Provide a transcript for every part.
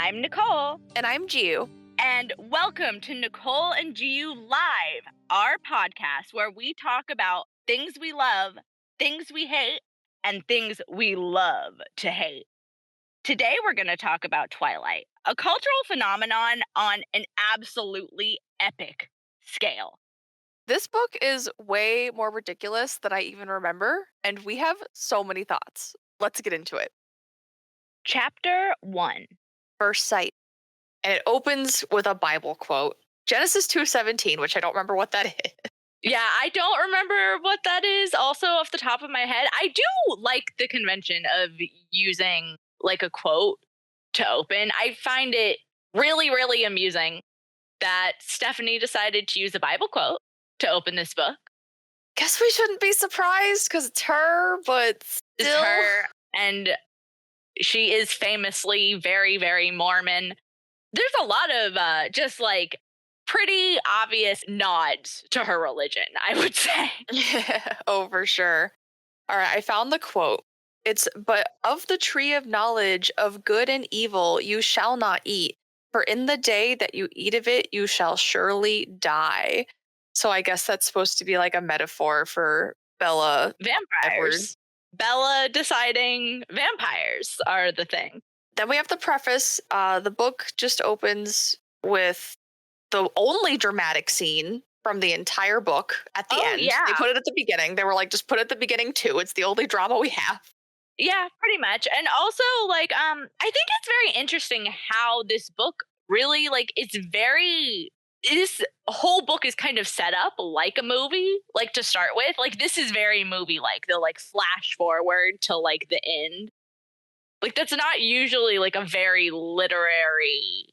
I'm Nichole, And I'm Giu. and welcome to Nichole and Giu Live, our podcast where we talk about things we love, things we hate, and things we love to hate. Today we're going to talk about Twilight, a cultural phenomenon on an absolutely epic scale. This book is way more ridiculous than I even remember, and we have so many thoughts. Let's get into it. Chapter 1. First sight. And it opens with a Bible quote. Genesis 2:17, which I don't remember what that is. Yeah, I don't remember what that is also off the top of my head. I do like the convention of using like a quote to open. I find it really, really amusing that Stephanie decided to use a Bible quote to open this book. Guess we shouldn't be surprised because it's her, but It's still. her, and she is famously very, very Mormon. There's a lot of just like pretty obvious nods to her religion, I would say. Yeah, oh, for sure. All right, I found the quote. It's, but of the tree of knowledge of good and evil you shall not eat, for in the day that you eat of it, you shall surely die. So I guess that's supposed to be like a metaphor for Bella Edward. Vampires. Bella deciding vampires are the thing. Then we have the preface. The book just opens with the only dramatic scene from the entire book at the end. Yeah. They put it at the beginning. They were like, just put it at the beginning too. It's the only drama we have. Yeah, pretty much. And also, like, I think it's very interesting how this book really, like, this whole book is kind of set up like a movie, like to start with. Like, this is very movie like. They'll like flash forward to like the end. Like, that's not usually like a very literary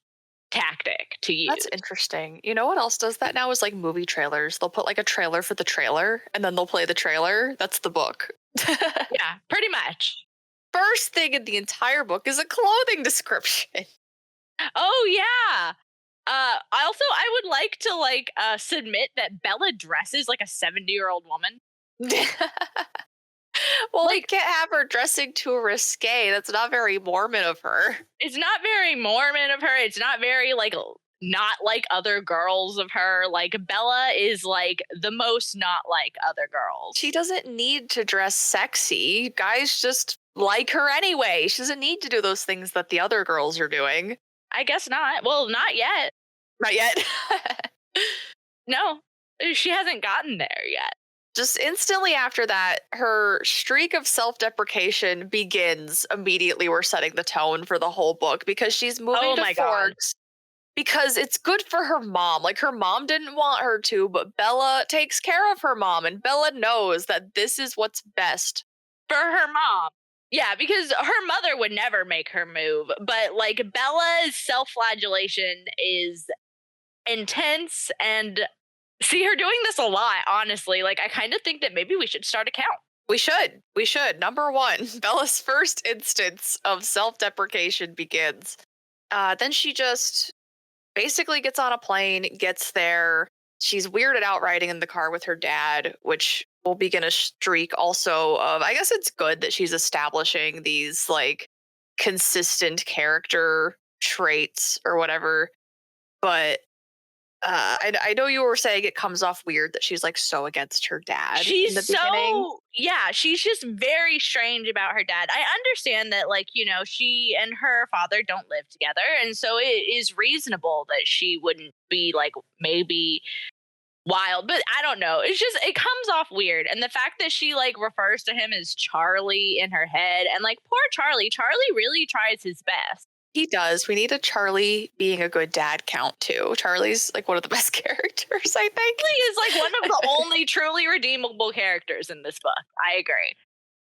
tactic to use. That's interesting. You know what else does that now is like movie trailers. They'll put like a trailer for the trailer and then they'll play the trailer. That's the book. Yeah, pretty much. First thing in the entire book is a clothing description. Oh yeah. I would like to like submit that Bella dresses like a 70-year-old woman. Well, they can't have her dressing too risque. That's not very Mormon of her. It's not very Mormon of her. It's not very like not like other girls of her. Like Bella is like the most not like other girls. She doesn't need to dress sexy. Guys just like her anyway. She doesn't need to do those things that the other girls are doing. I guess not. Well, not yet. Not yet. No, she hasn't gotten there yet. Just instantly after that, her streak of self-deprecation begins immediately. We're setting the tone for the whole book because she's moving to Forks because it's good for her mom. Like, her mom didn't want her to, but Bella takes care of her mom, and Bella knows that this is what's best for her mom. Yeah, because her mother would never make her move, but like Bella's self-flagellation is intense, and see her doing this a lot, honestly. Like, I kind of think that maybe we should start a count. We should. Number 1, Bella's first instance of self-deprecation begins. Then she just basically gets on a plane, gets there. She's weirded out riding in the car with her dad, which will begin a streak also of, I guess it's good that she's establishing these like consistent character traits or whatever. But I know you were saying it comes off weird that she's like so against her dad. She's in the beginning. Yeah, she's just very strange about her dad. I understand that, like, you know, she and her father don't live together, and so it is reasonable that she wouldn't be like maybe wild, but I don't know. It's just, it comes off weird. And the fact that she like refers to him as Charlie in her head, and like poor Charlie really tries his best. He does. We need a Charlie being a good dad count too. Charlie's like one of the best characters, I think. He is like one of the only truly redeemable characters in this book. I agree.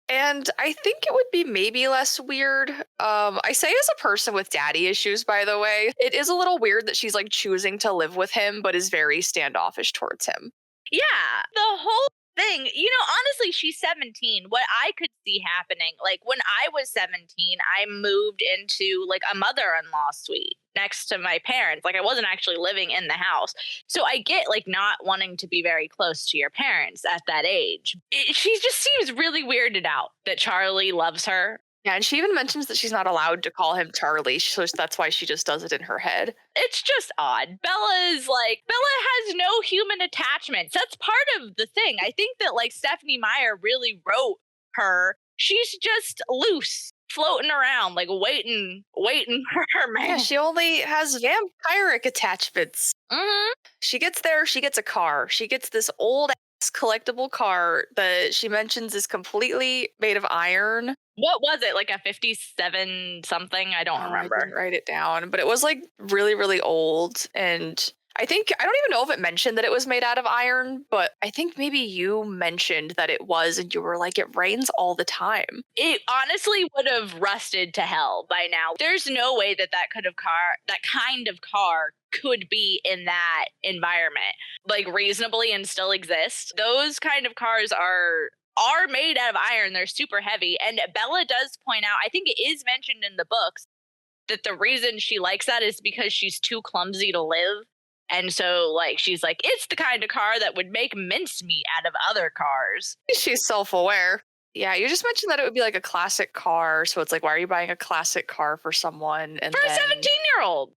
And I think it would be maybe less weird. I say as a person with daddy issues, by the way, it is a little weird that she's like choosing to live with him, but is very standoffish towards him. Yeah, the whole thing, you know, honestly, she's 17. What I could see happening, like when I was 17, I moved into like a mother-in-law suite next to my parents. Like, I wasn't actually living in the house. So I get like not wanting to be very close to your parents at that age. She just seems really weirded out that Charlie loves her Yeah, and she even mentions that she's not allowed to call him Charlie, so that's why she just does it in her head. It's just odd. Bella has no human attachments. That's part of the thing. I think that like Stephanie Meyer really wrote her. She's just loose, floating around, like waiting for her Yeah, man. she only has vampiric attachments. Hmm. She gets there, she gets a car. She gets this old ass collectible car that she mentions is completely made of iron. What was it? Like a 57 something? I don't Oh, I didn't remember. write it down, but it was like really, really old. And I don't even know if it mentioned that it was made out of iron, but I think maybe you mentioned that it was, and you were like, it rains all the time. It honestly would have rusted to hell by now. There's no way that that kind of car could be in that environment like reasonably and still exist. Those kind of cars are made out of iron. They're super heavy. And Bella does point out, I think it is mentioned in the books, that the reason she likes that is because she's too clumsy to live. And so like she's like, it's the kind of car that would make mincemeat out of other cars. She's self aware. Yeah, you just mentioned that it would be like a classic car. So it's like, why are you buying a classic car for someone? And For a then 17-year-old.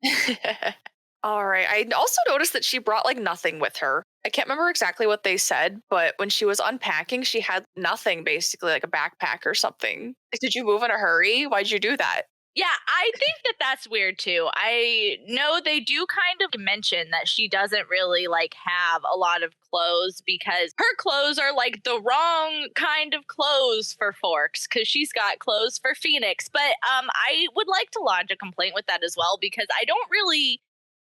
all right. I also noticed that she brought like nothing with her. I can't remember exactly what they said, but when she was unpacking, she had nothing basically, like a backpack or something. Like, did you move in a hurry? Why'd you do that? Yeah, I think that that's weird too. I know they do kind of mention that she doesn't really like have a lot of clothes because her clothes are like the wrong kind of clothes for Forks because she's got clothes for Phoenix. But I would like to lodge a complaint with that as well because I don't really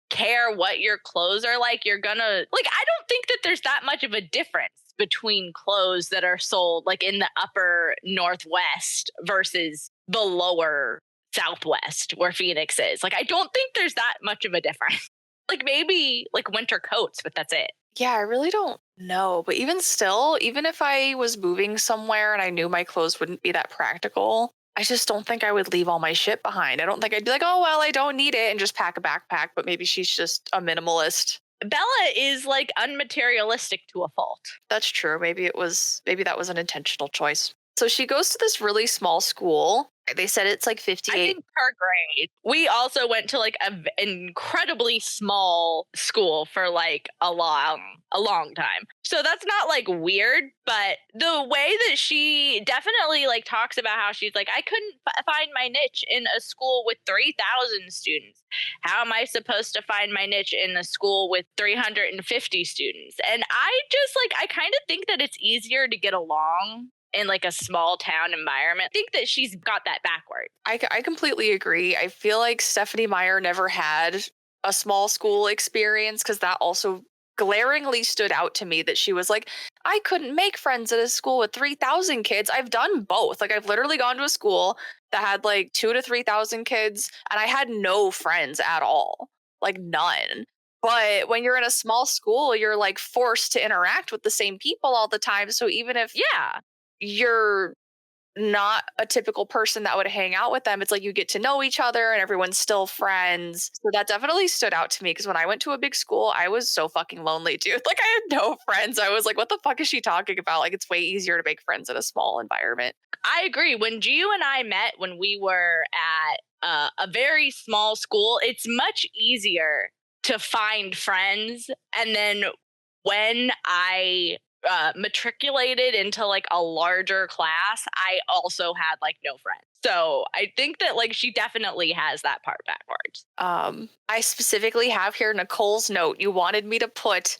care what your clothes are like. You're gonna like I don't think that there's that much of a difference between clothes that are sold like in the upper northwest versus the lower southwest where Phoenix is. Like I don't think there's that much of a difference. Like maybe like winter coats, but that's it. Yeah, I really don't know. But even still, even if I was moving somewhere and I knew my clothes wouldn't be that practical, I just don't think I would leave all my shit behind. I don't think I'd be like, oh, well, I don't need it and just pack a backpack. But maybe she's just a minimalist. Bella is like unmaterialistic to a fault. That's true. Maybe that was an intentional choice. So she goes to this really small school. They said it's like I 58. think per grade. We also went to like an incredibly small school for like a long time. So that's not like weird, but the way that she definitely like talks about how she's like I couldn't find my niche in a school with 3,000 students. How am I supposed to find my niche in a school with 350 students? And I just like I kind of think that it's easier to get along in like a small town environment. I think that she's got that backward. I completely agree. I feel like Stephanie Meyer never had a small school experience because that also glaringly stood out to me that she was like, I couldn't make friends at a school with 3,000 kids. I've done both. Like, I've literally gone to a school that had like 2 to 3,000 kids and I had no friends at all, like none. But when you're in a small school, you're like forced to interact with the same people all the time. So even if Yeah. you're not a typical person that would hang out with them. It's like you get to know each other and everyone's still friends. So that definitely stood out to me because when I went to a big school, I was so fucking lonely, dude. Like I had no friends. I was like, what the fuck is she talking about? Like it's way easier to make friends in a small environment. I agree. When Giu and I met when we were at a very small school, it's much easier to find friends. And then when I matriculated into like a larger class, I also had like no friends. So I think that like she definitely has that part backwards. I specifically have here Nicole's note. You wanted me to put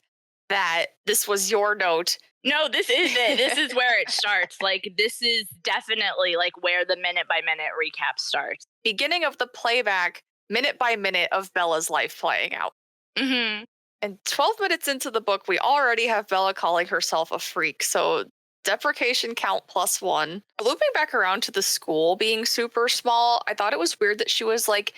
that this was your note. No, this is it. This is where it starts. Like this is definitely like where the minute by minute recap starts. Beginning of the playback, minute by minute of Bella's life playing out. Mm-hmm. And 12 minutes into the book, we already have Bella calling herself a freak. So deprecation count +1. Looping back around to the school being super small, I thought it was weird that she was like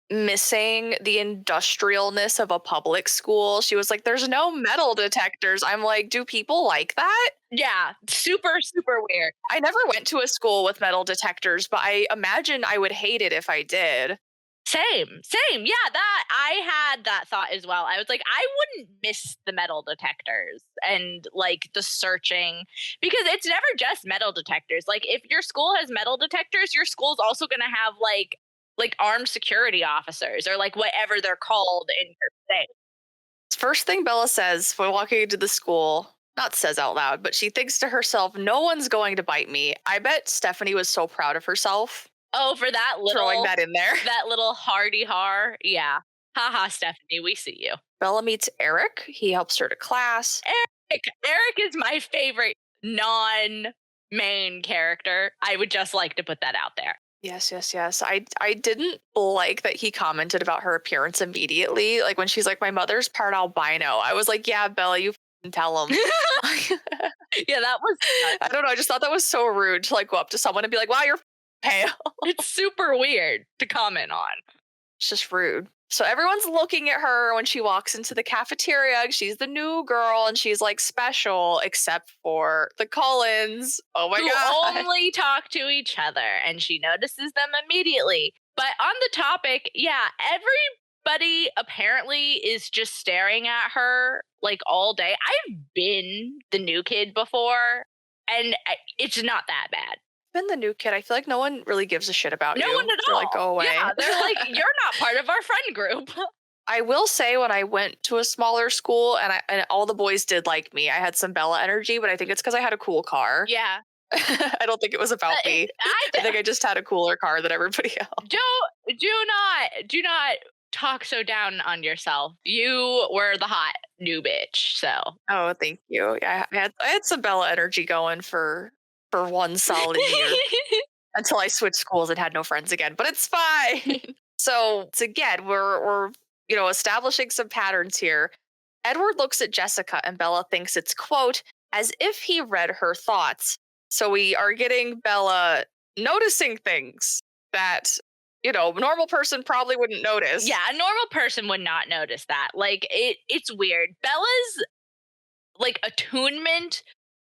missing the industrialness of a public school. She was like, there's no metal detectors. I'm like, do people like that? Yeah, super, super weird. I never went to a school with metal detectors, but I imagine I would hate it if I did. Same. Yeah, that I had that thought as well. I was like, I wouldn't miss the metal detectors and like the searching because it's never just metal detectors. Like if your school has metal detectors, your school's also going to have like armed security officers or like whatever they're called in your state. First thing Bella says when walking into the school, not says out loud, but she thinks to herself, no one's going to bite me. I bet Stephanie was so proud of herself Oh, for throwing that in there. that little hardy har. Yeah. Haha, Stephanie, we see you. Bella meets Eric. He helps her to class. Eric is my favorite non-main character. I would just like to put that out there. Yes. I didn't like that he commented about her appearance immediately. Like when she's like, my mother's part albino. I was like, yeah, Bella, you tell him. Yeah, that was I don't know. I just thought that was so rude to like go up to someone and be like, wow, you're pale. it's super weird to comment on. It's just rude. So everyone's looking at her when she walks into the cafeteria. She's the new girl and she's like special, except for the Cullens. Oh my Who God. only talk to each other, and she notices them immediately. But on the topic, yeah, everybody apparently is just staring at her like all day. I've been the new kid before, and it's not that bad. Been the new kid. I feel like no one really gives a shit about No you. one at They're all. like, go away. Yeah, they're like, you're not part of our friend group. I will say when I went to a smaller school and all the boys did like me, I had some Bella energy, but I think it's because I had a cool car. Yeah. I don't think it was about me. I think I just had a cooler car than everybody else. Do not talk so down on yourself. You were the hot new bitch. So Oh, thank you. Yeah, I had some Bella energy going for one solid year until I switched schools and had no friends again. But it's fine. So it's again, we're establishing some patterns here. Edward looks at Jessica and Bella thinks it's quote as if he read her thoughts. So we are getting Bella noticing things that normal person probably wouldn't notice. yeah, a normal person would not notice that. Like it's weird. Bella's like attunement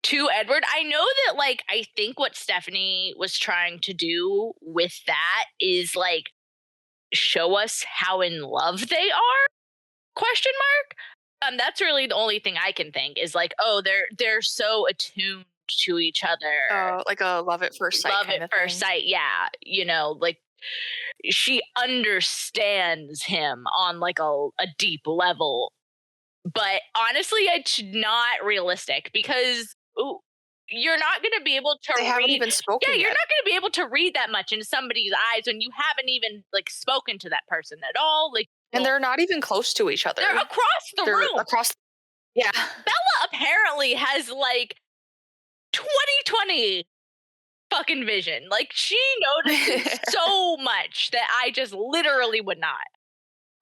to Edward. I know that like I think what Stephanie was trying to do with that is like show us how in love they are? Question mark. That's really the only thing I can think is like, oh, they're so attuned to each other. Oh, like a love at first sight. Love kind at of first thing. sight, yeah. Like she understands him on like a deep level. But honestly, it's not realistic because you're not going to be able to They haven't read. even spoken Yeah, you're yet. not going to be able to read that much into somebody's eyes when you haven't even like spoken to that person at all. Like, And they're not even close to each other. they're across the They're room. across. Yeah. Bella apparently has like 2020 fucking vision. Like she notices so much that I just literally would not.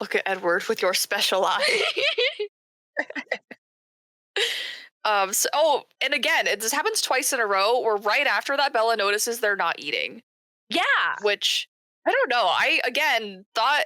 Look at Edward with your special eye. And again, this happens twice in a row where right after that, Bella notices they're not eating, Yeah. which I don't know. I, again, thought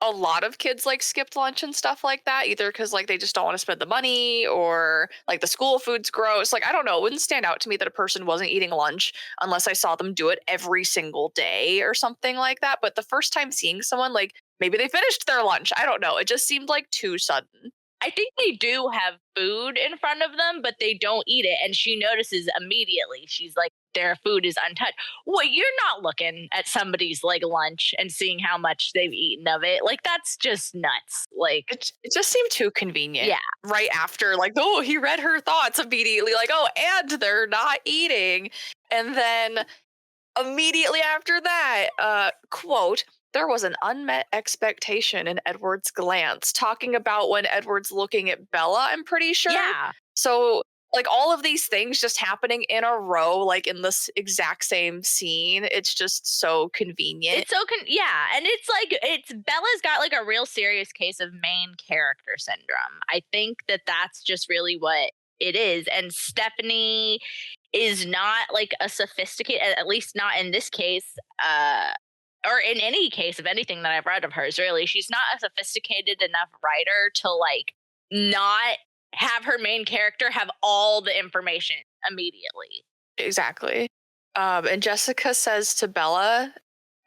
a lot of kids like skipped lunch and stuff like that, either because like they just don't want to spend the money or like the school food's gross. Like, I don't know. It wouldn't stand out to me that a person wasn't eating lunch unless I saw them do it every single day or something like that. But the first time seeing someone, like maybe they finished their lunch. I don't know. It just seemed like too sudden. I think they do have food in front of them, but they don't eat it. And she notices immediately. She's like, their food is untouched. Well, you're not looking at somebody's like lunch and seeing how much they've eaten of it. Like, that's just nuts. Like, It just seemed too convenient. yeah. Right after, like, oh, he read her thoughts immediately, like, oh, and they're not eating. And then immediately after that, quote, there was an unmet expectation in Edward's glance, talking about when Edward's looking at Bella, I'm pretty sure. Yeah. So, like, all of these things just happening in a row, like in this exact same scene, it's just so convenient. It's so yeah, and it's like Bella's got like a real serious case of main character syndrome. I think that that's just really what it is. And Stephanie is not like a sophisticated, at least not in this case, or in any case of anything that I've read of hers. Really, she's not a sophisticated enough writer to like not have her main character have all the information immediately. Exactly. And Jessica says to Bella,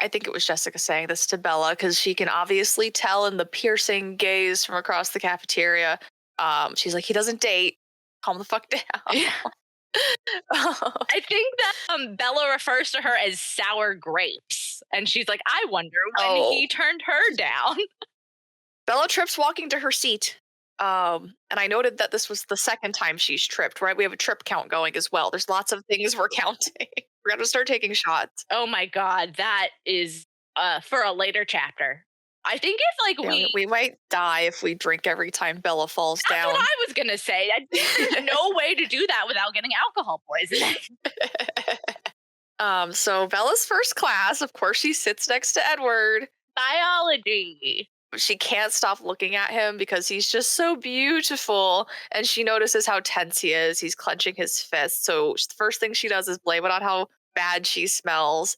I think it was Jessica saying this to Bella because she can obviously tell in the piercing gaze from across the cafeteria. She's like, he doesn't date. Calm the fuck down. Yeah. I think that Bella refers to her as sour grapes, and she's like, "I wonder when Oh, he turned her down." Bella trips walking to her seat. And I noted that this was the second time she's tripped, right? We have a trip count going as well. There's lots of things we're counting. We're gonna start taking shots. Oh my god, that is for a later chapter. I think if like Yeah, we we might die if we drink every time Bella falls that's what down. I was gonna say. I think there's no way to do that without getting alcohol poisoning. So Bella's first class, of course, she sits next to Edward. Biology. She can't stop looking at him because he's just so beautiful. And she notices how tense he is. He's clenching his fist. So the first thing she does is blame it on how bad she smells.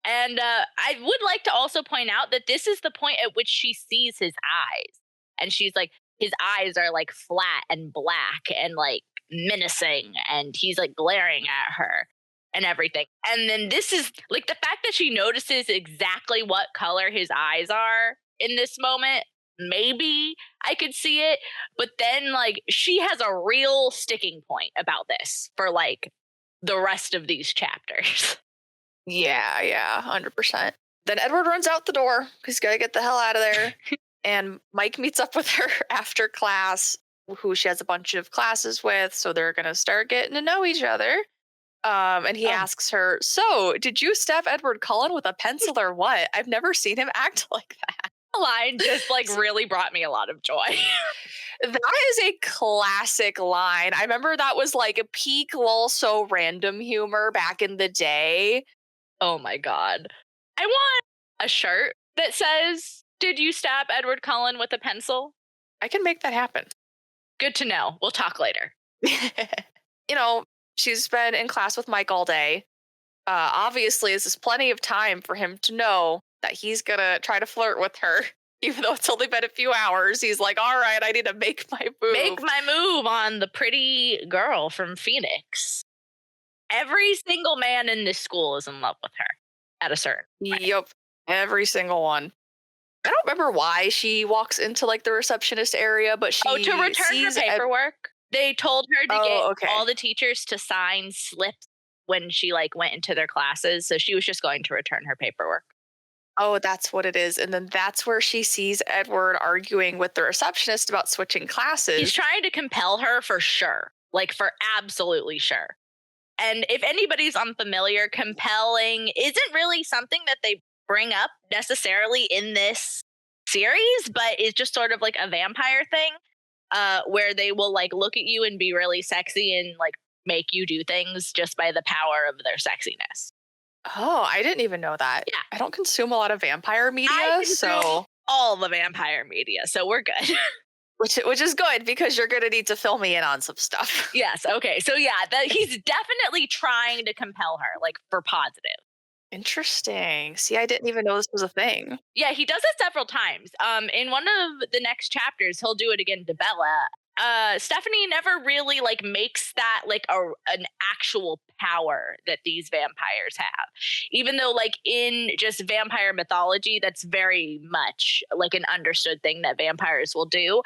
And I would like to also point out that this is the point at which she sees his eyes. And she's like, his eyes are like flat and black and like menacing. And he's like glaring at her and everything. And then this is like the fact that she notices exactly what color his eyes are in this moment. Maybe I could see it. But then like she has a real sticking point about this for like the rest of these chapters. Yeah, 100%. Then Edward runs out the door. He's got to get the hell out of there. And Mike meets up with her after class, who she has a bunch of classes with. So they're going to start getting to know each other. And he Oh, asks her, "So, did you stab Edward Cullen with a pencil or what? I've never seen him act like that." line just like really brought me a lot of joy. That is a classic line. I remember that was like a peak lol so random humor back in the day. Oh my god. I want a shirt that says, "Did you stab Edward Cullen with a pencil?" I can make that happen. Good to know. We'll talk later. You know, she's been in class with Mike all day. Obviously, this is plenty of time for him to know that he's gonna try to flirt with her. Even though it's only been a few hours, he's like, all right, I need to make my move. Make my move on the pretty girl from Phoenix. Every single man in this school is in love with her at a certain point. Yep. Every single one. I don't remember why she walks into like the receptionist area, but Oh, she to return her sees paperwork. They told her to Oh, get okay. all the teachers to sign slips when she like went into their classes, so she was just going to return her paperwork. Oh, that's what it is. And then that's where she sees Edward arguing with the receptionist about switching classes. He's trying to compel her for sure, like for absolutely sure. And if anybody's unfamiliar, compelling isn't really something that they bring up necessarily in this series, but is just sort of like a vampire thing, where they will like look at you and be really sexy and like make you do things just by the power of their sexiness. Oh, I didn't even know that. Yeah. I don't consume a lot of vampire media, I consume so all the vampire media, so we're good. which is good because you're gonna need to fill me in on some stuff. Yes. Okay. So yeah, that he's definitely trying to compel her, like for positive. Interesting. See, I didn't even know this was a thing. Yeah, he does it several times. In one of the next chapters, he'll do it again to Bella. Stephanie never really like makes that like an actual power that these vampires have. Even though like in just vampire mythology, that's very much like an understood thing that vampires will do.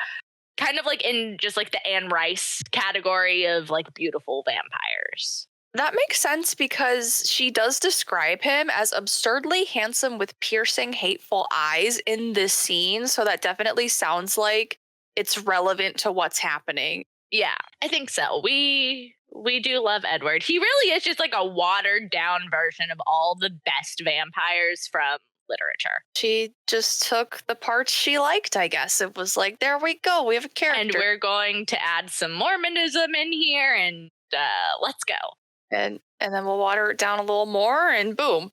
Kind of like in just like the Anne Rice category of like beautiful vampires. That makes sense because she does describe him as absurdly handsome with piercing, hateful eyes in this scene. So that definitely sounds like it's relevant to what's happening. Yeah, I think so. We do love Edward. He really is just like a watered down version of all the best vampires from literature. She just took the parts she liked, I guess. It was like, there we go. We have a character. And we're going to add some Mormonism in here and let's go. and then we'll water it down a little more and boom.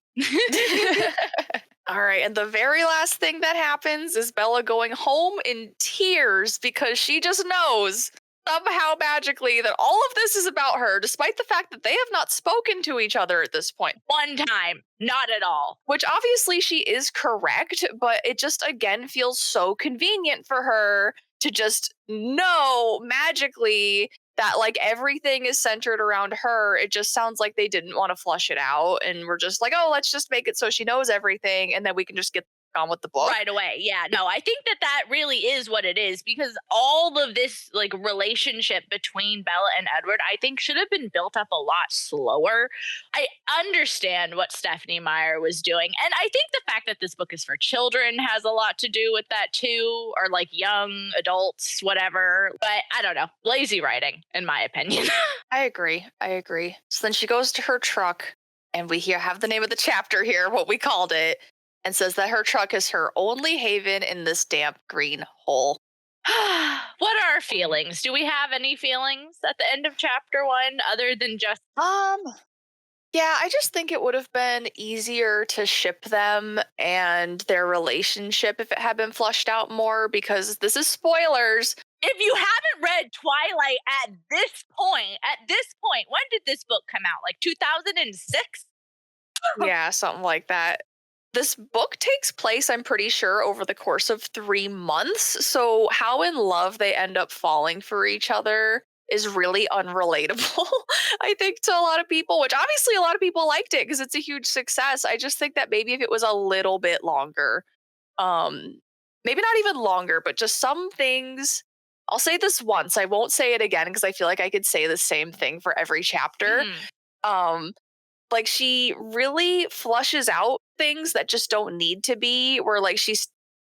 All right, and the very last thing that happens is Bella going home in tears because she just knows somehow magically that all of this is about her, despite the fact that they have not spoken to each other at this point. One time, not at all. Which obviously she is correct, but it just again feels so convenient for her to just know magically that like everything is centered around her. It just sounds like they didn't want to flush it out and we're just like, oh, let's just make it so she knows everything and then we can just get on with the book. Right away. Yeah. No, I think that that really is what it is because all of this like relationship between Bella and Edward, I think should have been built up a lot slower. I understand what Stephanie Meyer was doing. And I think the fact that this book is for children has a lot to do with that too, or like young adults, whatever. But I don't know. Lazy writing, in my opinion. I agree. I agree. So then she goes to her truck and we here have the name of the chapter here, what we called it, and says that her truck is her only haven in this damp green hole. What are our feelings? Do we have any feelings at the end of chapter one other than just Um, yeah, I just think it would have been easier to ship them and their relationship if it had been flushed out more because this is spoilers. if you haven't read Twilight at this point, when did this book come out? Like 2006? Yeah, something like that. This book takes place, I'm pretty sure, over the course of 3 months. So, how in love they end up falling for each other is really unrelatable, I think, to a lot of people, which obviously a lot of people liked it because it's a huge success. I just think that maybe if it was a little bit longer, um, maybe not even longer, but just some things. I'll say this once, I won't say it again because I feel like I could say the same thing for every chapter. Mhm. Um, like she really flushes out things that just don't need to be where like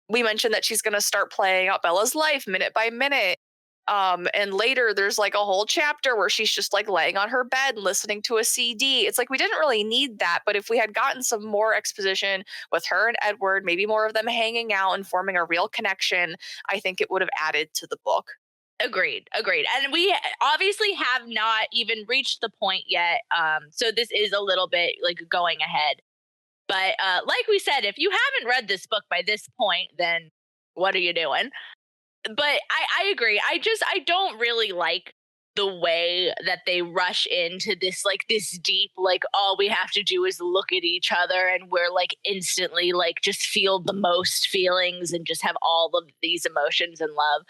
we mentioned that she's going to start playing out Bella's life minute by minute. And later there's like a whole chapter where she's just like laying on her bed listening to a CD. It's like we didn't really need that, but if we had gotten some more exposition with her and Edward, maybe more of them hanging out and forming a real connection, I think it would have added to the book. Agreed, agreed. And we obviously have not even reached the point yet. So this is a little bit like going ahead. But like we said, if you haven't read this book by this point, then what are you doing? But I agree. I don't really like the way that they rush into this like this deep like all we have to do is look at each other and we're like instantly like just feel the most feelings and just have all of these emotions and love.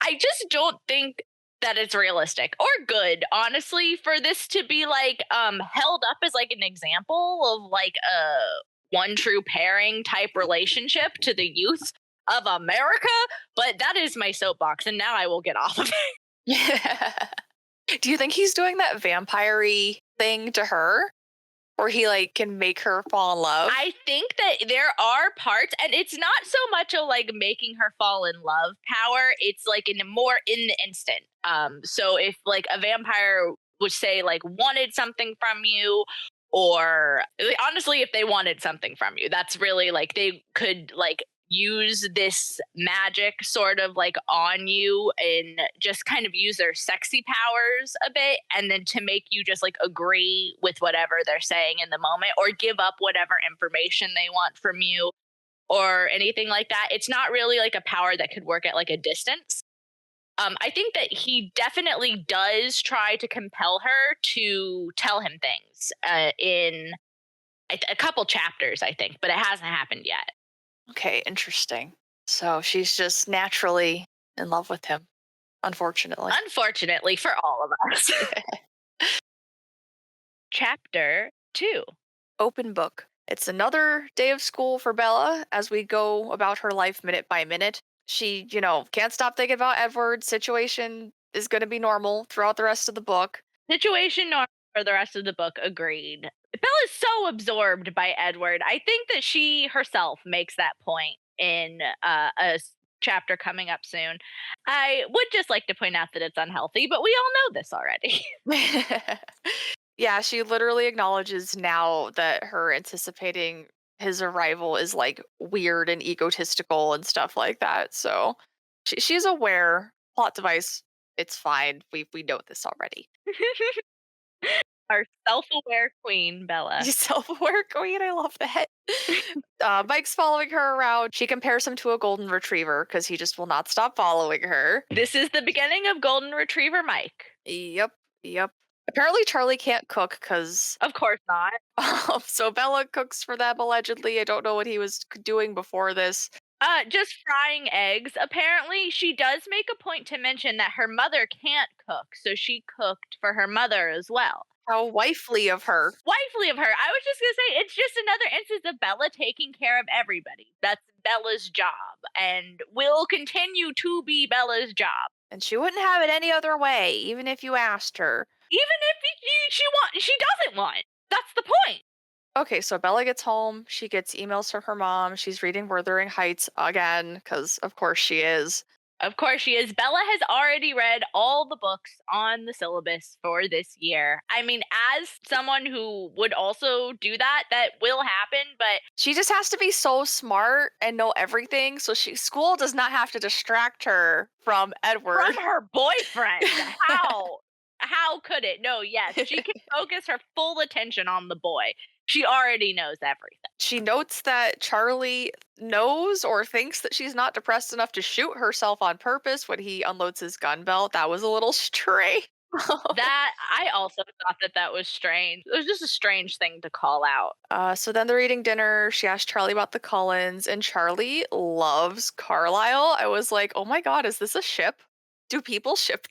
I just don't think that it's realistic or good, honestly, for this to be like held up as like an example of like a one true pairing type relationship to the youth of America. But that is my soapbox, and now I will get off of it. Yeah. Do you think he's doing that vampire thing to her? Or he like can make her fall in love? I think that there are parts, and it's not so much a like making her fall in love power. It's like in a more in the instant. So if like a vampire would say like wanted something from you, or like, honestly, if they wanted something from you, that's really like they could like use this magic sort of like on you and just kind of use their sexy powers a bit and then to make you just like agree with whatever they're saying in the moment or give up whatever information they want from you or anything like that. It's not really like a power that could work at like a distance. I think that he definitely does try to compel her to tell him things in a couple chapters, I think, but it hasn't happened yet. Okay, interesting. So she's just naturally in love with him, unfortunately. Unfortunately for all of us. Chapter 2. Open book. It's another day of school for Bella as we go about her life minute by minute. She, can't stop thinking about Edward's situation is going to be normal throughout the rest of the book. Situation normal for the rest of the book, agreed. Bella's so absorbed by Edward. I think that she herself makes that point in chapter coming up soon. I would just like to point out that it's unhealthy, but we all know this already. Yeah, she literally acknowledges now that her anticipating his arrival is like weird and egotistical and stuff like that. So she's aware. Plot device. It's fine. We know this already. Our self aware queen, Bella. You self-aware queen. I love that. Mike's following her around. She compares him to a golden retriever because he just will not stop following her. This is the beginning of Golden Retriever Mike. Yep. Yep. Apparently, Charlie can't cook because Of course not. so Bella cooks for them allegedly. I don't know what he was doing before this. Just frying eggs. Apparently, she does make a point to mention that her mother can't cook, so she cooked for her mother as well. How wifely of her. Wifely of her. I was just gonna say it's just another instance of Bella taking care of everybody. That's Bella's job, and will continue to be Bella's job. And she wouldn't have it any other way, even if you asked her. Even if she doesn't want. That's the point. Okay, so Bella gets home. She gets emails from her mom. She's reading Wuthering Heights again, because of course she is. Of course she is. Bella has already read all the books on the syllabus for this year. I mean, as someone who would also do that, that will happen, but She just has to be so smart and know everything, so school does not have to distract her from Edward. from her boyfriend. How? How could it? No, yes, she can focus her full attention on the boy. She already knows everything. She notes that Charlie knows or thinks that she's not depressed enough to shoot herself on purpose when he unloads his gun belt. That was a little stray. That I also thought that that was strange. It was just a strange thing to call out. So then they're eating dinner. She asked Charlie about the Cullens, and Charlie loves Carlisle. I was like, oh my God, is this a ship? Do people ship?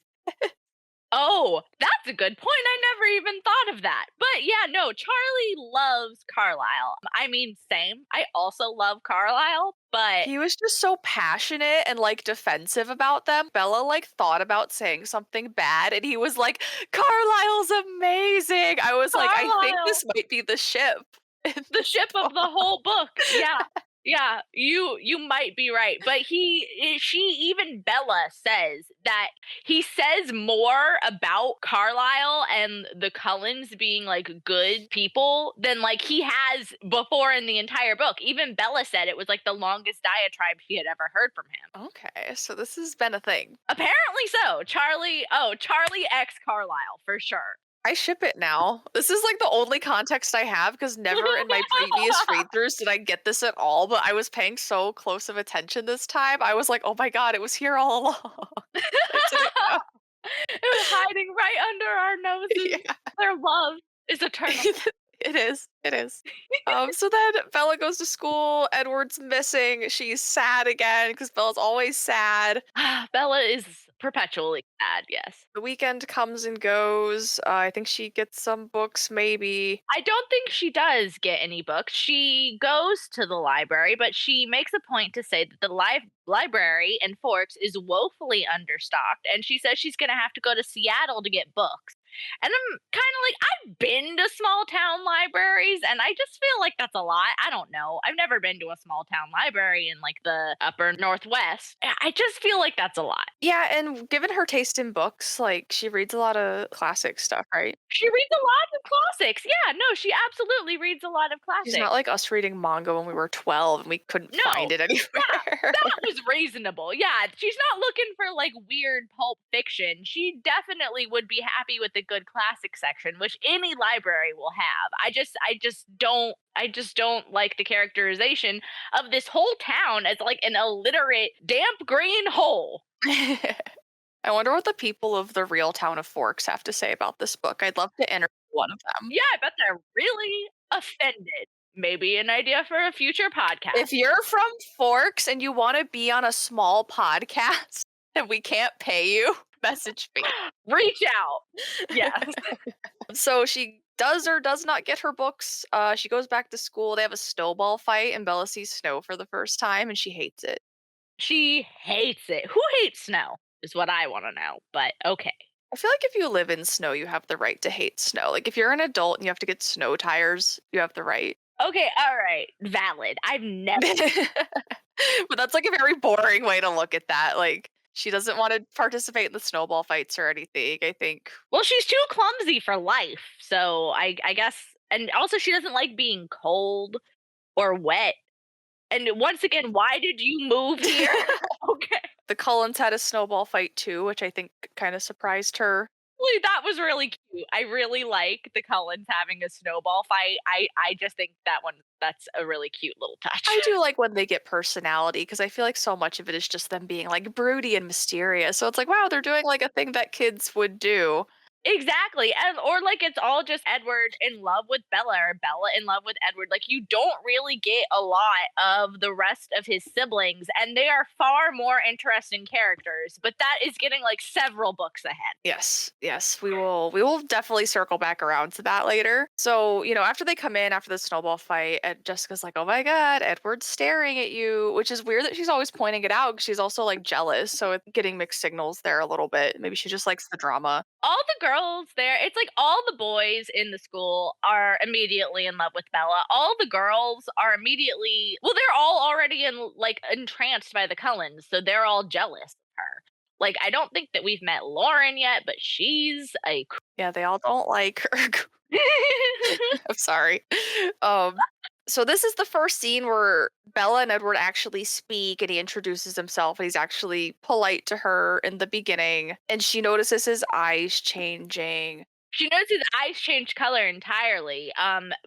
Oh, that's a good point. I never even thought of that. But yeah, no, Charlie loves Carlisle. I mean, same. I also love Carlisle, but He was just so passionate and like defensive about them. Bella like thought about saying something bad, and he was like, Carlisle's amazing. I was like, I think Carlisle, this might be the ship. in the this ship of the book. whole book. Yeah. Yeah, you might be right. But she even Bella says that he says more about Carlisle and the Cullens being like good people than like he has before in the entire book. Even Bella said it was like the longest diatribe she had ever heard from him. Okay, so this has been a thing. Apparently so. Charlie X Carlisle for sure. I ship it now. This is like the only context I have because never in my previous read throughs did I get this at all, but I was paying so close of attention this time. I was like, oh my God, it was here all along. I didn't know. It was hiding right under our noses. Yeah. Their love is eternal. It is. It is. So then Bella goes to school. Edward's missing. She's sad again because Bella's always sad. Bella is perpetually sad, yes. The weekend comes and goes. I think she gets some books, maybe. I don't think she does get any books. She goes to the library, but she makes a point to say that the library in Forks is woefully understocked, and she says she's going to have to go to Seattle to get books. And I'm kind of like, I've been to small town libraries, and I just feel like that's a lot. I don't know. I've never been to a small town library in like the upper Northwest. I just feel like that's a lot. Yeah, and given her taste in books, like she reads a lot of classic stuff, right? She reads a lot of classics. Yeah, no, she absolutely reads a lot of She's not classics. like us reading manga when we were 12 and we couldn't find No, it yeah, anywhere. that was reasonable. Yeah, she's not looking for like weird pulp fiction. She definitely would be happy with the good classic section, which any library will have. I just don't like the characterization of this whole town as like an illiterate damp green hole. I wonder what the people of the real town of Forks have to say about this book. I'd love to interview one of them. Yeah, I bet they're really offended. Maybe an idea for a future podcast. If you're from Forks and you want to be on a small podcast and we can't pay you, message me. Reach out. Yes. So she does or does not get her books. She goes back to school. They have a snowball fight, and Bella sees snow for the first time, and she hates it. She hates it. Who hates snow? Is what I want to know. But okay. I feel like if you live in snow, you have the right to hate snow. Like if you're an adult and you have to get snow tires, you have the right. Okay, all right. Valid. I've never. But that's like a very boring way to look at that. Like she doesn't want to participate in the snowball fights or anything. I think. Well, she's too clumsy for life. So I guess. And also, she doesn't like being cold or wet. And once again, why did you move here? Okay. The Cullens had a snowball fight too, which I think kind of surprised her. That was really cute. I really like the Cullens having a snowball fight. I just think that's a really cute little touch. I do like when they get personality because I feel like so much of it is just them being like broody and mysterious. So it's like, wow, they're doing like a thing that kids would do. Exactly, and or, like, it's all just Edward in love with Bella or Bella in love with Edward, like, you don't really get a lot of the rest of his siblings, and they are far more interesting characters, but that is getting, like, several books ahead. Yes, yes, we will definitely circle back around to that later. So, after they come in after the snowball fight, and Jessica's like, "Oh my god, Edward's staring at you," which is weird that she's always pointing it out 'cause she's also like jealous, so it's getting mixed signals there a little bit. Maybe she just likes the drama. All the girls there, it's like all the boys in the school are immediately in love with Bella. All the girls are immediately, well, they're all already like entranced by the Cullens, so they're all jealous of her. Like, I don't think that we've met Lauren yet, but she's a Yeah, they all don't like her. I'm sorry. Um, so this is the first scene where Bella and Edward actually speak, and he introduces himself, and he's actually polite to her in the beginning, and she notices his eyes changing. She knows his eyes changed color entirely.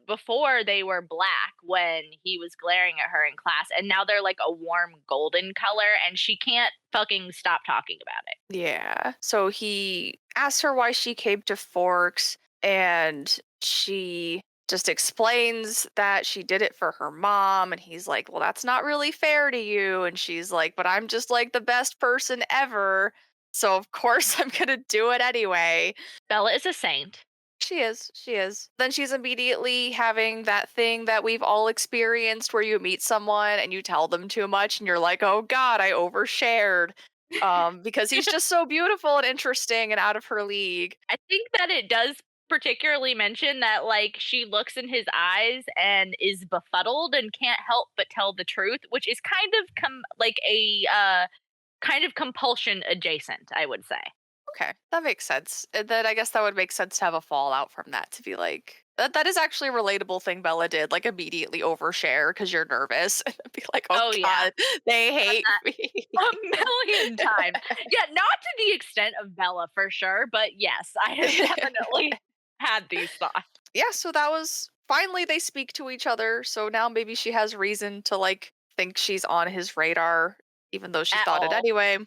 Before they were black when he was glaring at her in class, and now they're like a warm golden color, and she can't fucking stop talking about it. Yeah. So he asks her why she came to Forks, and she just explains that she did it for her mom. And he's like, "Well, that's not really fair to you." And she's like, "But I'm just like the best person ever. So, of course, I'm going to do it anyway." Bella is a saint. She is. She is. Then she's immediately having that thing that we've all experienced where you meet someone and you tell them too much and you're like, "Oh god, I overshared." Because he's just so beautiful and interesting and out of her league. I think that it does particularly mention that, like, she looks in his eyes and is befuddled and can't help but tell the truth, which is kind of like a kind of compulsion adjacent, I would say. Okay, that makes sense. And then I guess that would make sense to have a fallout from that, to be like that is actually a relatable thing Bella did, like immediately overshare because you're nervous and be like, "Oh Oh yeah, god, they done hate that me." a million times. Yeah, not to the extent of Bella for sure, but yes, I have definitely had these thoughts. Yeah, so that was finally they speak to each other. So now maybe she has reason to like think she's on his radar, even though she At thought it all. anyway.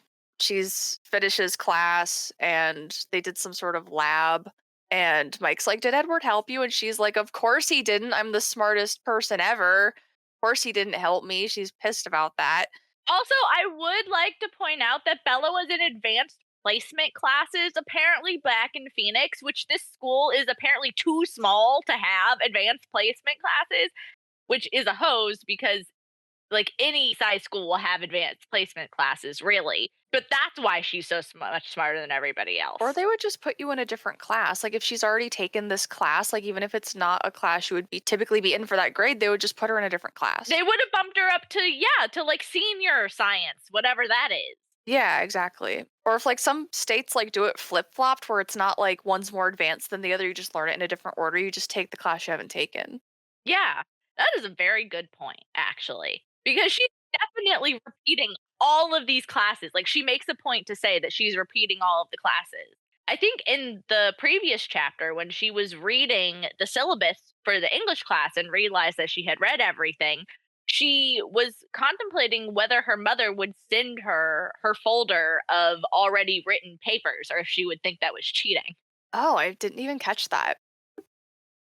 She's finishes class and they did some sort of lab. And Mike's like, "Did Edward help you?" And she's like, "Of course he didn't. I'm the smartest person ever. Of course he didn't help me." She's pissed about that. Also, I would like to point out that Bella was in advanced placement classes apparently back in Phoenix, which this school is apparently too small to have advanced placement classes, which is a hose because like any size school will have advanced placement classes, really. But that's why she's so much smarter than everybody Or else. they would just put you in a different class. Like if she's already taken this class, like even if it's not a class you would be typically be in for that grade, they would just put her in a different class. They would have bumped her up to, yeah, to like senior science, whatever that is. Yeah, exactly. Or if like some states like do it flip-flopped where it's not like one's more advanced than the other, you just learn it in a different order. You just take the class you haven't taken. Yeah, that is a very good point, actually, because she's definitely repeating all of these classes. Like, she makes a point to say that she's repeating all of the classes. I think in the previous chapter, when she was reading the syllabus for the English class and realized that she had read everything, she was contemplating whether her mother would send her her folder of already written papers or if she would think that was cheating. Oh, I didn't even catch that.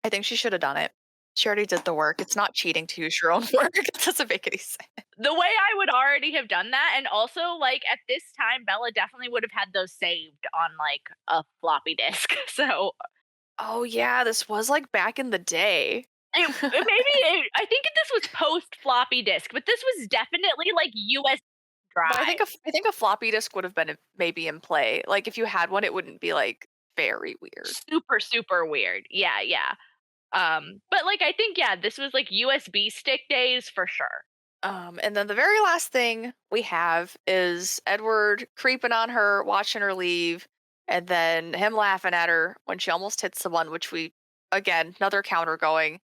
I think she should have done it. She already did the work. It's not cheating to use your own work. It doesn't make any sense. The way I would already have done that, and also, like, at this time, Bella definitely would have had those saved on, like, a floppy disk. So, Oh yeah, this was like back in the day. I think this was post floppy disk, but this was definitely, like, US But I drive. think I think a floppy disk would have been maybe in play. Like if you had one, it wouldn't be like very weird. Super, super weird. Yeah, yeah. But, like, I think, yeah, this was, like, USB stick days for sure. And then the very last thing we have is Edward creeping on her, watching her leave, and then him laughing at her when she almost hits someone, which we, again, another counter going.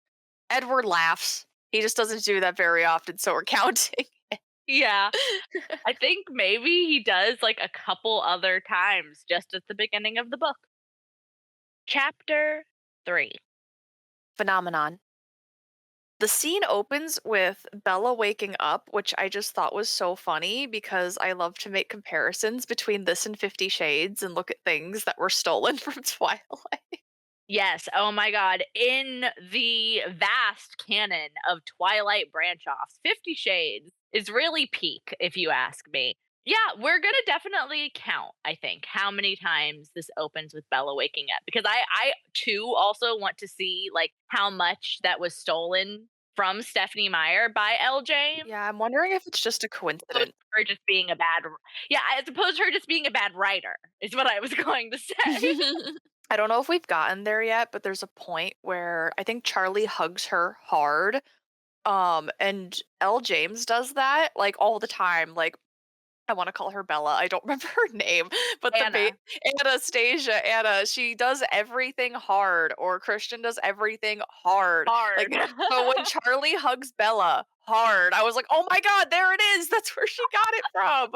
Edward laughs. He just doesn't do that very often, so we're counting. Yeah. I think maybe he does, like, a couple other times just at the beginning of the book. Chapter 3. Phenomenon. The scene opens with Bella waking up, which I just thought was so funny because I love to make comparisons between this and 50 Shades and look at things that were stolen from Twilight. Yes, oh my god. In the vast canon of Twilight branch-offs, 50 Shades is really peak, if you ask me. Yeah, we're gonna definitely count, I think, how many times this opens with Bella waking up, because I too also want to see, like, how much that was stolen from Stephanie Meyer by L. James, Yeah, I'm wondering if it's just a opposed coincidence. to her just being a bad yeah, as opposed to her just being a bad writer, is what I was going to say. I don't know if we've gotten there yet, but there's a point where I think Charlie hugs her hard. And L. James does that like all the time. Like I want to call her Bella. I don't remember her name, but Anna, Anastasia, Anna, she does everything hard, or Christian does everything hard. hard. Like, so when Charlie hugs Bella hard, I was like, oh my God, there it is. That's where she got it from.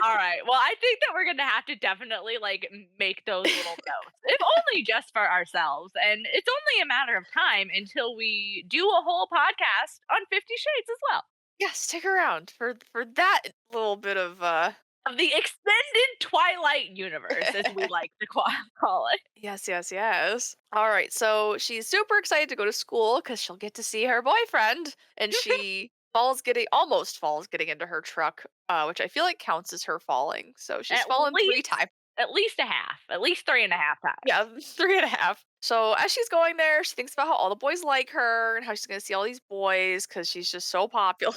All right. Well, I think that we're gonna have to definitely like make those little notes, if only just for ourselves. And it's only a matter of time until we do a whole podcast on 50 Shades as well. Yeah, stick around for that little bit of Of the extended Twilight universe, as we like to call it. Yes, yes, yes. All right. So she's super excited to go to school because she'll get to see her boyfriend. And she almost falls getting into her truck, which I feel like counts as her falling. So she's At fallen three least, times. at least a half, at least three and a half times. Yeah, three and a half. So as she's going there, she thinks about how all the boys like her and how she's going to see all these boys because she's just so popular.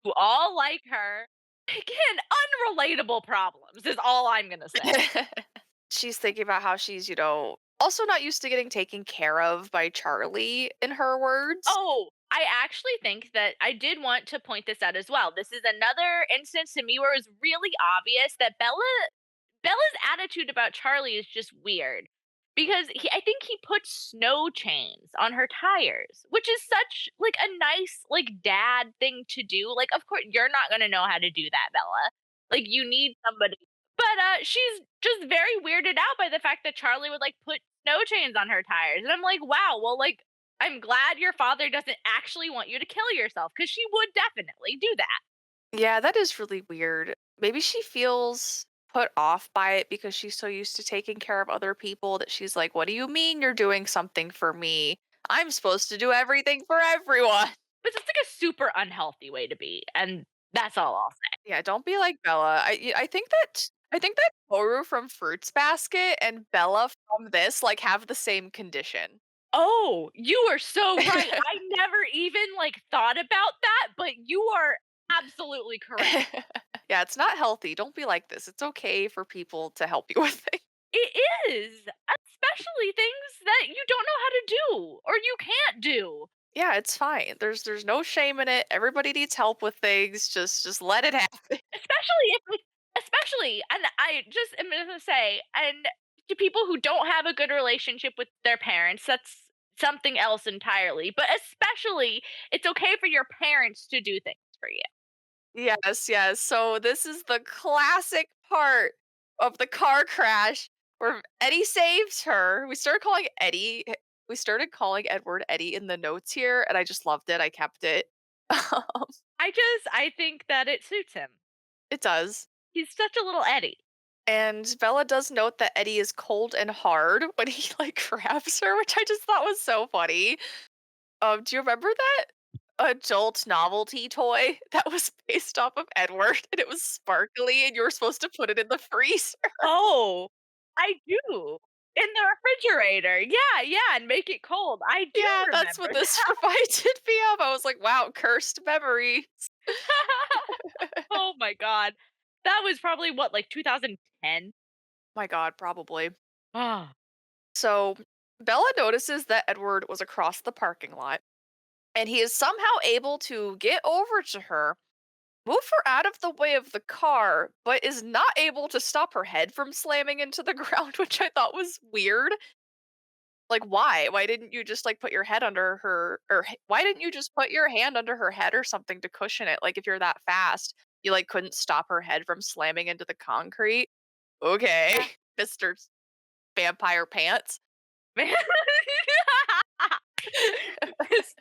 Who all like her. Again, unrelatable problems is all I'm gonna say. She's thinking about how she's, also not used to getting taken care of by Charlie, in her words. Oh, I actually think that I did want to point this out as well. This is another instance to me where it was really obvious that Bella's attitude about Charlie is just weird. Because I think he puts snow chains on her tires, which is such like a nice like dad thing to do. Like, of course, you're not gonna know how to do that, Bella. Like, you need somebody. But she's just very weirded out by the fact that Charlie would like put snow chains on her tires. And I'm like, wow, well, like, I'm glad your father doesn't actually want you to kill yourself, because she would definitely do that. Yeah, that is really weird. Maybe she feels put off by it because she's so used to taking care of other people that she's like, "What do you mean you're doing something for me? I'm supposed to do everything for everyone." But it's like a super unhealthy way to be. And that's all I'll say. Yeah, don't be like Bella. I think that Toru from Fruits Basket and Bella from this like have the same condition. Oh, you are so right. I never even like thought about that, but you are absolutely correct. Yeah, it's not healthy. Don't be like this. It's okay for people to help you with things. It is, especially things that you don't know how to do or you can't do. Yeah, it's fine. There's no shame in it. Everybody needs help with things. Just let it happen. Especially if like, especially, and I just am gonna say, and to people who don't have a good relationship with their parents, that's something else entirely. But especially, it's okay for your parents to do things for you. Yes, yes. So this is the classic part of the car crash where Eddie saves her. We started calling Edward Eddie in the notes here, and I just loved it. I kept it. I think that it suits him. It does. He's such a little Eddie. And Bella does note that Eddie is cold and hard when he like grabs her, which I just thought was so funny. Do you remember that adult novelty toy that was based off of Edward and it was sparkly and you were supposed to put it in the freezer? Oh, I do. In the refrigerator. Yeah, yeah, and make it cold. I do Yeah, that's remember what this that. reminded me of. I was like, wow, cursed memory. Oh my god. That was probably what, like 2010? My God, probably. Ah. So Bella notices that Edward was across the parking lot and he is somehow able to get over to her, move her out of the way of the car, but is not able to stop her head from slamming into the ground, which I thought was weird. Like, why? Why didn't you just like put your head under her, or why didn't you just put your hand under her head or something to cushion it? Like, if you're that fast, you like couldn't stop her head from slamming into the concrete. Okay, Yeah. Mister Vampire Pants.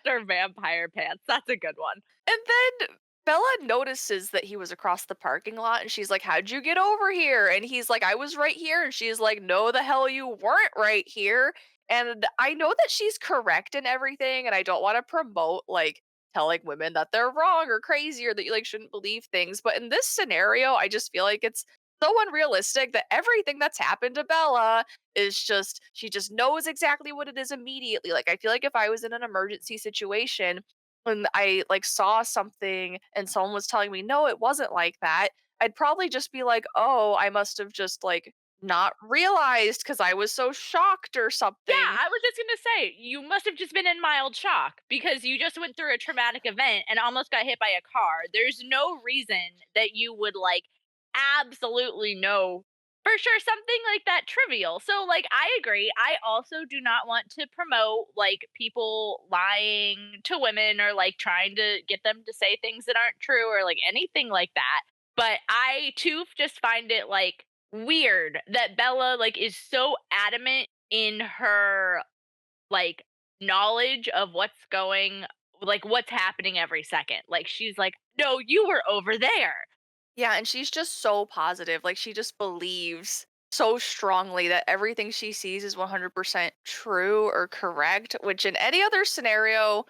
or vampire pants. That's a good one. And then Bella notices that he was across the parking lot and she's like, "How'd you get over here?" And he's like, "I was right here." And she's like, "No, the hell you weren't right here." And I know that she's correct in everything, and I don't want to promote like telling women that they're wrong or crazy or that you like shouldn't believe things. But in this scenario, I just feel like it's so unrealistic that everything that's happened to Bella is just she just knows exactly what it is immediately. Like I feel like if I was in an emergency situation when I like saw something and someone was telling me, no, it wasn't like that, I'd probably just be like, oh, I must have just like not realized because I was so shocked or Yeah, something. I was just gonna say, you must have just been in mild shock because you just went through a traumatic event and almost got hit by a car. There's no reason that you would like absolutely know for sure something like that trivial. So like I agree. I also do not want to promote like people lying to women or like trying to get them to say things that aren't true or like anything like that. But I too just find it like weird that Bella like is so adamant in her like knowledge of what's happening every second. Like she's like, "No, you were over there." Yeah, and she's just so positive. Like she just believes so strongly that everything she sees is 100% true or correct, which in any other scenario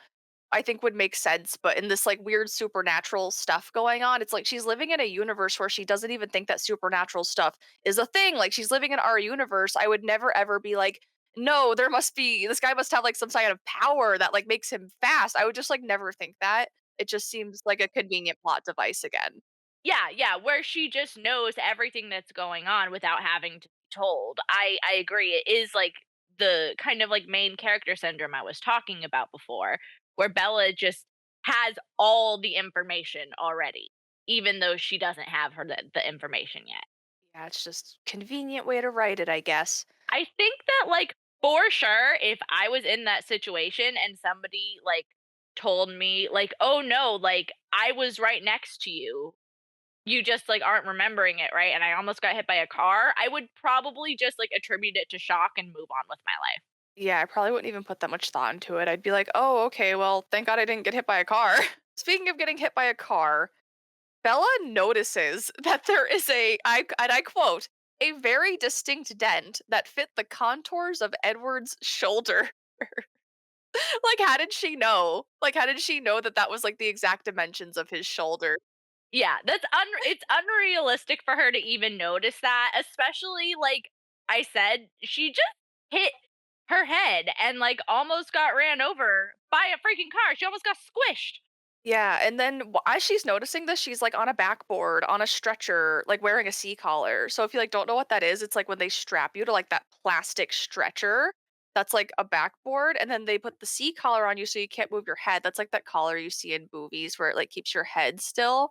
I think would make sense, but in this like weird supernatural stuff going on, it's like she's living in a universe where she doesn't even think that supernatural stuff is a thing. Like she's living in our universe. I would never ever be like, no, there must be this guy must have like some kind of power that like makes him fast. I would just like never think that. It just seems like a convenient plot device again. Yeah, yeah, where she just knows everything that's going on without having to be told. I agree. It is like the kind of like main character syndrome I was talking about before, where Bella just has all the information already, even though she doesn't have the information yet. Yeah, it's just convenient way to write it, I guess. I think that, like, for sure, if I was in that situation and somebody, like, told me, like, "Oh, no, like, I was right next to you. You just, like, aren't remembering it, right? And I almost got hit by a car," I would probably just, like, attribute it to shock and move on with my life. Yeah, I probably wouldn't even put that much thought into it. I'd be like, "Oh, okay, well, thank God I didn't get hit by a car." Speaking of getting hit by a car, Bella notices that there is and I quote, "a very distinct dent that fit the contours of Edward's shoulder." Like, how did she know? Like, how did she know that that was, like, the exact dimensions of his shoulder? Yeah, it's unrealistic for her to even notice that, especially, like I said, she just hit her head and, like, almost got ran over by a freaking car. She almost got squished. Yeah, and then as she's noticing this, she's like on a backboard, on a stretcher, like wearing a sea collar. So if you like don't know what that is, it's like when they strap you to like that plastic stretcher that's like a backboard, and then they put the sea collar on you so you can't move your head. That's like that collar you see in movies where it like keeps your head still.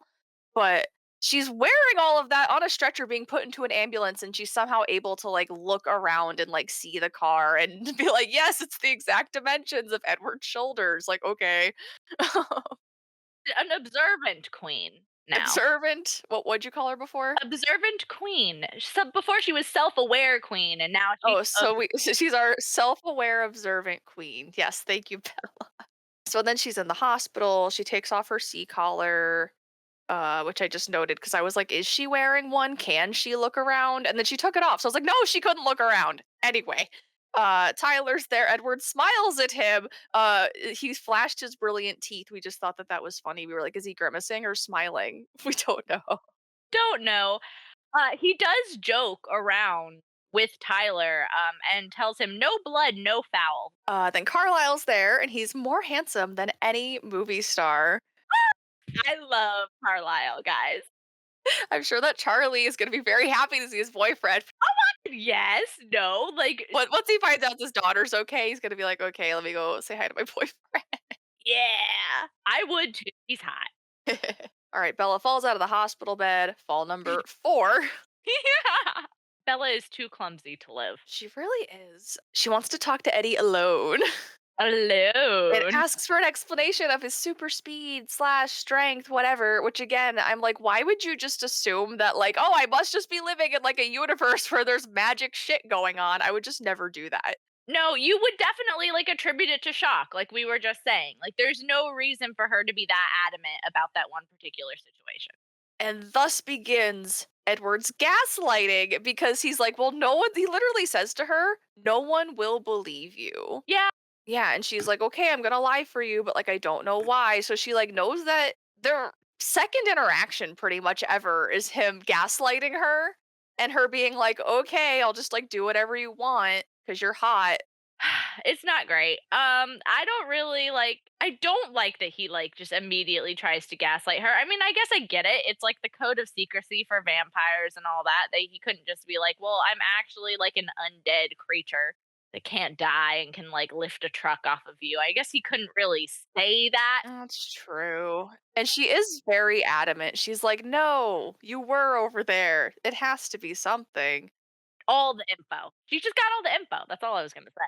But she's wearing all of that on a stretcher being put into an ambulance, and she's somehow able to like look around and like see the car and be like, yes, it's the exact dimensions of Edward's shoulders. Like, okay. An observant queen now. Observant. Would you call her before? Observant queen. So before she was self-aware queen, and now she's Oh, so she's our self-aware observant queen. Yes, thank you, Bella. So then she's in the hospital. She takes off her sea collar, which I just noted because I was like, is she wearing one? Can she look around? And then she took it off. So I was like, no, she couldn't look around. Anyway, Tyler's there. Edward smiles at him. He's flashed his brilliant teeth. We just thought that that was funny. We were like, is he grimacing or smiling? We don't know. don't know. He does joke around with Tyler, and tells him, "No blood, no foul." Then Carlisle's there, and he's more handsome than any movie star. I love Carlisle, guys. I'm sure that Charlie is going to be very happy to see his boyfriend. Yes, no, like, Once he finds out his daughter's okay, he's going to be like, okay, let me go say hi to my boyfriend. yeah, I would too. He's hot. All right, Bella falls out of the hospital bed. Fall number 4. Yeah. Bella is too clumsy to live She really is. She wants to talk to Eddie alone. It alone. asks for an explanation of his super speed slash strength, whatever. Which again, I'm like, why would you just assume that, like, oh, I must just be living in like a universe where there's magic shit going on? I would just never do that. No, you would definitely, like, attribute it to shock, like we were just saying. Like, there's no reason for her to be that adamant about that one particular situation. And thus begins Edward's gaslighting because he's like, well, no one, he literally says to her, no one will believe you. Yeah. Yeah, and she's like, "Okay, I'm gonna lie for you, but like I don't know why." So she like knows that their second interaction pretty much ever is him gaslighting her and her being like, "Okay, I'll just like do whatever you want because you're hot." It's not great. I don't really like I don't like that he like just immediately tries to gaslight her. I mean, I guess I get it. It's like the code of secrecy for vampires and all that. He couldn't just be like, "Well, I'm actually like an undead creature that can't die and can like lift a truck off of you." I guess he couldn't really say that. That's true. And she is very adamant. She's like, "No, you were over there. It has to be something." All the info. She just got all the info. That's all I was going to say.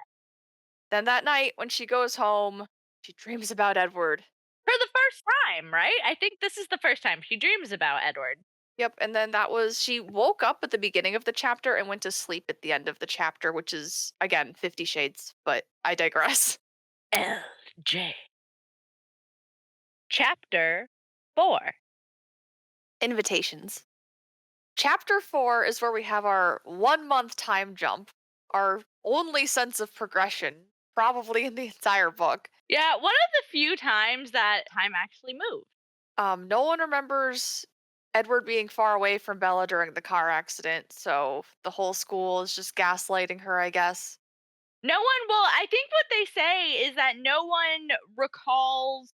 Then that night when she goes home, she dreams about Edward. For the first time, right? I think this is the first time she dreams about Edward. Yep, and then that was she woke up at the beginning of the chapter and went to sleep at the end of the chapter, which is again 50 shades, but I digress. LJ. Chapter 4. Invitations. Chapter 4 is where we have our 1 month time jump, our only sense of progression, probably in the entire book. Yeah, one of the few times that time actually moved. No one remembers Edward being far away from Bella during the car accident, so the whole school is just gaslighting her, I guess. No one will I think what they say is that no one recalls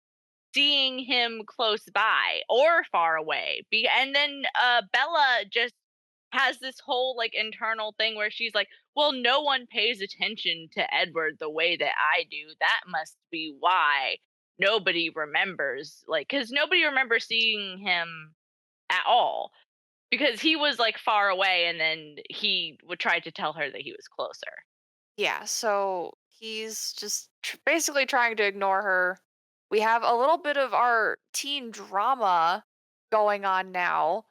seeing him close by or far away. And then Bella just has this whole like internal thing where she's like, "Well, no one pays attention to Edward the way that I do. That must be why nobody remembers cuz nobody remembers seeing him at all because he was like far away and then he would try to tell her that he was closer." Yeah, so he's just basically trying to ignore her. We have a little bit of our teen drama going on now.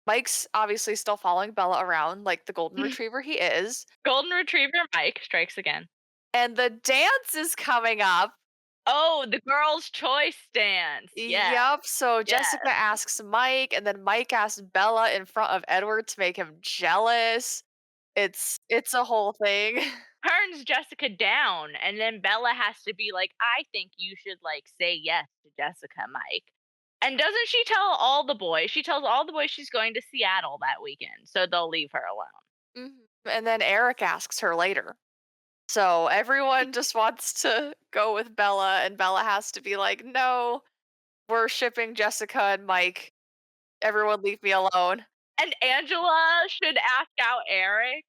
Mike's obviously still following Bella around like the golden retriever he is. Golden retriever Mike strikes again. And the dance is coming up. Oh, the girl's choice dance. Yeah. Yup, so Yeah. Jessica asks Mike, and then Mike asks Bella in front of Edward to make him jealous. It's a whole thing. Turns Jessica down, and then Bella has to be like, "I think you should, like, say yes to Jessica, Mike." And doesn't she tell all the boys? She tells all the boys she's going to Seattle that weekend, so they'll leave her alone. Mhm. And then Eric asks her later. So everyone just wants to go with Bella, and Bella has to be like, "No, we're shipping Jessica and Mike. Everyone leave me alone." And Angela should ask out Eric.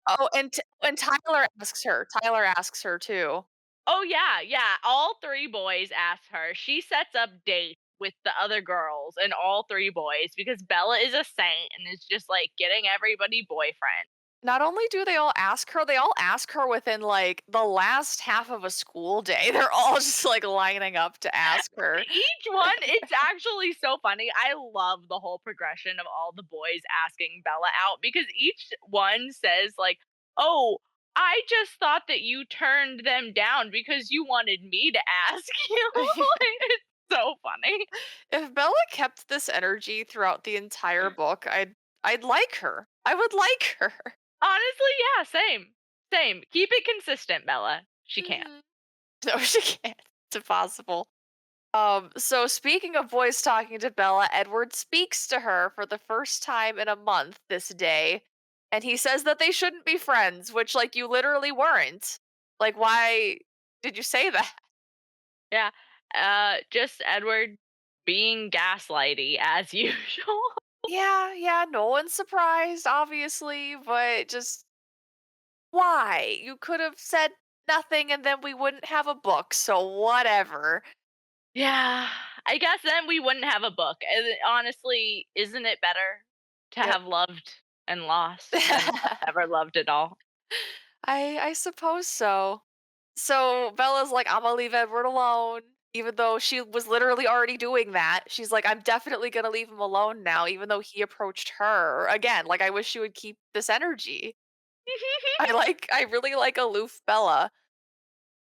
Oh, and Tyler asks her. Tyler asks her too. Oh, yeah, yeah, all 3 boys ask her. She sets up dates with the other girls and all 3 boys because Bella is a saint and is just, like, getting everybody boyfriend. Not only do they all ask her within like the last half of a school day. They're all just like lining up to ask her. Each one, it's actually so funny. I love the whole progression of all the boys asking Bella out because each one says, like, "Oh, I just thought that you turned them down because you wanted me to ask you." Like, it's so funny. If Bella kept this energy throughout the entire book, I'd like her. I would like her. Honestly, yeah, same. Same. Keep it consistent, Bella. She can't. Mhm. No, she can't. It's impossible. So speaking of boys talking to Bella, Edward speaks to her for the first time in a month this day, and he says that they shouldn't be friends, which like you literally weren't. Like why did you say that? Yeah. Just Edward being gaslighty as usual. Yeah, yeah, no one's surprised, obviously, but just why? You could have said nothing and then we wouldn't have a book, so whatever. Yeah, I guess then we wouldn't have a book. And honestly, isn't it better to Yep. have loved and lost than have never loved at all? I suppose so. So Bella's like, I'm gonna leave Edward alone, even though she was literally already doing that. She's like, I'm definitely gonna leave him alone now, even though he approached her. Again, like I wish she would keep this energy. I really like aloof Bella.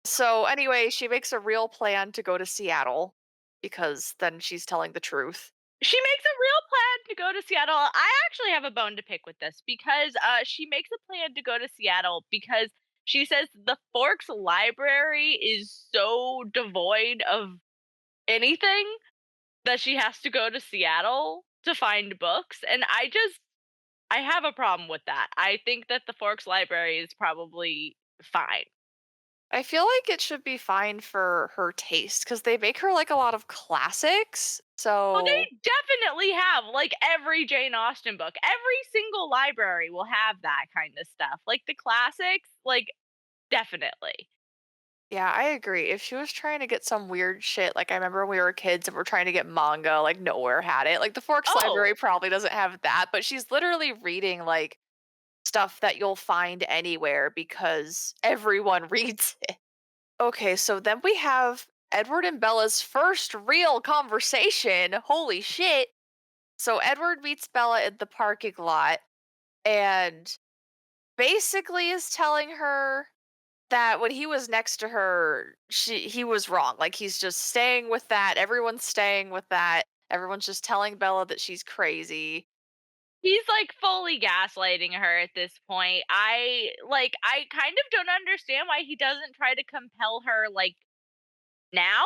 So anyway, she makes a real plan to go to Seattle because then she's telling the truth. She makes a real plan to go to Seattle. I actually have a bone to pick with this because she makes a plan to go to Seattle because she says the Forks Library is so devoid of anything that she has to go to Seattle to find books. And I have a problem with that. I think that the Forks Library is probably fine. I feel like it should be fine for her taste because they make her like a lot of classics. Oh, So they definitely have, like, every Jane Austen book. Every single library will have that kind of stuff. Like, the classics, like, definitely. yeah, I agree. If she was trying to get some weird shit, like I remember when we were kids and we're trying to get manga, like nowhere had it. Like the Forks Library Oh, probably doesn't have that, but she's literally reading like stuff that you'll find anywhere because everyone reads it. Okay, so then we have Edward and Bella's first real conversation. Holy shit. So Edward meets Bella in the parking lot and basically is telling her that when he was next to her, he was wrong. Like he's just staying with that. Everyone's staying with that. Everyone's just telling Bella that she's crazy. he's, like, fully gaslighting her at this point. I kind of don't understand why he doesn't try to compel her, like, now,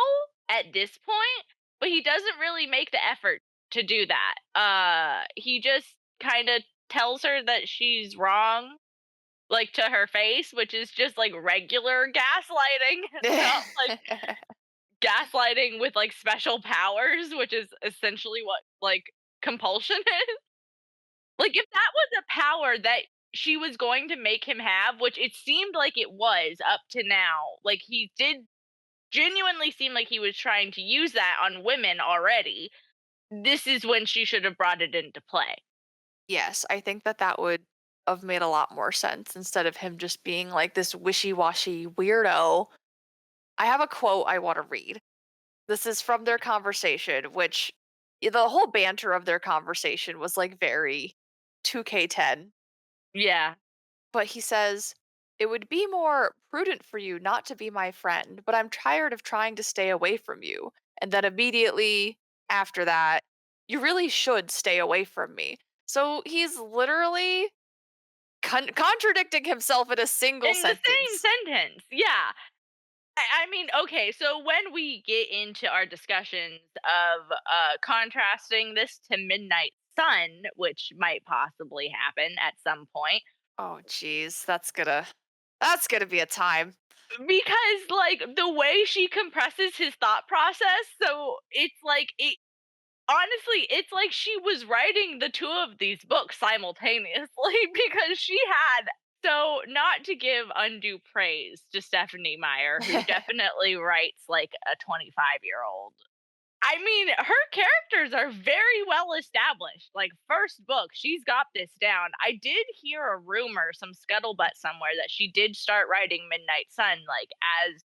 at this point, but he doesn't really make the effort to do that. He just kinda tells her that she's wrong, like, to her face, which is just, like, regular gaslighting, not, like, gaslighting with, like, special powers, which is essentially what, like, compulsion is. Like, if that was a power that she was going to make him have, which it seemed like it was up to now, like, he did genuinely seem like he was trying to use that on women already, this is when she should have brought it into play. Yes, I think that that would have made a lot more sense instead of him just being like this wishy-washy weirdo. I have a quote I want to read. This is from their conversation, which the whole banter of their conversation was like very 2K10. Yeah. But he says, "It would be more prudent for you not to be my friend, but I'm tired of trying to stay away from you." And then immediately after that, "You really should stay away from me." So he's literally contradicting himself in a single In the same sentence. sentence, yeah. I mean, okay, so when we get into our discussions of contrasting this to Midnight Sun, which might possibly happen at some point, Oh geez, that's gonna be a time. because like the way she compresses his thought process, so it's like it honestly, it's like she was writing the two of these books simultaneously because she had, so not to give undue praise to Stephanie Meyer, who definitely writes like a 25-year-old. I mean, her characters are very well established. Like, first book, she's got this down. I did hear a rumor, some scuttlebutt somewhere, that she did start writing Midnight Sun, like, as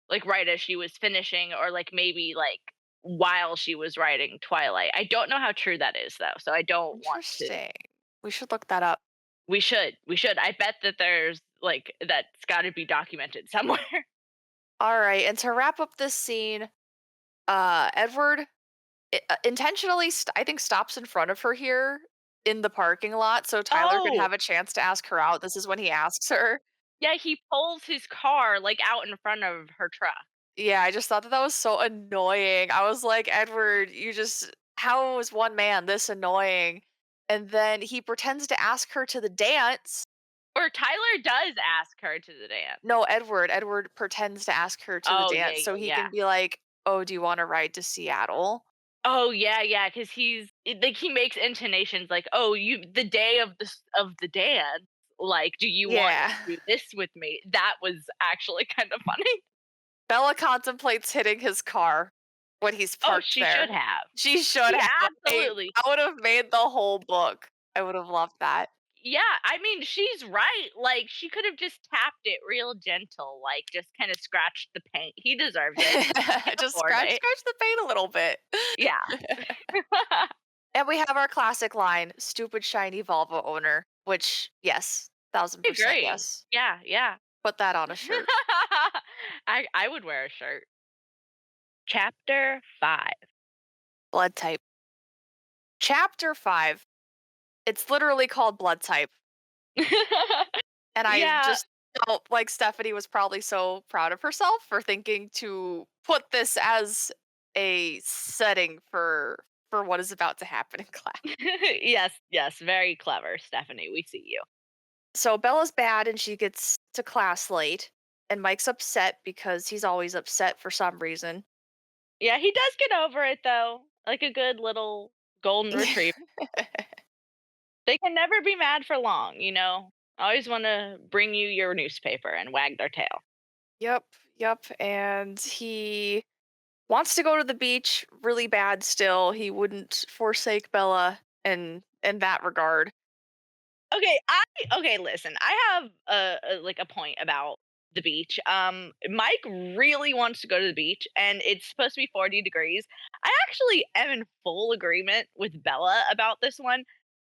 like right as she was finishing, or like maybe like while she was writing Twilight. I don't know how true that is though, so I don't want to. Interesting. We should look that up. We should. I bet that there's like that's got to be documented somewhere. All right, and to wrap up this scene, Edward intentionally, I think, stops in front of her here in the parking lot so Tyler could Oh, have a chance to ask her out. This is when he asks her. yeah, he pulls his car like out in front of her truck. Yeah, I just thought that that was so annoying. I was like, Edward, you just, how is one man this annoying? And then he pretends to ask her to the dance. Or Tyler does ask her to the dance. No, Edward pretends to ask her to the Oh yeah, dance so yeah, he yeah. can be like, "Oh, do you want to ride to Seattle?" Oh yeah, yeah, because like he makes intonations like, "Oh, you the day of the dance. Like, do you want Yeah. to do this with me?" That was actually kind of funny. Bella contemplates hitting his car when he's Oh, parked she should there. have. She should She have. absolutely. I would have made the whole book. I would have loved that. Yeah, I mean, she's right. Like, she could have just tapped it real gentle, like just kind of scratched the paint. He deserves it. He can Just afford it. scratch the paint a little bit. Yeah. And we have our classic line, "Stupid shiny Volvo owner," which, yes, Thousand I percent agree. yes. Yeah, yeah. Put that on a shirt. I would wear a shirt. Chapter 5. Blood type. Chapter 5. It's literally called blood type. And I Yeah. just felt like Stephanie was probably so proud of herself for thinking to put this as a setting for what is about to happen in class. Yes, yes, very clever, Stephanie. We see you. So Bella's bad and she gets to class late, and Mike's upset because he's always upset for some reason. Yeah, he does get over it though, like a good little golden retriever. They can never be mad for long, you know? Always want to bring you your newspaper and wag their tail. Yep, yep, and he wants to go to the beach really bad still. He wouldn't forsake Bella in that regard. Okay, listen. I have like a point about the beach. Mike really wants to go to the beach and it's supposed to be 40 degrees. I actually am in full agreement with Bella about this one.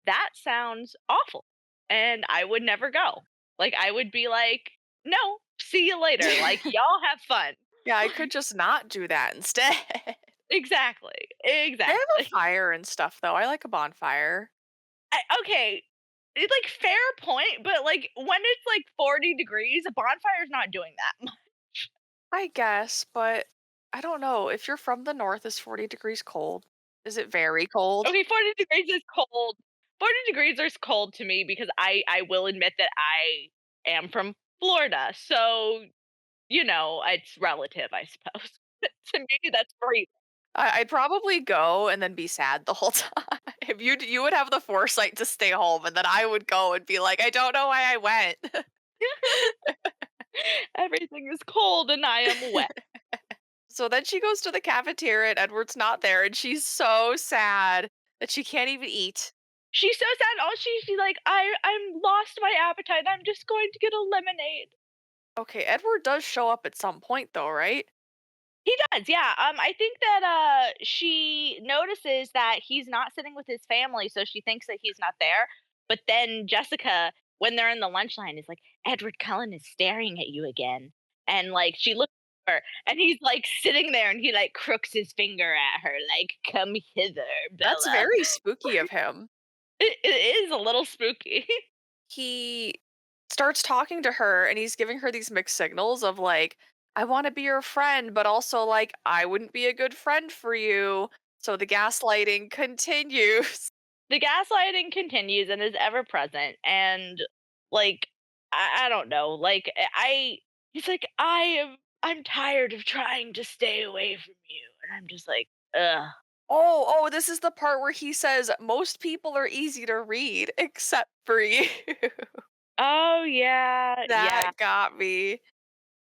That sounds awful. And I would never go. Like I would be like, "No, see you later. Like y'all have fun." Yeah, I could just not do that instead. Exactly. They have a Exactly. fire and stuff though. I like a bonfire. Okay, it's like fair point, but like when it's like 40 degrees, a bonfire's not doing that much. I guess, but I don't know. If you're from the north, is 40 degrees cold? Is it very cold? Okay, 40 degrees is cold. 40 degrees is cold to me because I will admit that I am from Florida. So, you know, it's relative, I suppose. To me, that's freezing. I'd probably go and then be sad the whole time. You would have the foresight to stay home, and then I would go and be like, I don't know why I went. Everything is cold and I am wet. So then she goes to the cafeteria and Edward's not there, and she's so sad that she can't even eat. She's so sad. All she's like, I'm lost my appetite. I'm just going to get a lemonade. Okay, Edward does show up at some point though, right? He does, yeah. I think that she notices that he's not sitting with his family, so she thinks that he's not there. But then Jessica, when they're in the lunch line, is like, Edward Cullen is staring at you again. And like she looks at her and he's like sitting there and he like crooks his finger at her, like, come hither, That's Bella. very spooky of him. It is a little spooky. He starts talking to her and he's giving her these mixed signals of like, I want to be your friend, but also like, I wouldn't be a good friend for you. So the gaslighting continues. The gaslighting continues and is ever present, and like I don't know, like I he's like, I'm tired of trying to stay away from you, and I'm just like, ugh. Oh, this is the part where he says, most people are easy to read except for you. Oh yeah, yeah. That got me.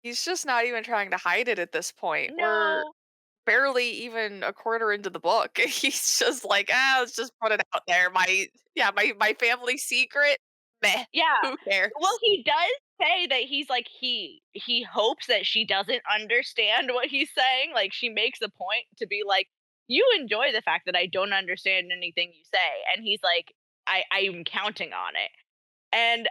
He's just not even trying to hide it at this point. We're No. barely even a quarter into the book. He's just like, ah, let's just put it out there. My family secret. Meh. Yeah. Who Well, cares? he does say that he's like he hopes that she doesn't understand what he's saying. Like she makes a point to be like, "You enjoy the fact that I don't understand anything you say." And he's like, I'm counting on it. And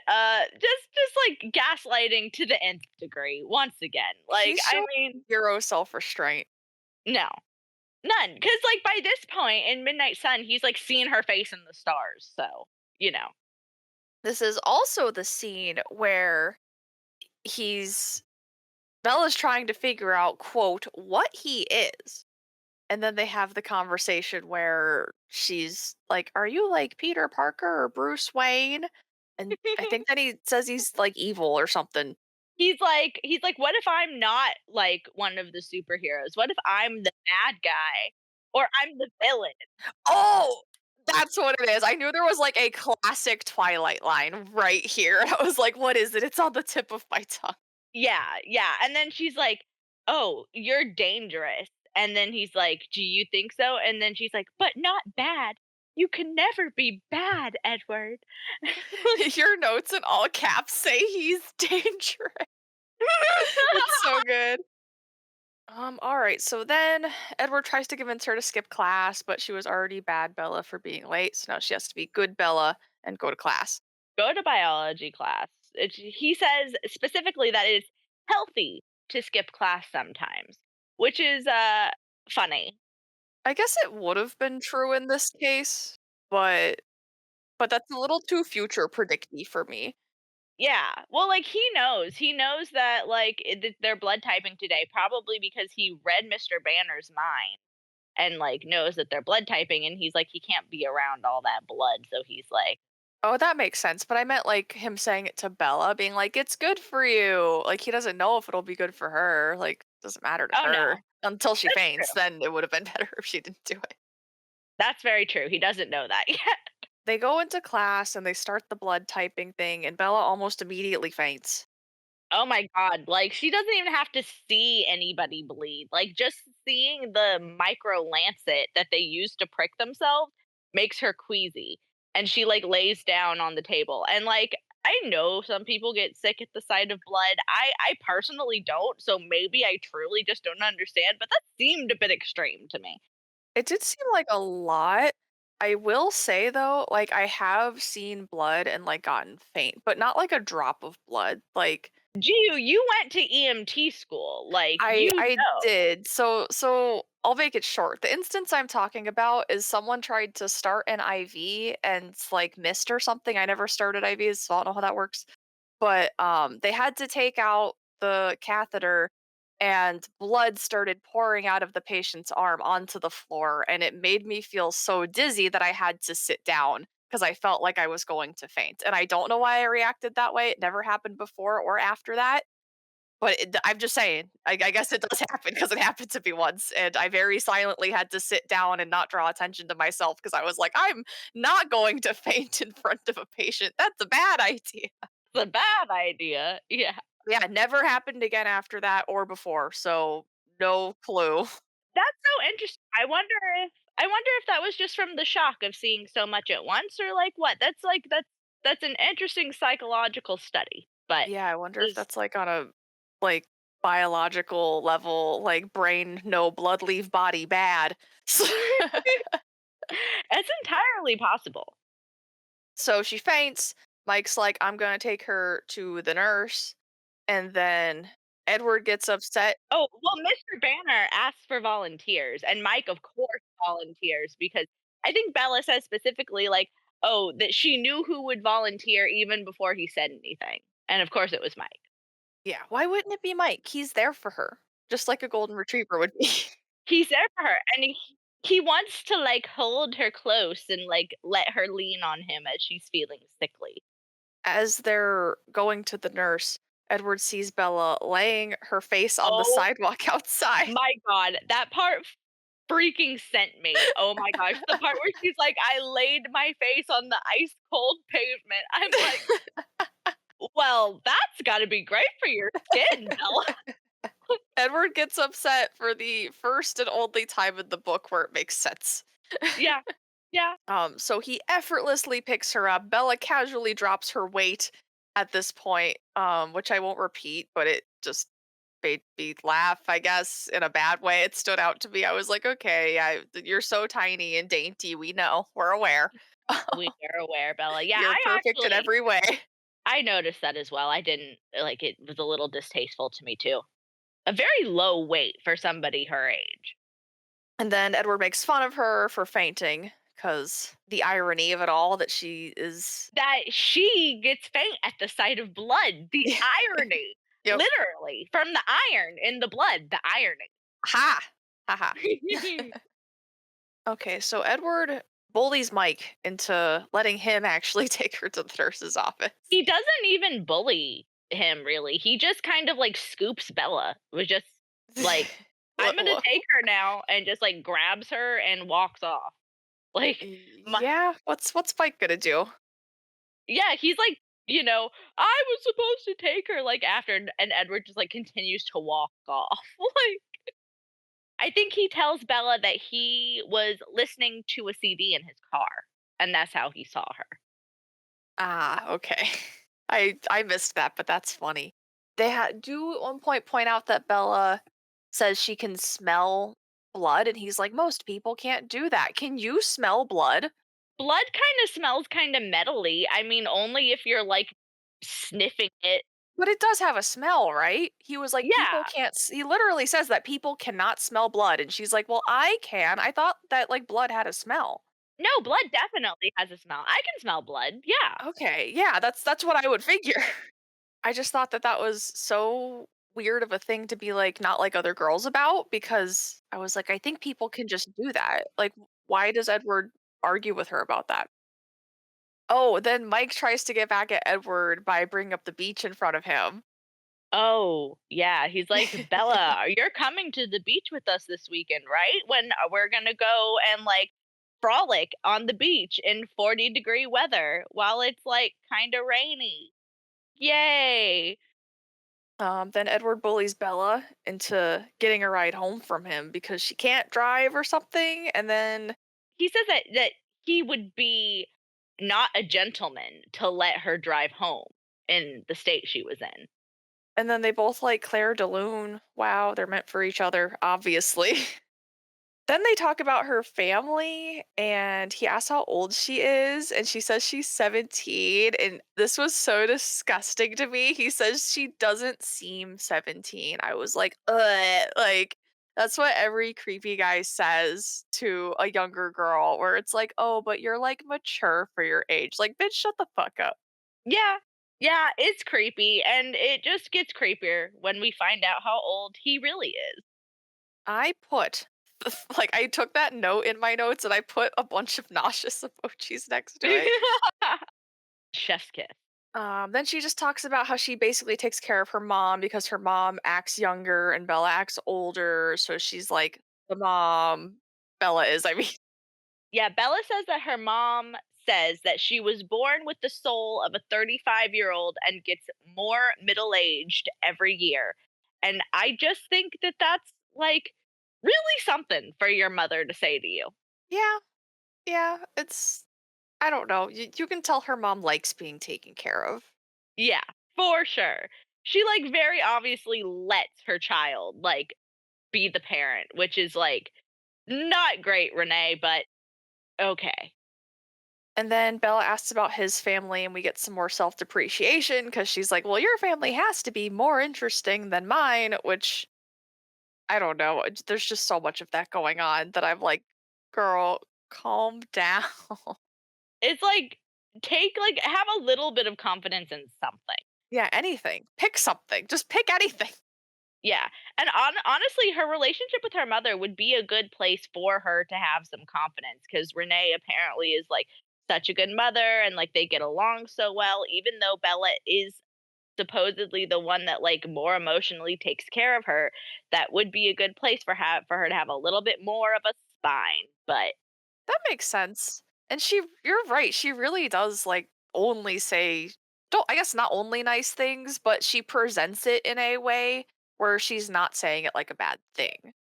just like gaslighting to the nth degree once again. Like He's I showing mean, zero self-restraint. no. None. Cuz like by this point in Midnight Sun, he's like seeing her face in the stars. So, you know. This is also the scene where he's Bella's trying to figure out, quote, what he is. And then they have the conversation where she's like, are you like Peter Parker or Bruce Wayne? And I think that he says he's like evil or something. He's like, what if I'm not like one of the superheroes? What if I'm the bad guy? Or I'm the villain? Oh, that's what it is. I knew there was like a classic Twilight line right here. I was like, what is it? It's on the tip of my tongue. Yeah, yeah. And then she's like, "Oh, you're dangerous." And then he's like, "Do you think so?" And then she's like, "But not bad. You can never be bad, Edward." Your notes in all caps say he's dangerous. It's so good. All right. So then Edward tries to convince her to skip class, but she was already bad Bella for being late. So now she has to be good Bella and go to class. Go to biology class. He says specifically that it's healthy to skip class sometimes, which is funny. I guess it would have been true in this case, but that's a little too future predicty for me. Yeah. Well, like he knows. He knows that like they're blood typing today probably because he read Mr. Banner's mind and like knows that they're blood typing and he's like he can't be around all that blood, so he's like, Oh, that makes sense, but I meant, like, him saying it to Bella, being like, "It's good for you." Like, he doesn't know if it'll be good for her, like, doesn't matter to "Oh her no. until she That's faints, true. then it would have been better if she didn't do it. That's very true. He doesn't know that yet." They go into class and they start the blood typing thing, and Bella almost immediately faints. Oh my god, like, she doesn't even have to see anybody bleed, like, just seeing the micro lancet that they use to prick themselves makes her queasy, and she, like, lays down on the table, and, like, I know some people get sick at the sight of blood, I personally don't, so maybe I truly just don't understand, but that seemed a bit extreme to me. It did seem like a lot. I will say though, like, I have seen blood and, like, gotten faint, but not like a drop of blood, like Gee, you went to EMT school, like, you I know. did. So I'll make it short. The instance I'm talking about is someone tried to start an IV and like missed or something. I never started IVs, so I don't know how that works. But they had to take out the catheter and blood started pouring out of the patient's arm onto the floor and it made me feel so dizzy that I had to sit down because I felt like I was going to faint. And I don't know why I reacted that way. It never happened before or after that, but I'm just saying, I guess it does happen because it happened to me once, and I very silently had to sit down and not draw attention to myself because I was like, "I'm not going to faint in front of a patient. That's a bad idea." It's a bad idea, yeah. Yeah, never happened again after that or before, so no clue. That's so interesting. I wonder if that was just from the shock of seeing so much at once or like what? That's an interesting psychological study. But Yeah, I wonder if is that's, like, on a, like, biological level, like, brain, no blood, leave body, bad. it's entirely possible. So she faints. Mike's like, I'm going to take her to the nurse. And then Edward gets upset. Oh, well, Mr. Banner asks for volunteers and Mike of course volunteers because I think Bella says specifically like, "Oh, that she knew who would volunteer even before he said anything." And of course it was Mike. Yeah, why wouldn't it be Mike? He's there for her, just like a golden retriever would be. He's there for her, and he wants to, like, hold her close and, like, let her lean on him as she's feeling sickly. As they're going to the nurse, Edward sees Bella laying her face on the Oh sidewalk outside. my god, that part freaking sent me. Oh my gosh, the part where she's like, "I laid my face on the ice cold pavement." I'm like, "Well, that's gotta be great for your skin, Bella." Edward gets upset for the first and only time in the book where it makes sense. Yeah, yeah. So he effortlessly picks her up. Bella casually drops her weight at this point, which I won't repeat, but it just made me laugh, I guess, in a bad way. It stood out to me. I was like, okay, yeah, you're so tiny and dainty. We know, we're aware. We are aware, Bella. Yeah, You're perfect in every way. I noticed that as well. I didn't like, it was a little distasteful to me too. A very low weight for somebody her age. And then Edward makes fun of her for fainting because the irony of it all that she is. That she gets faint at the sight of blood. The irony. Yep. Literally, from the iron in the blood, the irony. Ha! Haha. Okay, so Edward bullies Mike into letting him actually take her to the nurse's office. He doesn't even bully him really. He just kind of like scoops Bella. Was just like, Wha- "I'm gonna wha- take her now," and just like grabs her and walks off. Like my yeah, what's Mike gonna do? yeah, he's like, "I was supposed to take her," like after and Edward just like continues to walk off. Like I think he tells Bella that he was listening to a CD in his car, and that's how he saw her. Ah, okay. I missed that, but that's funny. They do at one point point out that Bella says she can smell blood, and he's like, most people can't do that. Can you smell blood? Blood kinda smells kinda metally. I mean, only if you're, like, sniffing it. But it does have a smell, right? He was like, "People Yeah. can't s" he literally says that people cannot smell blood, and she's like, "Well, I can. I thought that, like, blood had a smell." No, blood definitely has a smell. I can smell blood, yeah. Okay, yeah, that's what I would figure. I just thought that that was so weird of a thing to be, like, not like other girls about because I was like, "I think people can just do that." Like, why does Edward argue with her about that? Oh, then Mike tries to get back at Edward by bringing up the beach in front of him. Oh, yeah, he's like, "Bella, you're coming to the beach with us this weekend, right? When we're gonna go and, like, frolic on the beach in 40-degree weather while it's, like, kinda rainy. Yay!" Then Edward bullies Bella into getting a ride home from him because she can't drive or something, and He says that he would be not a gentleman to let her drive home in the state she was in. then they both like Claire de Lune. Wow, they're meant for each other, obviously. Then they talk about her family, and he asks how old she is, and she says she's 17. And this was so disgusting to me. He says she doesn't seem 17. I was like, ugh. Like, that's what every creepy guy says to a younger girl, where it's like, oh, but you're like mature for your age. Like, bitch, shut the fuck up. Yeah. Yeah, it's creepy, and it just gets creepier when we find out how old he really is. I put, like, I took that note in my notes and I put a bunch of nauseous emojis next to it. Chef's kiss. Then she just talks about how she basically takes care of her mom because her mom acts younger and Bella acts older. So she's like the mom. Bella is, I mean. Yeah, Bella says that her mom says that she was born with the soul of a 35-year-old and gets more middle-aged every year. And I just think that that's like really something for your mother to say to you. Yeah, yeah. It's, I don't know. You can tell her mom likes being taken care of. Yeah, for sure. She like very obviously lets her child like be the parent, which is like not great, Renee, but okay. And then Bella asks about his family, and we get some more self depreciation because she's like, well, your family has to be more interesting than mine, which I don't know. There's just so much of that going on that I'm like, girl, calm down. It's like take like have a little bit of confidence in something. Yeah, anything. Pick something. Just pick anything. Yeah, and honestly, her relationship with her mother would be a good place for her to have some confidence because Renee apparently is like such a good mother and like they get along so well, even though Bella is supposedly the one that like more emotionally takes care of her. That would be a good place for her to have a little bit more of a spine. But That makes sense. And you're right. She really does like only say, don't, I guess not only nice things, but she presents it in a way where she's not saying it like a bad thing.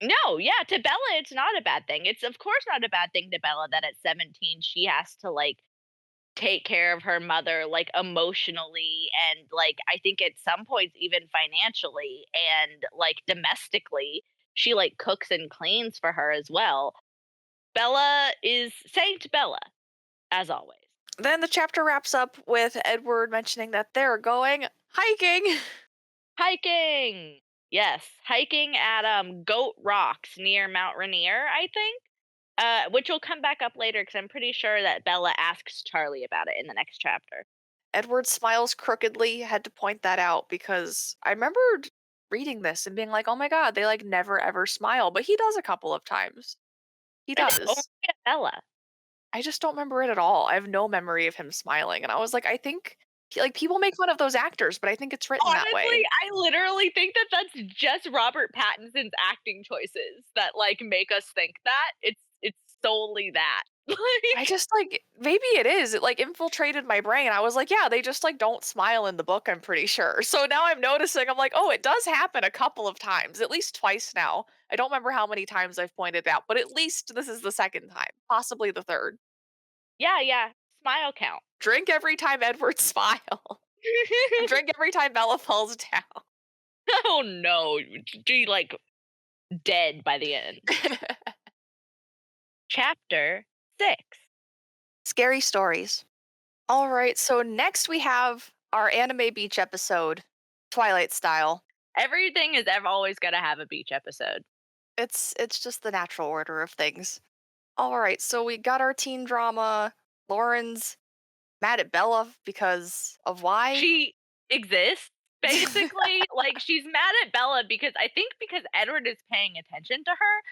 no, yeah, to Bella, it's not a bad thing. It's of course not a bad thing to Bella that at 17 she has to like take care of her mother like emotionally and like I think at some points even financially and like domestically. She like cooks and cleans for her as well. Bella is Saint Bella, as always. Then the chapter wraps up with Edward mentioning that they're going hiking. Hiking. Yes, hiking at Goat Rocks near Mount Rainier, I think. Which will come back up later because I'm pretty sure that Bella asks Charlie about it in the next chapter. Edward smiles crookedly. Had to point that out because I remembered reading this and being like, "Oh my god, they like never ever smile," but he does a couple of times. He And only does. at Bella. I just don't remember it at all. I have no memory of him smiling, and I was like, I think like people make fun of those actors, but I think it's written that Honestly, way. I literally think that that's just Robert Pattinson's acting choices that, like, make us think that. It's solely that. I Like just like maybe it is. It like infiltrated my brain. I was like, yeah, they just like don't smile in the book, I'm pretty sure. So now I'm noticing, I'm like, oh, it does happen a couple of times, at least twice now. I don't remember how many times I've pointed out, but at least this is the second time, possibly the third. yeah, yeah, smile count. Drink every time Edward smile. And drink every time Bella falls down. Oh, no. Be, like, dead by the end. Chapter 6. Scary stories. All right, so next we have our anime beach episode, Twilight style. Everything is ever always gonna have a beach episode. It's just the natural order of things. All right, so we got our teen drama. Lauren's mad at Bella because of why? She exists, basically. Like, she's mad at Bella because I think because Edward is paying attention to her.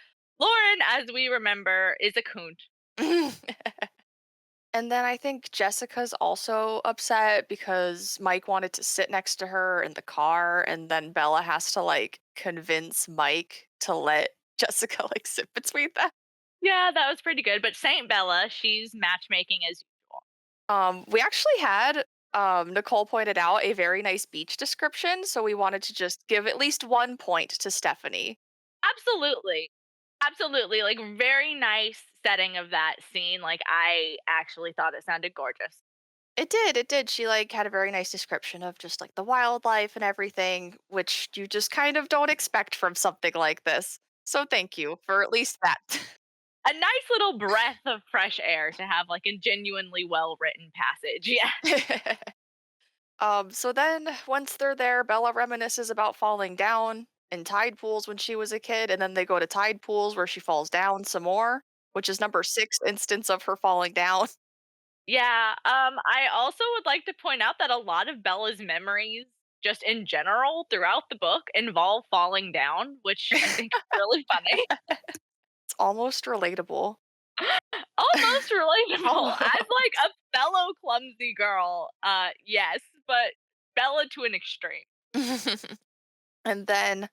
Lauren, as we remember, is a coont. And then I think Jessica's also upset because Mike wanted to sit next to her in the car, and then Bella has to like convince Mike to let Jessica like sit between them. Yeah, that was pretty good. But Saint Bella, she's matchmaking as usual. We actually had Nicole pointed out a very nice beach description, so we wanted to just give at least 1 point to Stephanie. Absolutely. Absolutely. Like, very nice setting of that scene. Like, I actually thought it sounded gorgeous. It did. She like had a very nice description of just like the wildlife and everything, which you just kind of don't expect from something like this. So thank you for at least that. A nice little breath of fresh air to have like a genuinely well written passage. Yeah. So then once they're there, Bella reminisces about falling down in tide pools when she was a kid, and then they go to tide pools where she falls down some more, which is number 6 instance of her falling down. Yeah. I also would like to point out that a lot of Bella's memories, just in general, throughout the book, involve falling down, which I think is really funny. It's almost relatable. Almost relatable. Almost. As like a fellow clumsy girl, yes, but Bella to an extreme. And then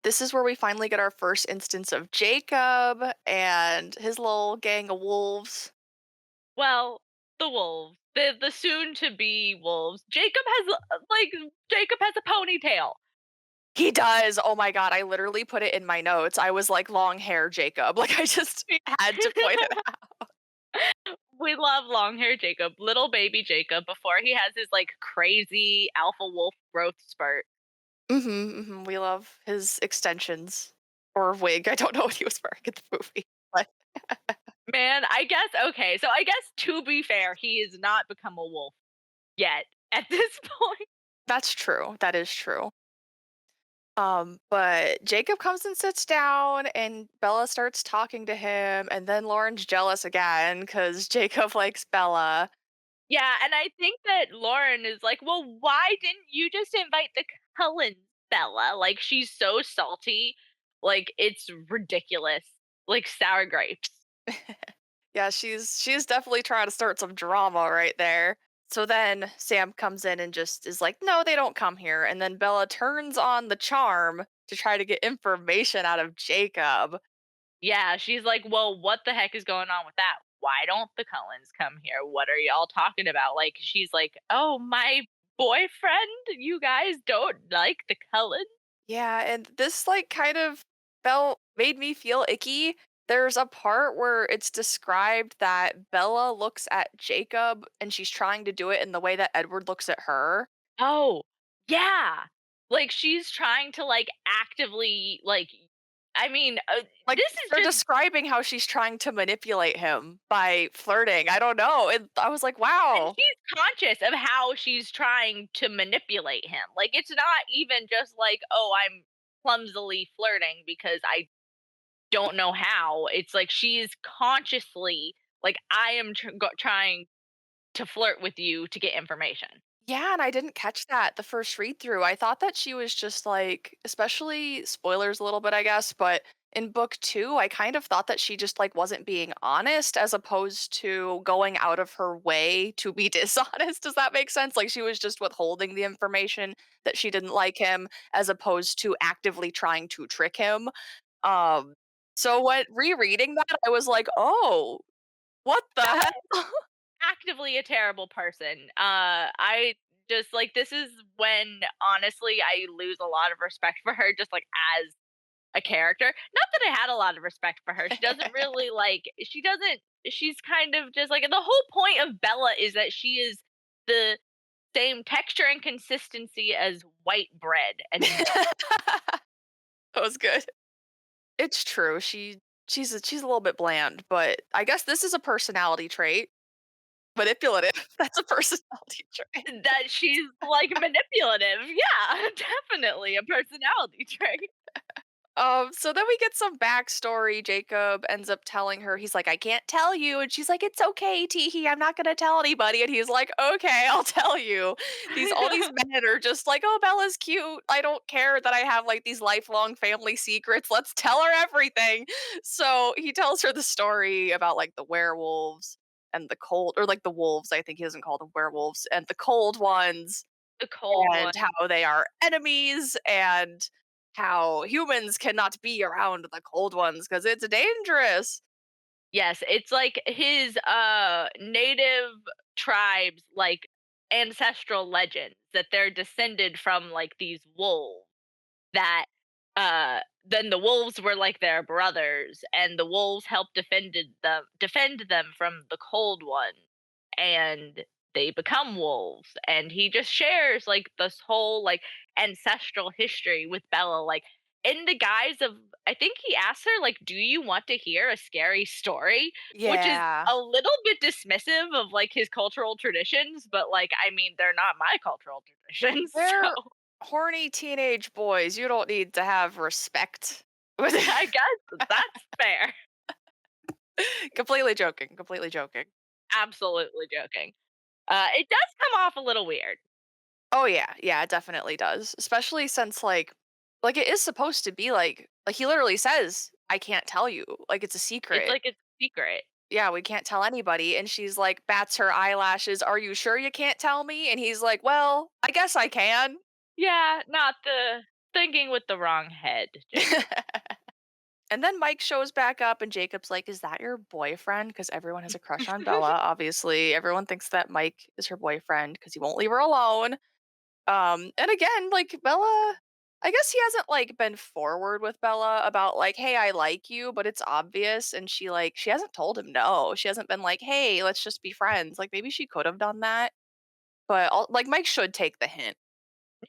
this is where we finally get our first instance of Jacob and his little gang of wolves. Well, the wolves, the soon to be wolves. Jacob has a ponytail. He does. Oh my god, I literally put it in my notes. I was like long hair Jacob. Like I just had to point it out. We love long hair Jacob, little baby Jacob, before he has his like crazy alpha wolf growth spurt. We love his extensions or wig. I don't know what he was wearing in the movie, but Man, I guess okay. So I guess to be fair, he has not become a wolf yet at this point. that's true. That is true. But Jacob comes and sits down and Bella starts talking to him, and then Lauren's jealous again because Jacob likes Bella. Yeah, and I think that Lauren is like, well, why didn't you just invite the Cullens, Bella? Like, she's so salty. Like, it's ridiculous. Like, sour grapes. Yeah, she's definitely trying to start some drama right there. So then Sam comes in and just is like, "No, they don't come here." And then Bella turns on the charm to try to get information out of Jacob. Yeah, she's like, well, what the heck is going on with that? Why don't the Cullens come here? What are y'all talking about? Like, she's like, oh, my boyfriend? You guys don't like the Cullens? Yeah, and this like kind of felt made me feel icky. There's a part where it's described that Bella looks at Jacob and she's trying to do it in the way that Edward looks at her. Oh, yeah. Like, she's trying to, like, actively, like, I mean, Like, this is they're just, describing how she's trying to manipulate him by flirting. I don't know, and I was like, and "Wow." she's conscious of how she's trying to manipulate him. Like, it's not even just like, oh, I'm clumsily flirting because I don't know how. It's like she's consciously like, I am trying to flirt with you to get information. Yeah, and I didn't catch that the first read through. I thought that she was just like especially spoilers a little bit, I guess, but in book 2, I kind of thought that she just like wasn't being honest as opposed to going out of her way to be dishonest. Does that make sense? Like she was just withholding the information that she didn't like him as opposed to actively trying to trick him. Um so what rereading that I was like, "Oh, what the hell?" Actively a terrible person. I just like this is when honestly I lose a lot of respect for her just like as a character. Not that I had a lot of respect for her. She doesn't really like she doesn't she's kind of just like the whole point of Bella is that she is the same texture and consistency as white bread and milk. That was good. It's true. She's a little bit bland, but I guess this is a personality trait. Manipulative. That's a personality trait. that she's like manipulative. Yeah, definitely a personality trait. So then we get some backstory. Jacob ends up telling her, he's like, I can't tell you. And she's like, it's okay, Teehee, I'm not gonna tell anybody. And he's like, okay, I'll tell you. All these men are just like, oh, Bella's cute. I don't care that I have like these lifelong family secrets. Let's tell her everything. So he tells her the story about like the werewolves and the cold, or like the wolves, I think he doesn't call them werewolves, and the cold ones, The cold one. and how they are enemies, and how humans cannot be around the cold ones because it's dangerous. Yes, it's like his native tribes like ancestral legends that they're descended from like these wolves that then the wolves were like their brothers and the wolves helped defend them from the cold one and they become wolves and he just shares like this whole like ancestral history with Bella like in the guise of I think he asks her like do you want to hear a scary story which is Yeah. a little bit dismissive of like his cultural traditions but like I mean they're not my cultural traditions They're so horny teenage boys. You don't need to have respect. I guess that's fair. Completely joking. Completely joking. Absolutely joking. It does come off a little weird. Oh yeah, yeah, it definitely does. Especially since like it is supposed to be like he literally says, I can't tell you. Like it's a It's secret. like it's a secret. Yeah, we can't tell anybody. And she's like, bats her eyelashes. Are you sure you can't tell me? And he's like, well, I guess I can. Yeah, not the thinking with the wrong head, Jacob. And then Mike shows back up, and Jacob's like, is that your boyfriend? Because everyone has a crush on Bella, obviously. Everyone thinks that Mike is her boyfriend because he won't leave her alone. And again, like Bella, I guess he hasn't like been forward with Bella about like, hey, I like you, but it's obvious. And she hasn't told him no. She hasn't been like, hey, let's just be friends. Like maybe she could have done that, but like Mike should take the hint.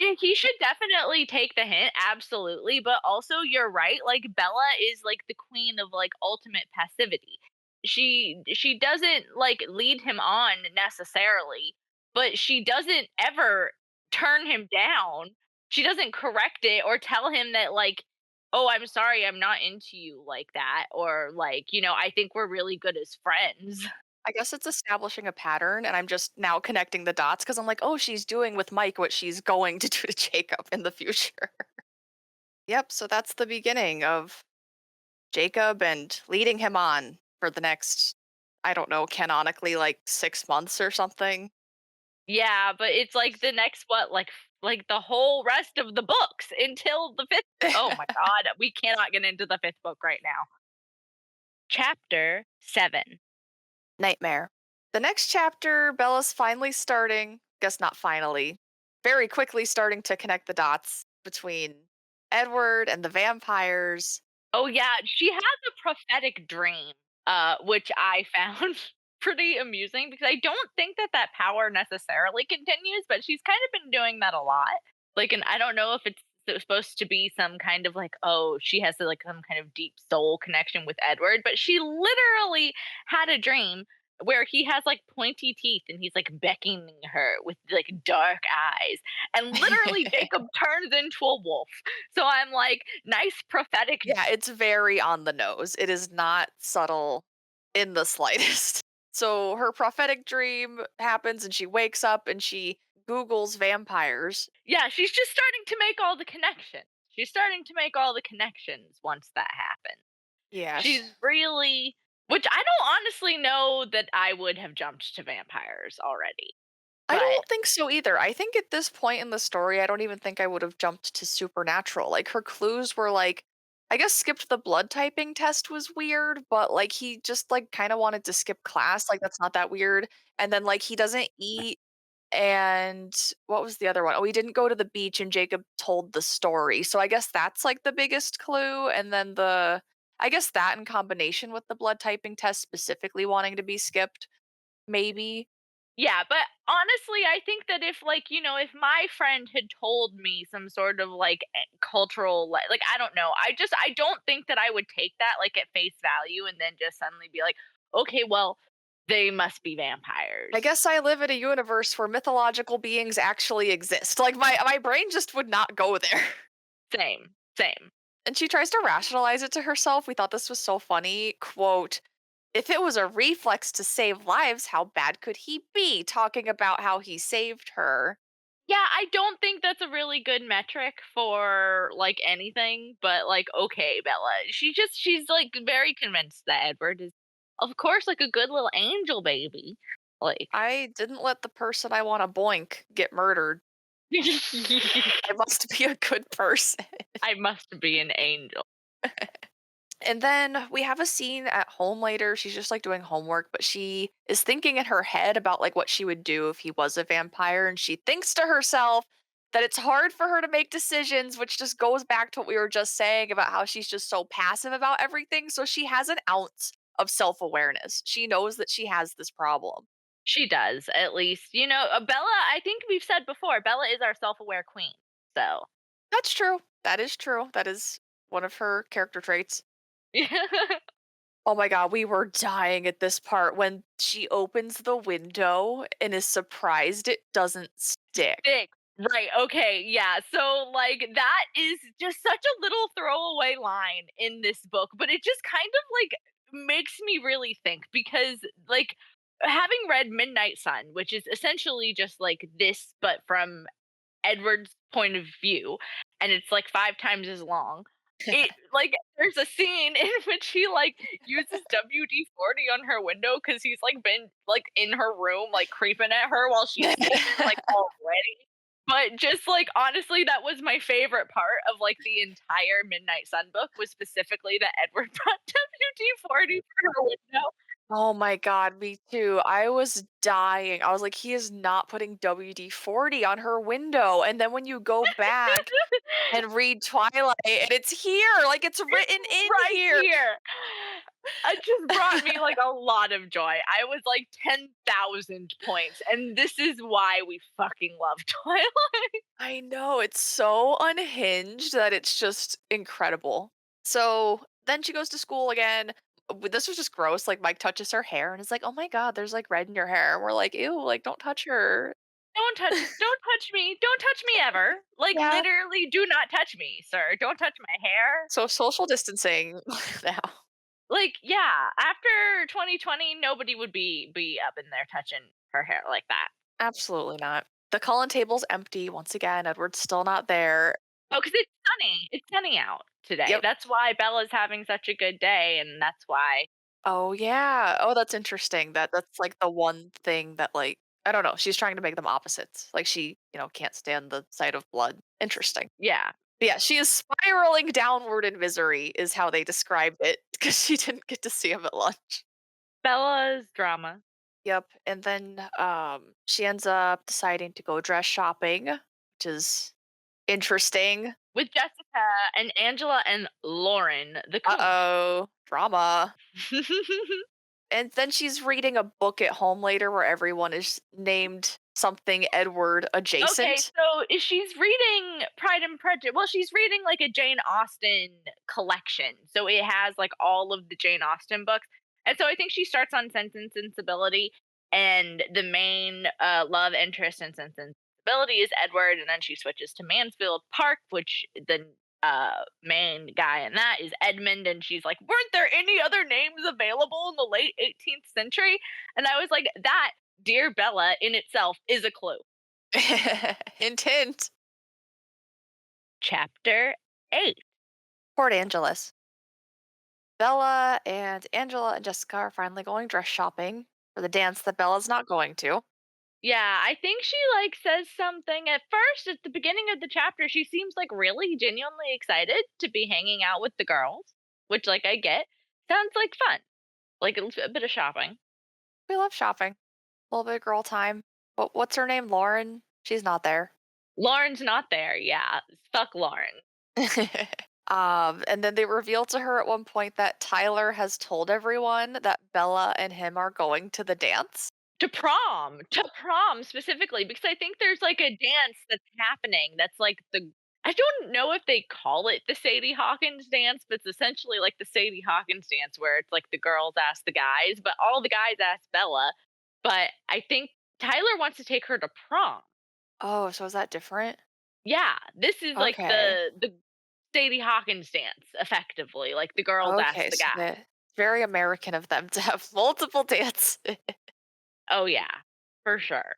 Yeah, he should definitely take the hint, absolutely. But also, you're right. Like Bella is like the queen of like ultimate passivity. She doesn't like lead him on necessarily, but she doesn't ever turn him down. She doesn't correct it or tell him that like, oh, I'm sorry, I'm not into you like that, or like, I think we're really good as friends. I guess it's establishing a pattern, and I'm just now connecting the dots because I'm like, oh, she's doing with Mike what she's going to do to Jacob in the future. Yep, so that's the beginning of Jacob and leading him on for the next, I don't know, canonically like 6 months or something. Yeah, but it's like the next what, like the whole rest of the books until the fifth. Oh my god, we cannot get into the fifth book right now. Chapter 7. Nightmare. The next chapter, Bella's finally starting, guess not finally, very quickly starting to connect the dots between Edward and the vampires. Oh yeah, she has a prophetic dream, which I found pretty amusing because I don't think that that power necessarily continues, but she's kind of been doing that a lot. Like, and I don't know if it's supposed to be some kind of like, oh, she has like some kind of deep soul connection with Edward, but she literally had a dream where he has like pointy teeth and he's like beckoning her with like dark eyes, and literally Jacob turns into a wolf. So I'm like, nice prophetic. Yeah, it's very on the nose. It is not subtle in the slightest. So her prophetic dream happens and she wakes up and she Googles vampires. Yeah, she's just starting to make all the connections. She's starting to make all the connections once that happens. Yeah. She's really, which I don't honestly know that I would have jumped to vampires already. I But don't think so either. I think at this point in the story, I don't even think I would have jumped to supernatural. Like her clues were like, I guess skipped the blood typing test was weird, but like he just like kind of wanted to skip class. Like that's not that weird. And then like he doesn't eat. And what was the other one? Oh, he didn't go to the beach and Jacob told the story. So I guess that's like the biggest clue. And then I guess that in combination with the blood typing test specifically wanting to be skipped, maybe. yeah, but honestly, I think that if like, if my friend had told me some sort of like cultural like I don't know, I don't think that I would take that like at face value and then just suddenly be like, okay, well, They must be I vampires. guess I live in a universe where mythological beings actually exist. Like my brain just would not go there. Same, same. And she tries to rationalize it to herself. We thought this was so funny. Quote, if it was a reflex to save lives, how bad could he be? Talking about how he saved her. Yeah, I don't think that's a really good metric for, like, anything, but, like, okay, Bella. She's, like, very convinced that Edward is, of course, like, a good little angel baby. Like, I didn't let the person I want to boink get murdered. I must be a good person. I must be an angel. And then we have a scene at home later. She's just like doing homework, but she is thinking in her head about like what she would do if he was a vampire. And she thinks to herself that it's hard for her to make decisions, which just goes back to what we were just saying about how she's just so passive about everything. So she has an ounce of self awareness. She knows that she has this problem. She does, at least. Bella, I think we've said before, Bella is our self-aware queen. So, That's true. That is true. That is one of her character traits. Oh my god, we were dying at this part when she opens the window and is surprised it doesn't stick. Stick. Right, okay, yeah. So, like, that is just such a little throwaway line in this book, but it just kind of, like, makes me really think because, like, having read Midnight Sun, which is essentially just like this, but from Edward's point of view, and it's like 5 times as long. It like, there's a scene in which he, like, uses WD-40 on her window because he's, like, been, like, in her room, like, creeping at her while she's sleeping, like, already. But just, like, honestly, that was my favorite part of, like, the entire Midnight Sun book was specifically that Edward brought WD-40 for her window. Oh my god, me too. I was dying. I was like, he is not putting WD-40 on her window. And then when you go back and read Twilight and it's here, like it's It's written in right here. here. It just brought me, like, a lot of joy. I was, like, 10,000 points, and this is why we fucking love Twilight. I know, it's so unhinged that it's just incredible. So then she goes to school again. This was just gross. Like Mike touches her hair and is like, "Oh my god, there's like red in your hair." And we're like, "Ew, like don't touch her." Don't touch me, don't touch me ever. Like, Yeah. literally, do not touch me, sir. Don't touch my hair. So social distancing now. Like, yeah, after 2020, nobody would be up in there touching her hair like that. Absolutely not. The Cullen table's empty once again. Edward's still not there. Oh, because it's sunny. It's sunny out today. Yep. That's why Bella's having such a good day, and that's why. Oh yeah. Oh, that's interesting. That's like the one thing that like I don't know. She's trying to make them opposites. Like she, can't stand the sight of blood. Interesting. Yeah. But yeah, she is spiraling downward in misery, is how they described it, because she didn't get to see him at lunch. Bella's drama. Yep. And then she ends up deciding to go dress shopping, which is interesting. With Jessica and Angela and Lauren, the Uh coon. oh. Drama. And then she's reading a book at home later where everyone is named something Edward Okay, adjacent. so she's reading Pride and Prejudice. Well, she's reading like a Jane Austen collection. So it has like all of the Jane Austen books. And so I think she starts on Sense and Sensibility, and the main love interest in Sense and Sensibility is Edward, and then she switches to Mansfield Park, which the main guy in that is Edmund, and she's like, weren't there any other names available in the late 18th century? And I was like, that, dear Bella, in itself is a clue. Hint, hint. Chapter 8. Port Angeles. Bella and Angela and Jessica are finally going dress shopping for the dance that Bella's not going to. Yeah, I think she like says something at first at the beginning of the chapter. She seems like really genuinely excited to be hanging out with the girls, which like I get. Sounds like fun. Like a bit of shopping. We love shopping. A little bit of girl time. But what's her name? Lauren? She's not there. Lauren's not there. Yeah. Fuck Lauren. And then they reveal to her at one point that Tyler has told everyone that Bella and him are going to the dance. To prom specifically, because I think there's like a dance that's happening that's like the I don't know if they call it the Sadie Hawkins dance, but it's essentially like the Sadie Hawkins dance where it's like the girls ask the guys, but all the guys ask Bella. But I think Tyler wants to take her to prom. Oh, so is that different? Yeah, this is like Okay. the Sadie Hawkins dance, effectively. Like the girls ask Okay, the so guys. the very American of them to have multiple dance. Oh yeah, for sure.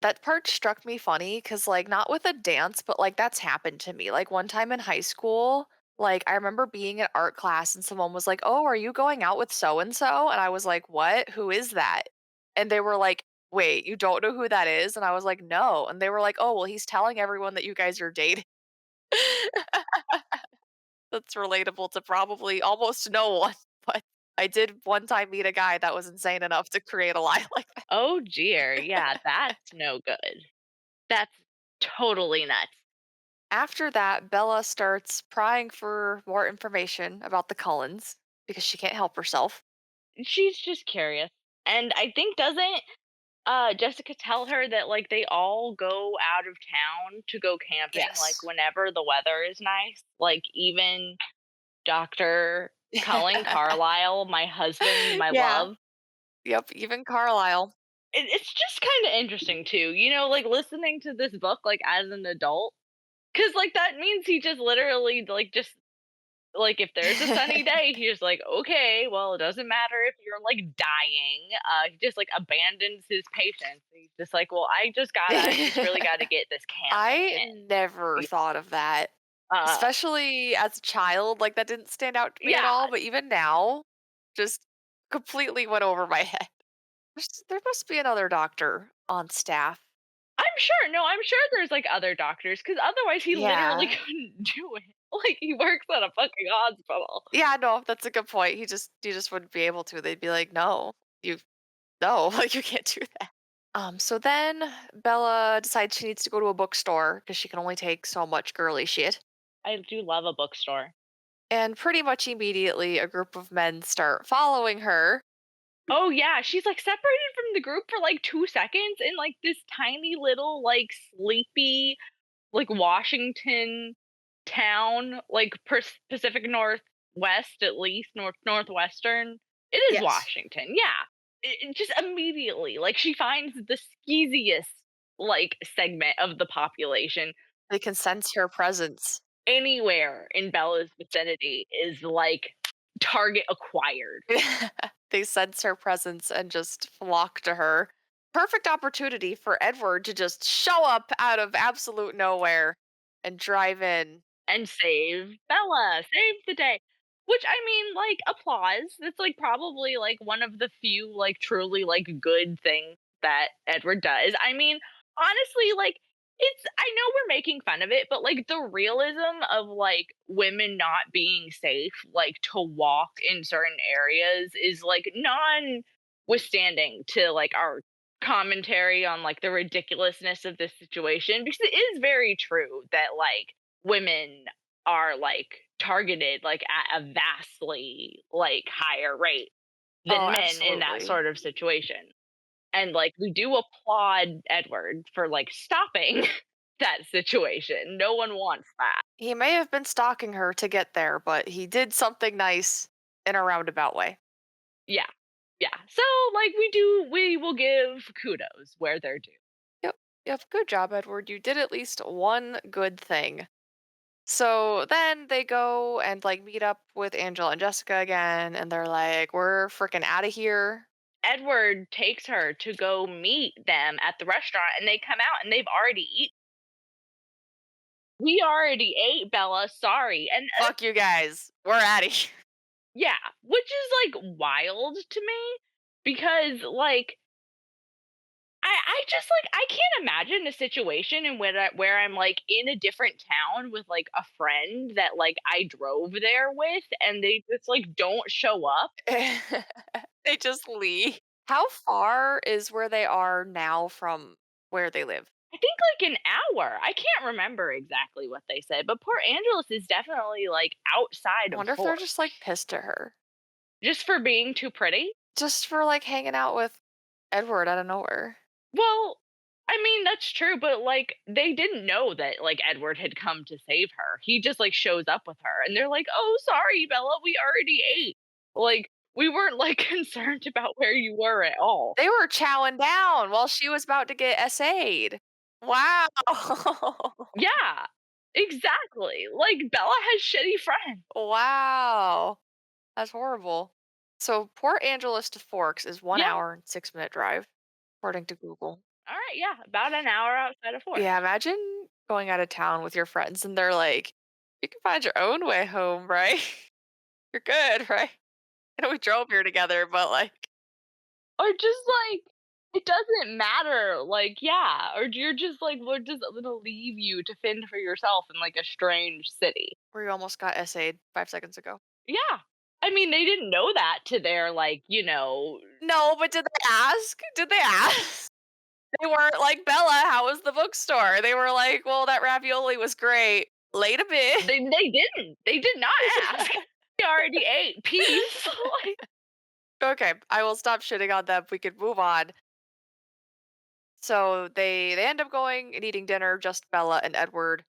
That part struck me funny because, like, not with a dance, but, like, that's happened to me. Like, one time in high school, like, I remember being in art class and someone was like, "Oh, are you going out with so and so?" And I was like, "What? Who is that?" And they were like, "Wait, you don't know who that is?" And I was like, "No." And they were like, "Oh, well, he's telling everyone that you guys are dating." That's relatable to probably almost no one, but I did one time meet a guy that was insane enough to create a lie like that. Oh dear, yeah, that's no good. That's totally nuts. After that, Bella starts prying for more information about the Cullens because she can't help herself. She's just curious. And I think doesn't Jessica tell her that like they all go out of town to go camping like Yes. whenever the weather is nice? Like even Dr. Cullen Carlisle, my husband, my Yeah. love. Yep. Even Carlisle. It's just kind of interesting too, like listening to this book like as an adult, because like that means he just literally like just like if there's a sunny day, he's just like, okay, well, it doesn't matter if you're like dying. He just like abandons his patients. He's just like, well, I just really gotta get this camping I never in. thought of that, Uh, especially as a child. Like, that didn't stand out to me at yeah, all. But even now, just completely went over my head. There must be another doctor on staff. I'm sure. No, I'm sure there's like other doctors because otherwise he literally Yeah. couldn't do it. Like he works at a fucking hospital. Yeah, no, that's a good point. He just wouldn't be able to. They'd be like, "No, you no, like you can't do that." So then Bella decides she needs to go to a bookstore because she can only take so much girly shit. I do love a bookstore. And pretty much immediately a group of men start following her. Oh yeah, she's like separated from the group for like 2 seconds in like this tiny little like sleepy like Washington town, like Pacific Northwest at least, northwestern. It is Yes. Washington, yeah. Just immediately, like she finds the skeeziest like segment of the population They can sense her presence. anywhere in Bella's vicinity is like target acquired. They sense her presence and just flock to her. Perfect opportunity for Edward to just show up out of absolute nowhere and drive in. And save Bella, save the day. Which I mean, like, applause. That's like probably like one of the few like truly like good things that Edward does. I mean, honestly, like I know we're making fun of it, but like the realism of like women not being safe, like to walk in certain areas is like non withstanding to like our commentary on like the ridiculousness of this situation because it is very true that like women are like targeted like at a vastly like higher rate Oh, than men in that absolutely. sort of situation. And like we do applaud Edward for like stopping that situation. No one wants that. He may have been stalking her to get there, but he did something nice in a roundabout way. Yeah. Yeah. So like we will give kudos where they're due. Yep. Yep. Good job, Edward. You did at least one good thing. So then they go and like meet up with Angela and Jessica again, and they're like, "We're freaking out of here." Edward takes her to go meet them at the restaurant and they come out and they've already eaten. We already ate, Bella. Sorry. And Fuck you guys. We're out of here. yeah, which is like wild to me because like I just like I can't imagine a situation in where I'm like in a different town with like a friend that like I drove there with and they just like don't show up. They just leave. How far is where they are now from where they live? I think like an hour. I can't remember exactly what they said, but Port Angeles is definitely like outside I of wonder if they're Fort just like pissed at her. just for being too pretty. Just for like hanging out with Edward out of nowhere. Well, I mean, that's true, but, like, they didn't know that, like, Edward had come to save her. He just, like, shows up with her, and they're like, "Oh, sorry, Bella, we already ate." Like, we weren't, like, concerned about where you were at all. They were chowing down while she was about to get essayed. Wow. Yeah, exactly. Like, Bella has shitty friends. Wow. That's horrible. So Port Angeles to Forks is 1 Yeah. hour and 6-minute drive, according to Google. Alright, yeah, about an hour outside of Yeah, Forks. imagine going out of town with your friends and they're like, "You can find your own way home, right? You're good, right? I know we drove here together, but, like, Or just, like, it doesn't matter, like, yeah, or you're just like, "We're just gonna leave you to fend for yourself in, like, a strange city." we almost got essayed 5 seconds ago." Yeah. I mean, they didn't know that to their, like, No, but did they ask? Did they ask? They weren't like, "Bella, how was the bookstore?" They were like, "Well, that ravioli was great. Late a bit." they didn't. They did not ask. They already ate. Peace. Like, Okay, I will stop shitting on them. We could move on. So they end up going and eating dinner, just Bella and Edward.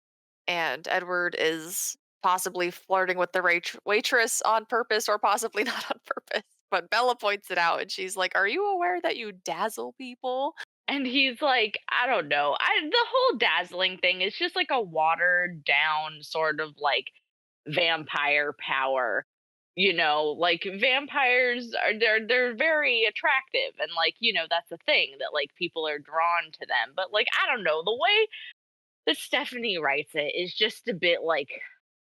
And Edward is possibly flirting with the waitress on purpose or possibly not on purpose. But Bella points it out and she's like, "Are you aware that you dazzle people?" and he's like, I don't know. The whole dazzling thing is just like a watered down sort of like vampire power. Like vampires are they're very attractive and like, that's a thing that like people are drawn to them. But like I don't know, the way that Stephanie writes it is just a bit like,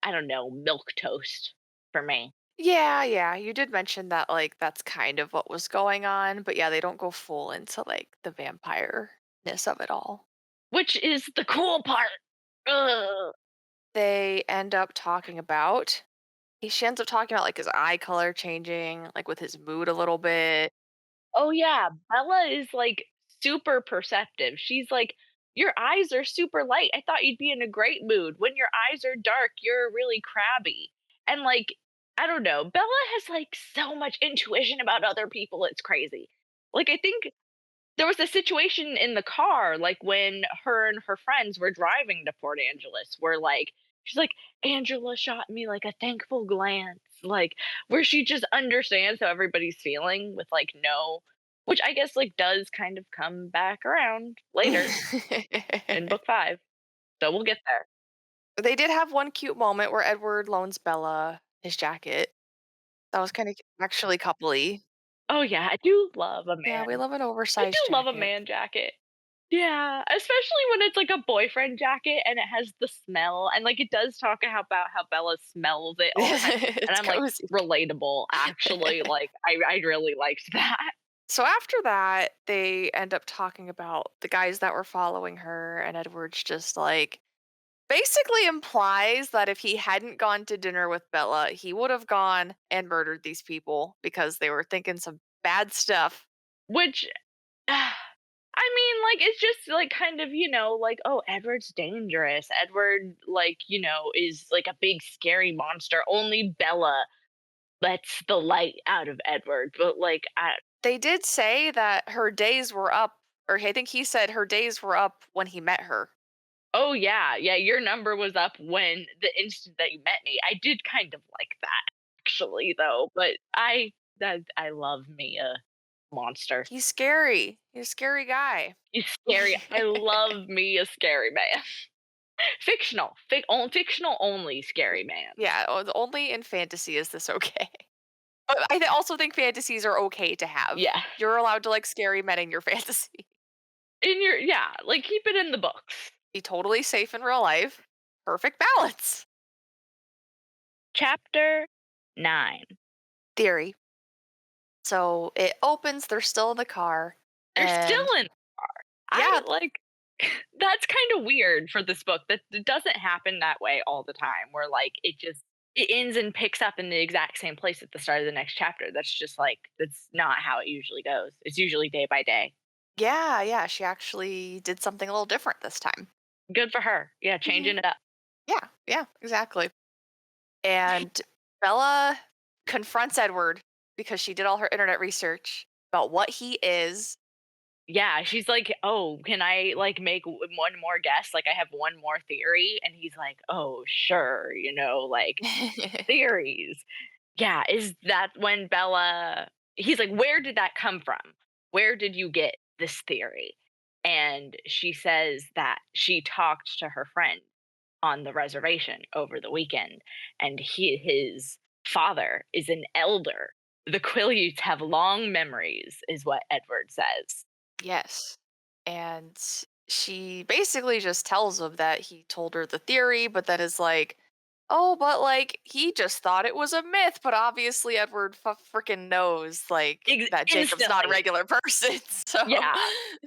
I don't know, milk toast for me. Yeah, yeah. You did mention that, like, that's kind of what was going on. But yeah, they don't go full into, like, the vampire ness of it all. Which is the cool part. Ugh. They end up talking about she ends up talking about, like, his eye color changing, like, with his mood a little bit. Oh yeah, Bella is like super perceptive. She's like, "Your eyes are super light. I thought you'd be in a great mood. When your eyes are dark, you're really crabby." And like, I don't know, Bella has like so much intuition about other people. It's crazy. Like I think there was a situation in the car, like when her and her friends were driving to Port Angeles, where like she's like, Angela shot me like a thankful glance, like where she just understands how everybody's feeling with like no, which I guess like does kind of come back around later in book 5. So we'll get there. They did have one cute moment where Edward loans Bella his jacket. That was kinda actually coupley. Oh yeah, I do love a Yeah, we man. love an I oversized do love a jacket. man jacket. Yeah, especially when it's like a boyfriend jacket and it has the smell, and like it does talk about how Bella smells it all the time, and It's I'm like, cozy. relatable, actually. Like I really liked that. So after that, they end up talking about the guys that were following her, and Edward's just like basically implies that if he hadn't gone to dinner with Bella, he would have gone and murdered these people because they were thinking some bad stuff. Which I mean, like it's just like kind of, like, oh, Edward's dangerous. Edward, like, is like a big scary monster. Only Bella lets the light out of Edward. But like They did say that her days were up, or I think he said her days were up when he met her. oh yeah, yeah, your number was up when the instant that you met me. I did kind of like that actually though, but I love me a monster. He's scary. He's a scary guy. He's scary. I love me a scary man. Fictional only scary man. Yeah, only in fantasy is this okay. But also think fantasies are okay to have. Yeah. You're allowed to like scary men in your fantasy. In your yeah, like keep it in the books. Be totally safe in real life. Perfect balance. Chapter 9. Theory. So it opens, they're still in the car, They're and still in yeah, I like that's kind of weird for this book. That it doesn't happen that way all the time where like it ends and picks up in the exact same place at the start of the next chapter. That's just like that's not how it usually goes. It's usually day by day. yeah, she actually did something a little different this time. Good for her. Yeah, Mhm. changing it up. Yeah, exactly. And Bella confronts Edward because she did all her internet research about what he is. yeah, she's like, "Oh, can I, like, make one more guess? Like, I have one more theory." And he's like, "Oh, sure," like, theories. Yeah, is that when Bella he's like, "Where did that come from? Where did you get this theory?" And she says that she talked to her friend on the reservation over the weekend, and his father is an elder. The Quileutes have long memories, is what Edward says. Yes. And she basically just tells him that he told her the theory, but then is like, oh, but like he just thought it was a myth. But obviously, Edward freaking knows like that Jacob's not a Instantly. regular person. So, Yeah.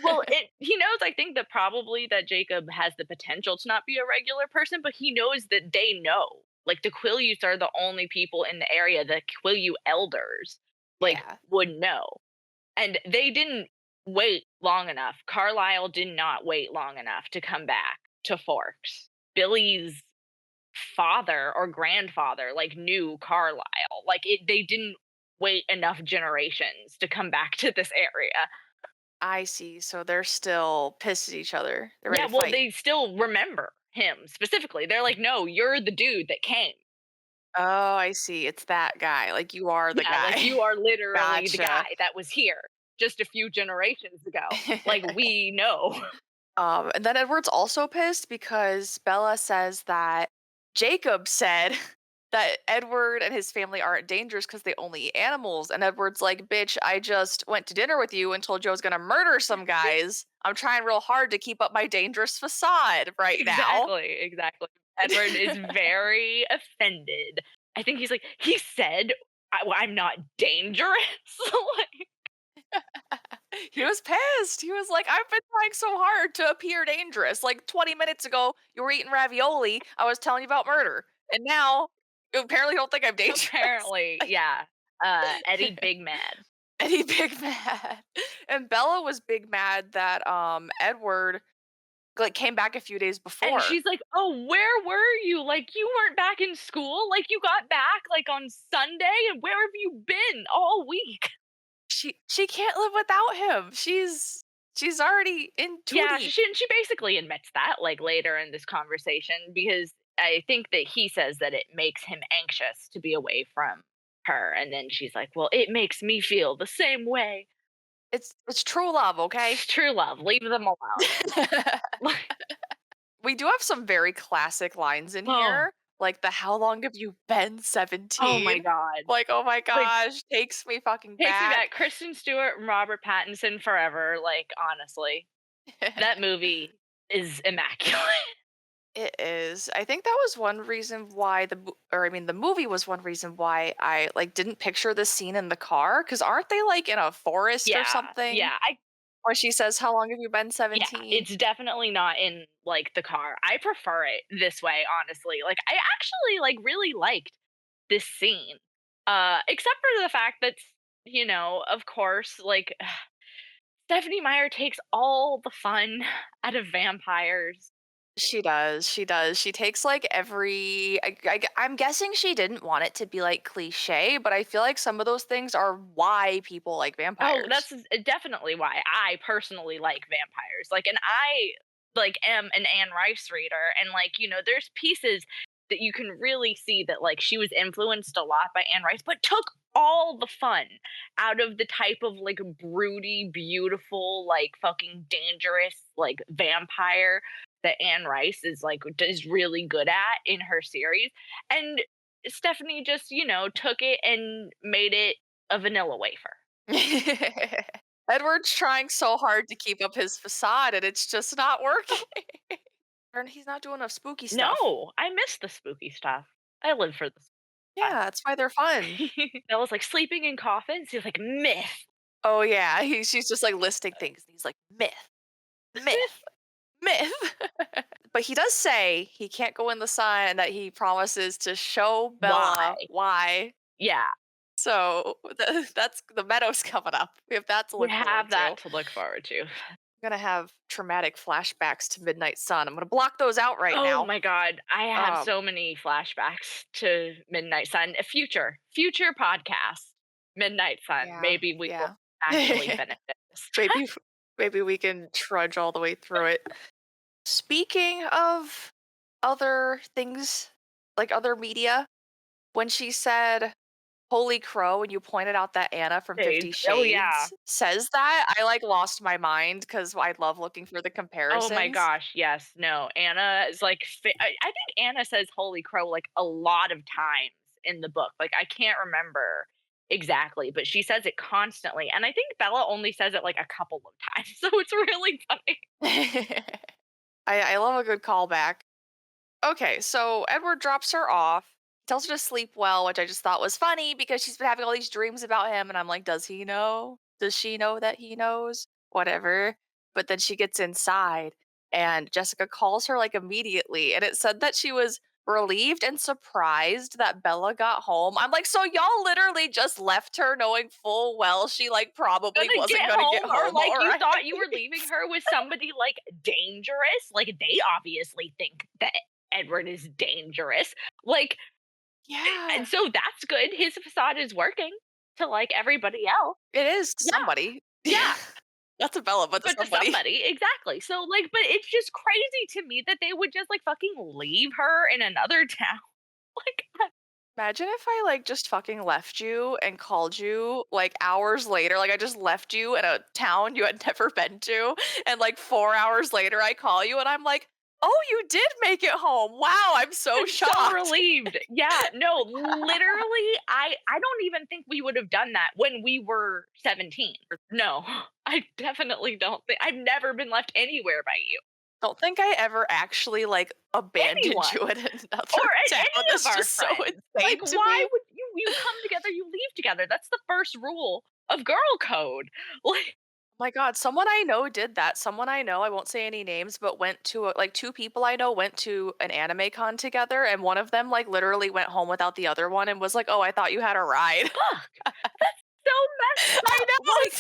Well, he knows, I think, that probably that Jacob has the potential to not be a regular person, but he knows that they know. Like, the Quileutes are the only people in the area, the Quileute elders, like, yeah, would know. And they didn't wait long enough. Carlisle did not wait long enough to come back to Forks. Billy's father or grandfather, like, knew Carlisle. Like, they didn't wait enough generations to come back to this area. I see. So they're still pissed at each other. They're ready Yeah, to well, fight. they still remember him specifically. They're like, "No, you're the dude that came." Oh, I see. It's that guy. Like you are the Yeah, like, guy. "You are literally the Gotcha. guy that was here just a few generations ago." Like, we know. And then Edward's also pissed because Bella says that Jacob said that Edward and his family aren't dangerous because they only eat animals. And Edward's like, bitch, I just went to dinner with you and told you I was going to murder some guys. I'm trying real hard to keep up my dangerous facade right now. Exactly, exactly. Edward is very offended. I think he's like, "He said I'm not dangerous?" Like, He was pissed. He was like, I've been trying so hard to appear dangerous. Like 20 minutes ago, you were eating ravioli. I was telling you about murder. And now you apparently don't think I'm dangerous. apparently, yeah. Eddie big mad. And he big mad. And Bella was big mad that Edward like came back a few days And before. she's like, "Oh, where were you? Like, you weren't back in school? Like, you got back, like, on Sunday? And where have you been all week?" She can't live without him. She's already in too Yeah, deep. she basically admits that, like, later in this conversation, because I think that he says that it makes him anxious to be away from her, and then she's like, "Well, it makes me feel the same way." It's true love, okay? It's true love, leave them alone. We do have some very classic lines in Oh, here, like the "How long have you been oh my 17?" god. Like, oh my Like, gosh, takes me fucking takes me back. back. Kristen Stewart and Robert Pattinson forever, like, honestly. That movie is immaculate. It is. I think that was one reason why or I mean, the movie was one reason why I like didn't picture this scene in the car. Because aren't they like in a forest or Yeah, something? yeah, I Where she says, "How long have you been yeah, 17?" it's definitely not in, like, the car. I prefer it this way, honestly. Like, I actually, like, really liked this scene, except for the fact that, of course, like, Stephanie Meyer takes all the fun out of vampires. She does, she does. She takes, like, every I'm guessing she didn't want it to be, like, cliche, but I feel like some of those things are why people like Oh, vampires. that's definitely why I personally like vampires. Like, and I like am an Anne Rice reader, and like, there's pieces that you can really see that like she was influenced a lot by Anne Rice, but took all the fun out of the type of like broody, beautiful, like fucking dangerous, like vampire that Anne Rice is really good at in her series. And Stephanie just, took it and made it a vanilla wafer. Edward's trying so hard to keep up his facade, and it's just not working. And he's not doing enough spooky stuff. No, I miss the spooky stuff. I live for the Yeah, that's why they're fun. stuff. Bella's like sleeping in coffins. He's like myth. Oh, yeah, she's just, like, listing things, and he's like, "Myth, myth, myth." But he does say he can't go in the sun and that he promises to show Why? Bella why. Yeah, So, that's the meadow's coming up. We have that to we look have forward to. that to look forward to. I'm gonna have traumatic flashbacks to Midnight Sun. I'm gonna block those out right Oh now. my god, I have Um, so many flashbacks to Midnight Sun. A future podcast, Midnight Sun. yeah, Maybe we will yeah. actually finish it this time. Maybe Maybe we can trudge all the way through it. Speaking of other things, like other media, when she said "Holy crow" and you pointed out that Anna from Shades. 50 Oh, yeah. Shades says that, I, like, lost my mind because I love looking for the Oh my comparisons. gosh, yes. No, Anna is like I think Anna says "Holy crow" like a lot of times in the book. Like I can't remember exactly, but she says it constantly, and I think Bella only says it like a couple of times, so it's really funny. I love a good callback. Okay, so Edward drops her off, tells her to sleep well, which I just thought was funny because she's been having all these dreams about him, and I'm like, does he know? Does she know that he knows? Whatever. But then she gets inside, and Jessica calls her like immediately, and it said that she was relieved and surprised that Bella got home. I'm like, so y'all literally just left her knowing full well she like probably Gonna wasn't get gonna get home, or home like all you right. thought you were leaving her with somebody like dangerous. Like they obviously think that Edward is dangerous. Like, and Yeah, so that's good. His facade is working to like everybody else. it is to Yeah, somebody. yeah. Not to Bella, but to But to somebody. somebody, exactly. So, like, but it's just crazy to me that they would just like fucking leave her in another town. Like, Imagine if I like just fucking left you and called you like hours later. Like I just left you in a town you had never been to. And like 4 hours later, I call you and I'm like, oh, you did make it home. Wow, I'm so I'm so shocked. relieved. Yeah, no, literally, I don't even think we would have done that when we were 17. No, I definitely don't think I've never been left anywhere by you. Don't think I ever actually like abandoned Anyone. you in another Or at town. any of That's our just so friends. Like, insane to why me. would you come together, you leave together. That's the first rule of girl code. Like, My God, someone I know did that. Someone I know, I won't say any names, but went to like two people I know went to an anime con together, and one of them like literally went home without the other one and was like, "Oh, I thought you had a ride." fuck. That's so messed I up. know, Like,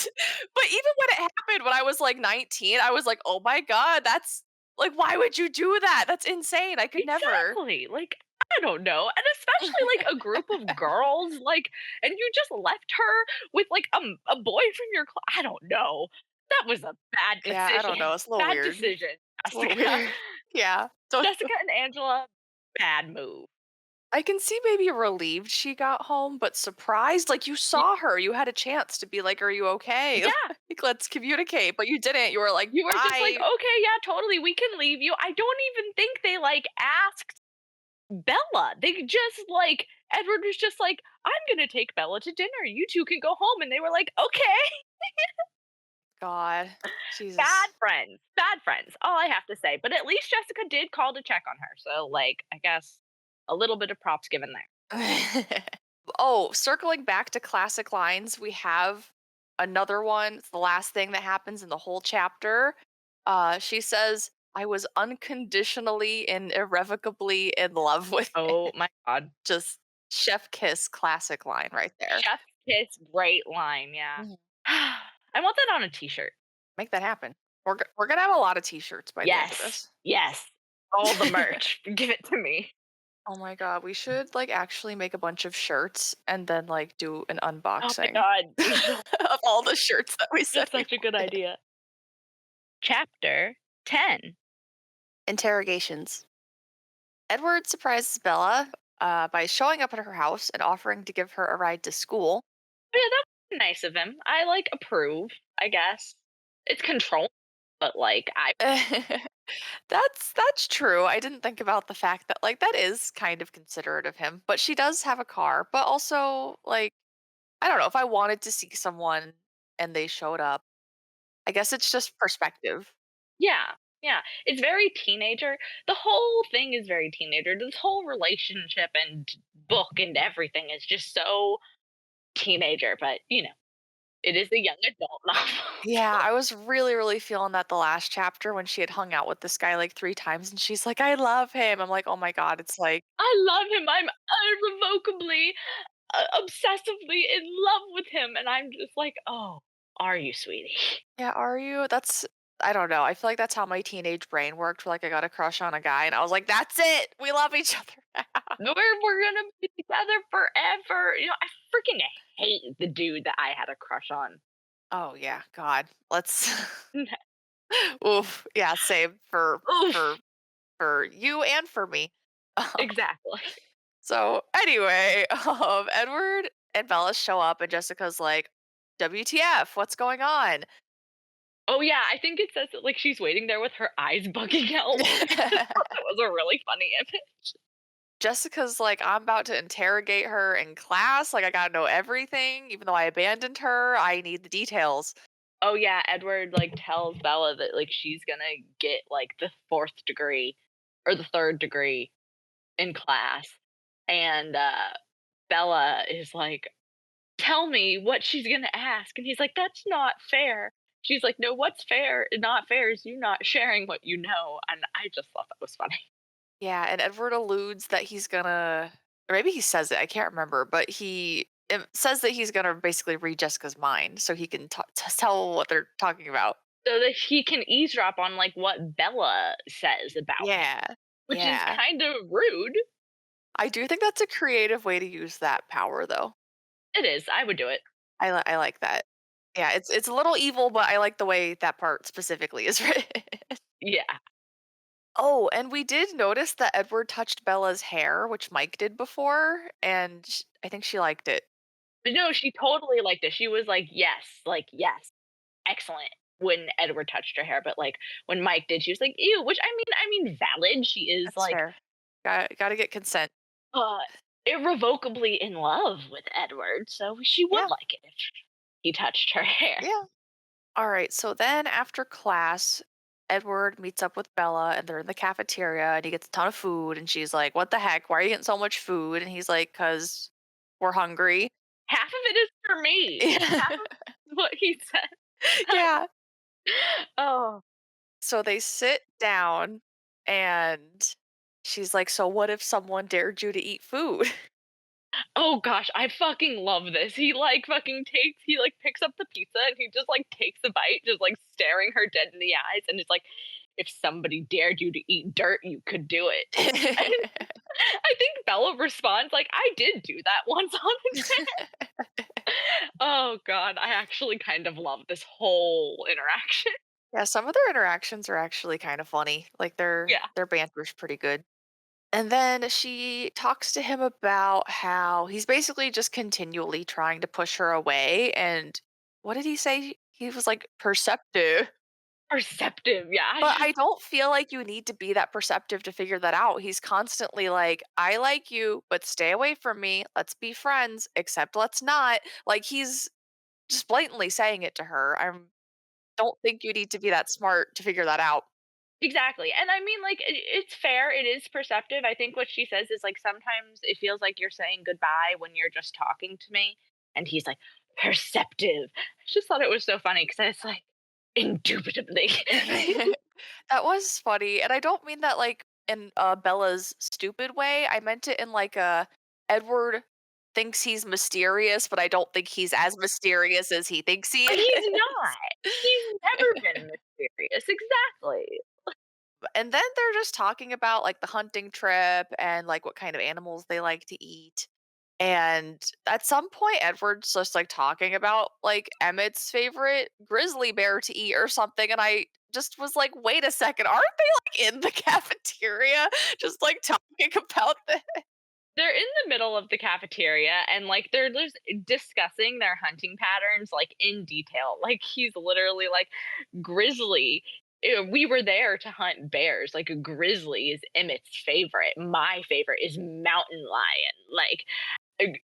but even when it happened when I was like 19, I was like, "Oh my God, that's like, why would you do that? That's insane. I could never." exactly. Like, I don't know. And especially like a group of girls, like, and you just left her with like a boy from your class. I don't know. That was a bad Yeah, I don't know. decision. It's a little Bad weird. decision, It's a little Jessica. weird. Yeah. So Jessica and Angela, bad move. I can see maybe relieved she got home, but surprised. Like you Y- saw her, you had a chance to be like, "Are you okay? Yeah. Like, let's communicate." But you didn't. You were like, You were just like, "Bye." okay, yeah, totally. We can leave you. I don't even think they like asked Bella. They just like, Edward was just like, I'm going to take Bella to dinner. You two can go home. And they were like, okay. God, Bad Jesus. friends. Bad friends. All I have to say. But at least Jessica did call to check on her. So, like, I guess a little bit of props given there. Oh, circling back to classic lines, we have another one. It's the last thing that happens in the whole chapter. She says, "I was unconditionally and irrevocably in love with him." Oh my God. Just chef kiss classic line right there. Chef's kiss. Great line. Yeah. Mhm. I want that on a t shirt. Make that happen. We're gonna have a lot of t-shirts by the end of Yes. this. Yes. All the merch. Give it to me. Oh my God, we should like actually make a bunch of shirts and then like do an Oh my unboxing God. We should. of all the shirts that we said That's we such a good wanted. idea. Chapter 10. Interrogations. Edward surprises Bella by showing up at her house and offering to give her a ride to school. Yeah, that was nice of him. I like approve, I guess. It's control, but like I That's true. I didn't think about the fact that like that is kind of considerate of him, but she does have a car, but also like I don't know if I wanted to see someone and they showed up. I guess it's just perspective. yeah. Yeah, it's very teenager. The whole thing is very teenager. This whole relationship and book and everything is just so teenager, but it is a young adult novel. Yeah, I was really, really feeling that the last chapter when she had hung out with this guy like 3 times and she's like, I love him. I'm like, oh my God, it's like, I love him. I'm irrevocably, obsessively in love with him, and I'm just like, "Oh, are you, sweetie?" yeah, are you? That's, I don't know. I feel like that's how my teenage brain worked. Where, like, I got a crush on a guy and I was like, that's it. We love each other now. We're gonna be together forever. I freaking hate the dude that I had a crush on. Oh yeah, God. Let's oof. Yeah, same for Oof, for for you and for me. exactly. So anyway, Edward and Bella show up and Jessica's like, WTF, what's going on? Oh, yeah, I think it says that, like, she's waiting there with her eyes bugging out. I just thought that was a really funny image. Jessica's like, I'm about to interrogate her in class. Like, I gotta know everything. Even though I abandoned her, I need the details. Oh, yeah, Edward, like, tells Bella that, like, she's gonna get, like, the 4th degree or the 3rd degree in class, and, Bella is like, "Tell me what she's gonna ask," and he's like, "That's not fair." She's like, "No, what's fair not fair is you not sharing what you know," and I just thought that was funny. Yeah, and Edward alludes that he's gonna, or maybe he says it, I can't remember, but says that he's gonna basically read Jessica's mind so he can tell what they're talking about. So that he can eavesdrop on, like, what Bella says about him, Yeah. which is Yeah. kind of rude. I do think that's a creative way to use that power though. It is, I would do it. I like that. Yeah, it's a little evil, but I like the way that part specifically is written. Yeah. Oh, and we did notice that Edward touched Bella's hair, which Mike did before, and I think she liked it. But no, she totally liked it. She was like, "Yes, excellent," when Edward touched her hair, but, like, when Mike did, she was like, "Ew," which I mean, valid. She is, That's like, fair. Gotta get consent. uh, irrevocably in love with Edward, so she would Yeah, like it if he touched her hair. yeah. All right. So then after class, Edward meets up with Bella and they're in the cafeteria and he gets a ton of food and she's like, "What the heck? Why are you getting so much food?" And he's like, "'Cause we're hungry." Half of it is for me. Half of it is what he said. Yeah. Oh. So they sit down and she's like, "So what if someone dared you to eat food?" Oh gosh, I fucking love this. He like picks up the pizza and he just like takes a bite, just like staring her dead in the eyes, and it's like, if somebody dared you to eat dirt, you could do it. And I think Bella responds like, I did do that once on a Oh god, I actually kind of love this whole interaction. Yeah, some of their interactions are actually kind of funny. Like Yeah. their banter's pretty good. And then she talks to him about how he's basically just continually trying to push her away. And what did he say? He was like perceptive. Perceptive, yeah. I But just I don't feel like you need to be that perceptive to figure that out. He's constantly like, I like you, but stay away from me. Let's be friends, except let's not. Like he's just blatantly saying it to her. I don't think you need to be that smart to figure that out. Exactly, and I mean, like, it's fair, it is perceptive. I think what she says is, like, "Sometimes it feels like you're saying goodbye when you're just talking to me," and he's like, "Perceptive." I just thought it was so funny because it's like, indubitably. That was funny, and I don't mean that, like, in, Bella's stupid way, I meant it in, like, a Edward thinks he's mysterious, but I don't think he's as mysterious as he thinks he He's is. not. He's never been mysterious, exactly. And then they're just talking about, like, the hunting trip and, like, what kind of animals they like to eat. And at some point, Edward's just like talking about like Emmett's favorite grizzly bear to eat or something. And I just was like, wait a second, aren't they like in the cafeteria just like talking about this? They're in the middle of the cafeteria and, like, they're just discussing their hunting patterns, like, in detail. Like, he's literally like, "Grizzly we were there to hunt bears, like, a grizzly is Emmett's favorite. My favorite is mountain lion. Like,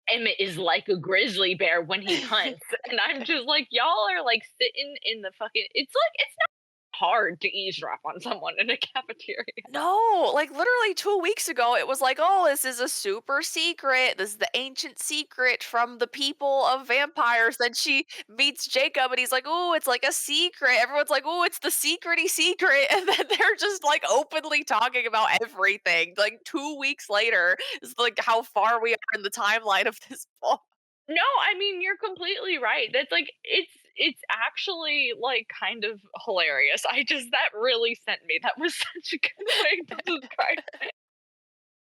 Emmett is like a grizzly bear when he hunts," and I'm just like, "Y'all are, like, sitting in the fucking" it's not hard to eavesdrop on someone in a cafeteria. No, like literally 2 weeks ago, it was like, oh, this is a super secret. This is the ancient secret from the people of vampires. Then she meets Jacob and he's like, oh, it's like a secret. Everyone's like, oh, it's the secrety secret. And then they're just like openly talking about everything. Like 2 weeks later, is like how far we are in the timeline of this book. No, I mean, you're completely right. That's like it's actually, like, kind of hilarious. I just that really sent me. That was such a good way to describe it.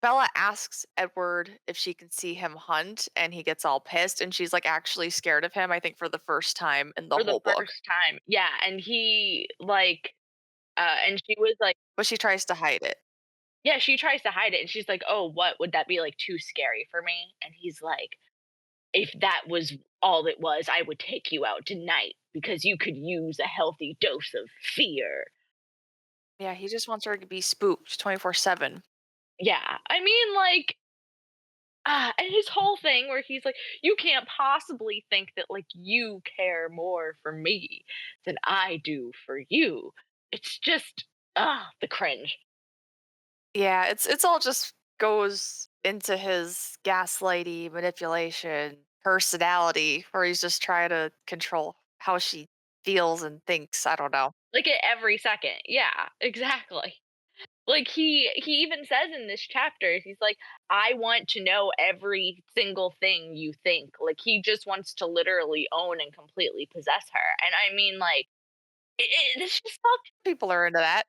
Bella asks Edward if she can see him hunt, and he gets all pissed, and she's like actually scared of him, I think, for the first time in the for the whole book. first time. Yeah, and he like and she was like, But she tries to hide it. yeah, she tries to hide it and she's like, "Oh, what would that be like too scary for me?" And he's like, "If that was all it was, I would take you out tonight because you could use a healthy dose of fear." Yeah, he just wants her to be spooked 24/7. Yeah. I mean, like, and his whole thing where he's like, "You can't possibly think that like you care more for me than I do for you." It's just the cringe. Yeah, it's all just goes into his gaslighty manipulation personality where he's just trying to control how she feels and thinks. I don't know. Like at every second. Yeah, exactly. Like he even says in this chapter, he's like, "I want to know every single thing you think." Like he just wants to literally own and completely possess her. And I mean, like, it's just People are into that.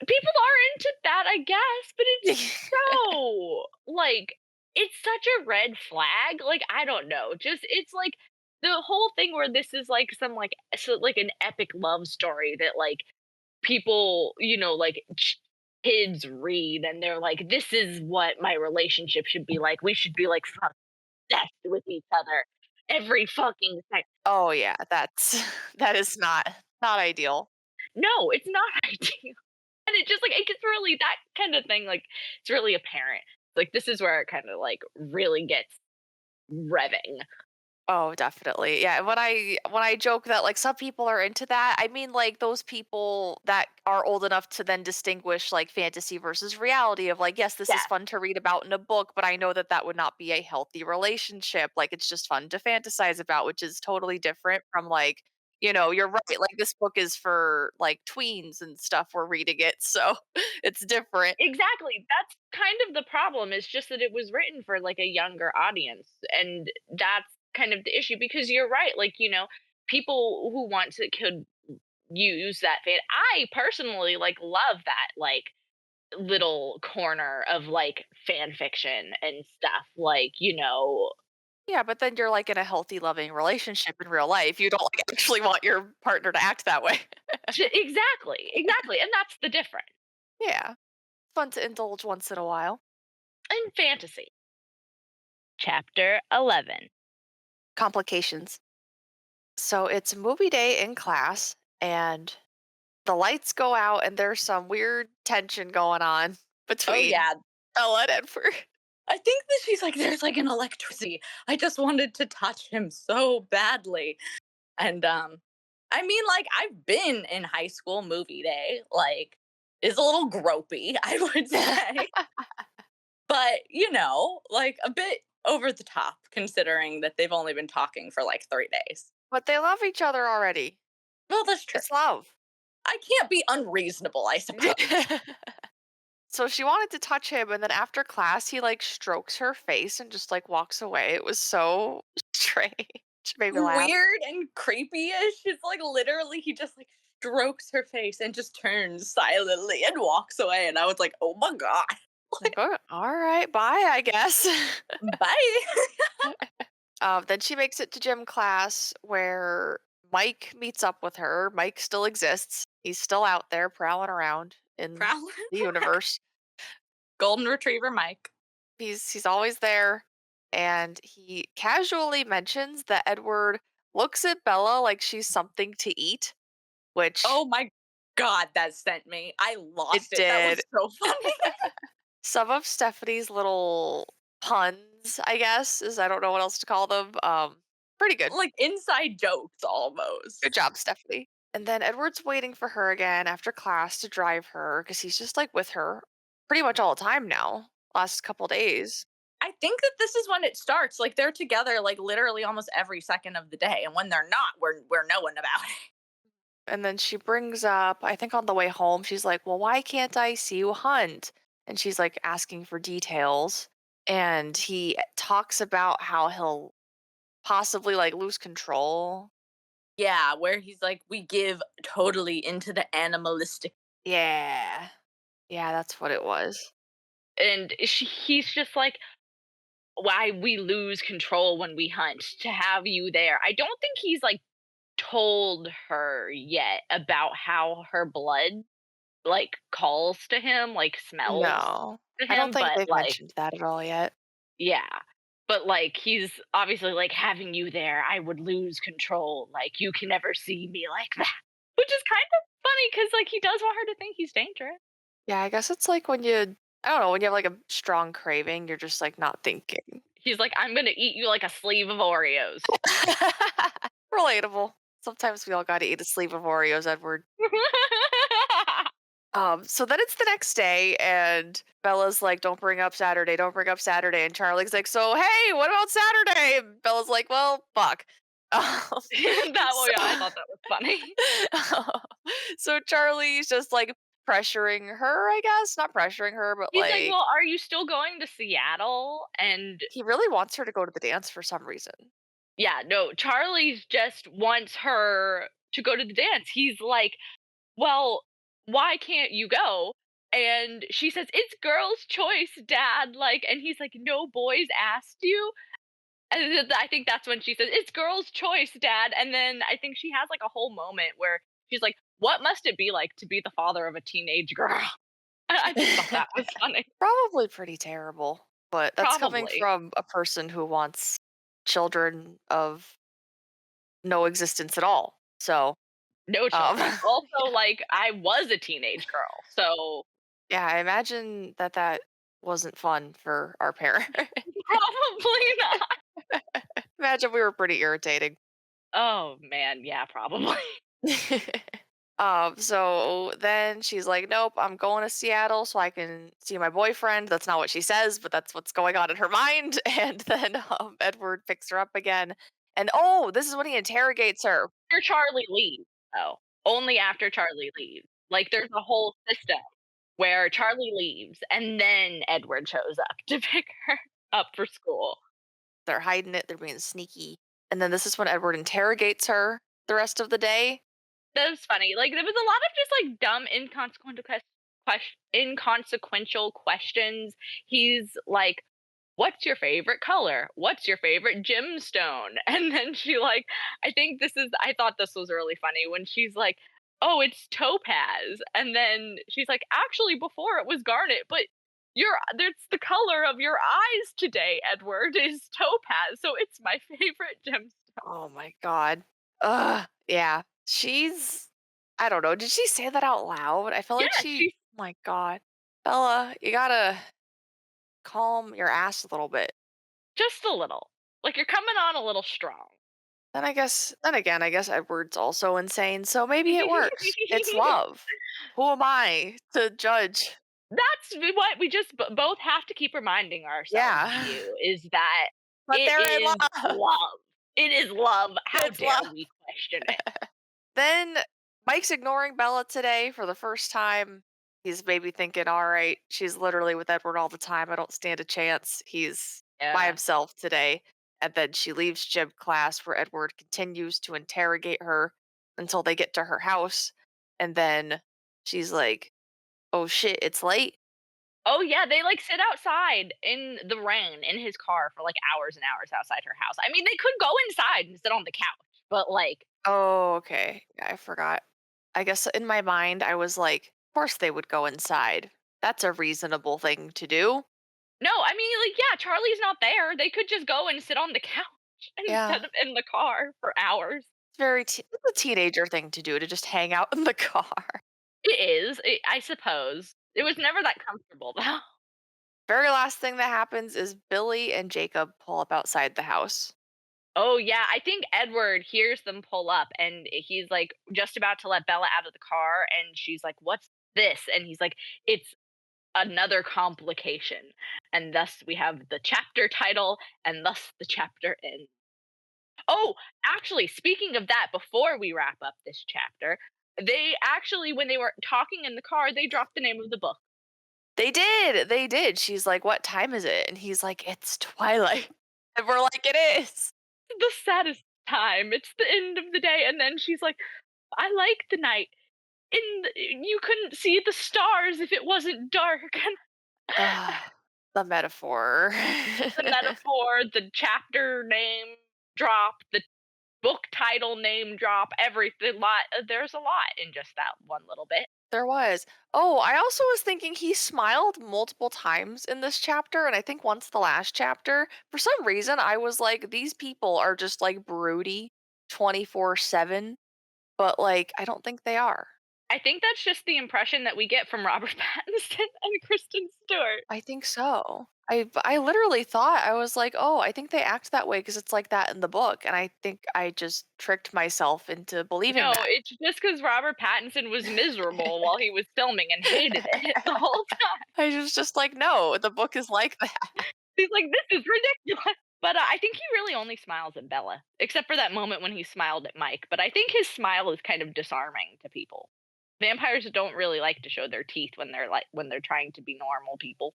people are into that, I guess, but it's so like it's such a red flag. Like I don't know, just it's like the whole thing where this is like some like like an epic love story that like people, like kids read and they're like, "This is what my relationship should be like. We should be like obsessed with each other every fucking second." Oh yeah, that's that is not ideal. No, it's not ideal. And it just like it gets really that kind of thing, like it's really apparent. Like this is where it kind of like really gets revving. Oh, definitely. Yeah, when I joke that like some people are into that, I mean like those people that are old enough to then distinguish like fantasy versus reality of like yes, this is Yeah, fun to read about in a book, but I know that that would not be a healthy relationship. Like it's just fun to fantasize about, which is totally different from like, you're right. Like this book is for like tweens and stuff we're reading it. So it's different. exactly. That's kind of the problem. Is just that it was written for like a younger audience, and that's kind of the issue. Because you're right. Like people who want to could use that fan. I personally like love that like little corner of like fan fiction and stuff. Like Yeah, but then you're like in a healthy, loving relationship in real life. You don't like actually want your partner to act that way. exactly, exactly, and that's the difference Yeah. Fun to indulge once in a while. in fantasy. Chapter 11. Complications. So it's movie day in class, and the lights go out, and there's some weird tension going on Oh between yeah, Ella and Edward. I think that she's like, there's like an electricity. I just wanted to touch him so badly. And I mean, like, I've been in high school movie day, like, is a little gropey, I would say. But, like a bit over the top considering that they've only been talking for like 3 days. But they love each other already. Well, that's true. It's love. I can't be unreasonable, I suppose. So she wanted to touch him, and then after class, he like strokes her face and just like walks away. It was so strange. Made me laugh. Weird and creepy-ish. It's like literally he just like strokes her face and just turns silently and walks away. And I was like, oh my God. Like, "Oh, all right, bye, I guess." Bye. Then she makes it to gym class where Mike meets up with her. Mike still exists. He's still out there prowling around in Prowling. the universe. Golden Retriever Mike. He's always there, and he casually mentions that Edward looks at Bella like she's something to eat, which Oh my God, that sent me. I it lost it. That was did. so funny. Some of Stephanie's little puns, I guess, is I don't know what else to call them. Pretty good. Like inside jokes Good almost. job, Stephanie. And then Edward's waiting for her again after class to drive her because he's just like with her pretty much all the time now, last couple days. I think that this is when it starts. Like they're together like literally almost every second of the day. And when they're not, we're knowing about it. And then she brings up, I think on the way home, she's like, well, why can't I see you hunt? And she's like asking for details. And he talks about how he'll possibly like lose control. Yeah, where he's like, we give totally into the animalistic. Yeah. Yeah, that's what it was. and he's just like, why we lose control when we hunt to have you there. I don't think he's like told her yet about how her blood like calls to him, like smells No. to I don't him, think but they've like mentioned that at all yet. yeah. But like he's obviously like, having you there, I would lose control. Like you can never see me like that. Which is kind of funny because like he does want her to think he's dangerous. Yeah, I guess it's like when you I don't know, when you have like a strong craving, you're just like not thinking. He's like, I'm gonna eat you like a sleeve of Oreos. Relatable. Sometimes we all gotta eat a sleeve of Oreos, Edward. So then it's the next day, and Bella's like, "Don't bring up Saturday, don't bring up Saturday," and Charlie's like, "So hey, what about Saturday?" And Bella's like, "Well, fuck." Um, That so, one, yeah, I thought that was funny. so Charlie's just like pressuring her, I guess, not pressuring her, but He's like, like "Well, are you still going to Seattle?" And he really wants her to go to the dance for some reason. yeah, no, Charlie just wants her to go to the dance. He's like, "Well, why can't you go?" And she says, "It's girls' choice, Dad." Like, and he's like, "No boys asked you." And then I think that's when she says, "It's girls' choice, Dad." And then I think she has like a whole moment where she's like, "What must it be like to be the father of a teenage girl?" I just thought that was funny. Probably pretty terrible, but that's coming Probably. from a person who wants children of no existence at all. So, No um, children. Also, like, I was a teenage girl, so yeah, I imagine that that wasn't fun for our parent. probably not. Imagine we were pretty irritating. Oh, man, yeah, probably. So then she's like, "Nope, I'm going to Seattle so I can see my boyfriend." That's not what she says, but that's what's going on in her mind. And then Edward picks her up again. And oh, this is when he interrogates her. After Charlie leaves, though. Only after Charlie leaves. Like, there's a whole system where Charlie leaves, and then Edward shows up to pick her up for school. They're hiding it, they're being sneaky. And then this is when Edward interrogates her the rest of the day. That was funny. Like, there was a lot of just, like, dumb, inconsequential questions. He's like, "What's your favorite color? What's your favorite gemstone?" And then she like, I thought this was really funny when she's like, "Oh, it's topaz." And then she's like, "Actually, before it was garnet, but your that's the color of your eyes today, Edward, is topaz, so it's my favorite gemstone." Oh my god. Ugh. Yeah. She's I don't know. Did she say that out loud? I feel like Yeah, she she's oh my god. Bella, you gotta calm your ass a little bit. just a little. Like, you're coming on a little strong. Then again, I guess Edward's also insane, so maybe it works. It's love. Who am I to judge? What we just both have to keep reminding ourselves, Yeah. you, is that But it they're in is love. love. It is love. How It's dare love. we question it? Then Mike's ignoring Bella today for the first time. He's maybe thinking, all right, she's literally with Edward all the time. I don't stand a chance. He's by Yeah. himself today. And then she leaves gym class where Edward continues to interrogate her until they get to her house. And then she's like, oh shit, it's late. Oh, yeah, they, like, sit outside in the rain in his car for, like, hours and hours outside her house. I mean, they could go inside and sit on the couch, but, like, Oh, okay. Yeah, I forgot. I guess in my mind, I was like, of course they would go inside. That's a reasonable thing to do. no, I mean, like, yeah, Charlie's not there. They could just go and sit on the couch Yeah. instead of in the car for hours. It's a teenager thing to do to just hang out in the car. It is, I suppose. It was never that comfortable, though. Very last thing that happens is Billy and Jacob pull up outside the house. Oh, yeah, I think Edward hears them pull up, and he's, like, just about to let Bella out of the car, and she's like, "What's this?" And he's like, "It's another complication." And thus we have the chapter title, and thus the chapter ends. Oh, actually, speaking of that, before we wrap up this chapter, they actually, when they were talking in the car, they dropped the name of the book. They did. She's like, "What time is it?" And he's like, "It's Twilight." And we're like, "It is." The saddest time. It's the end of the day, and then she's like, "I like the night. You couldn't see the stars if it wasn't dark." The metaphor. The metaphor, the chapter name drop, the book title name drop, everything. There's a lot in just that one little bit. There was. Oh, I also was thinking he smiled multiple times in this chapter, and I think once the last chapter. For some reason, I was like, these people are just like broody 24/7, but like, I don't think they are. I think that's just the impression that we get from Robert Pattinson and Kristen Stewart. I think so. I literally thought I was like, "Oh, I think they act that way because it's like that in the book," and I think I just tricked myself into believing No, that. it's just because Robert Pattinson was miserable while he was filming and hated it the whole time. I was just like, "No, the book is like that." He's like, "This is ridiculous." But, I think he really only smiles at Bella, except for that moment when he smiled at Mike, but I think his smile is kind of disarming to people. Vampires don't really like to show their teeth when they're trying to be normal people.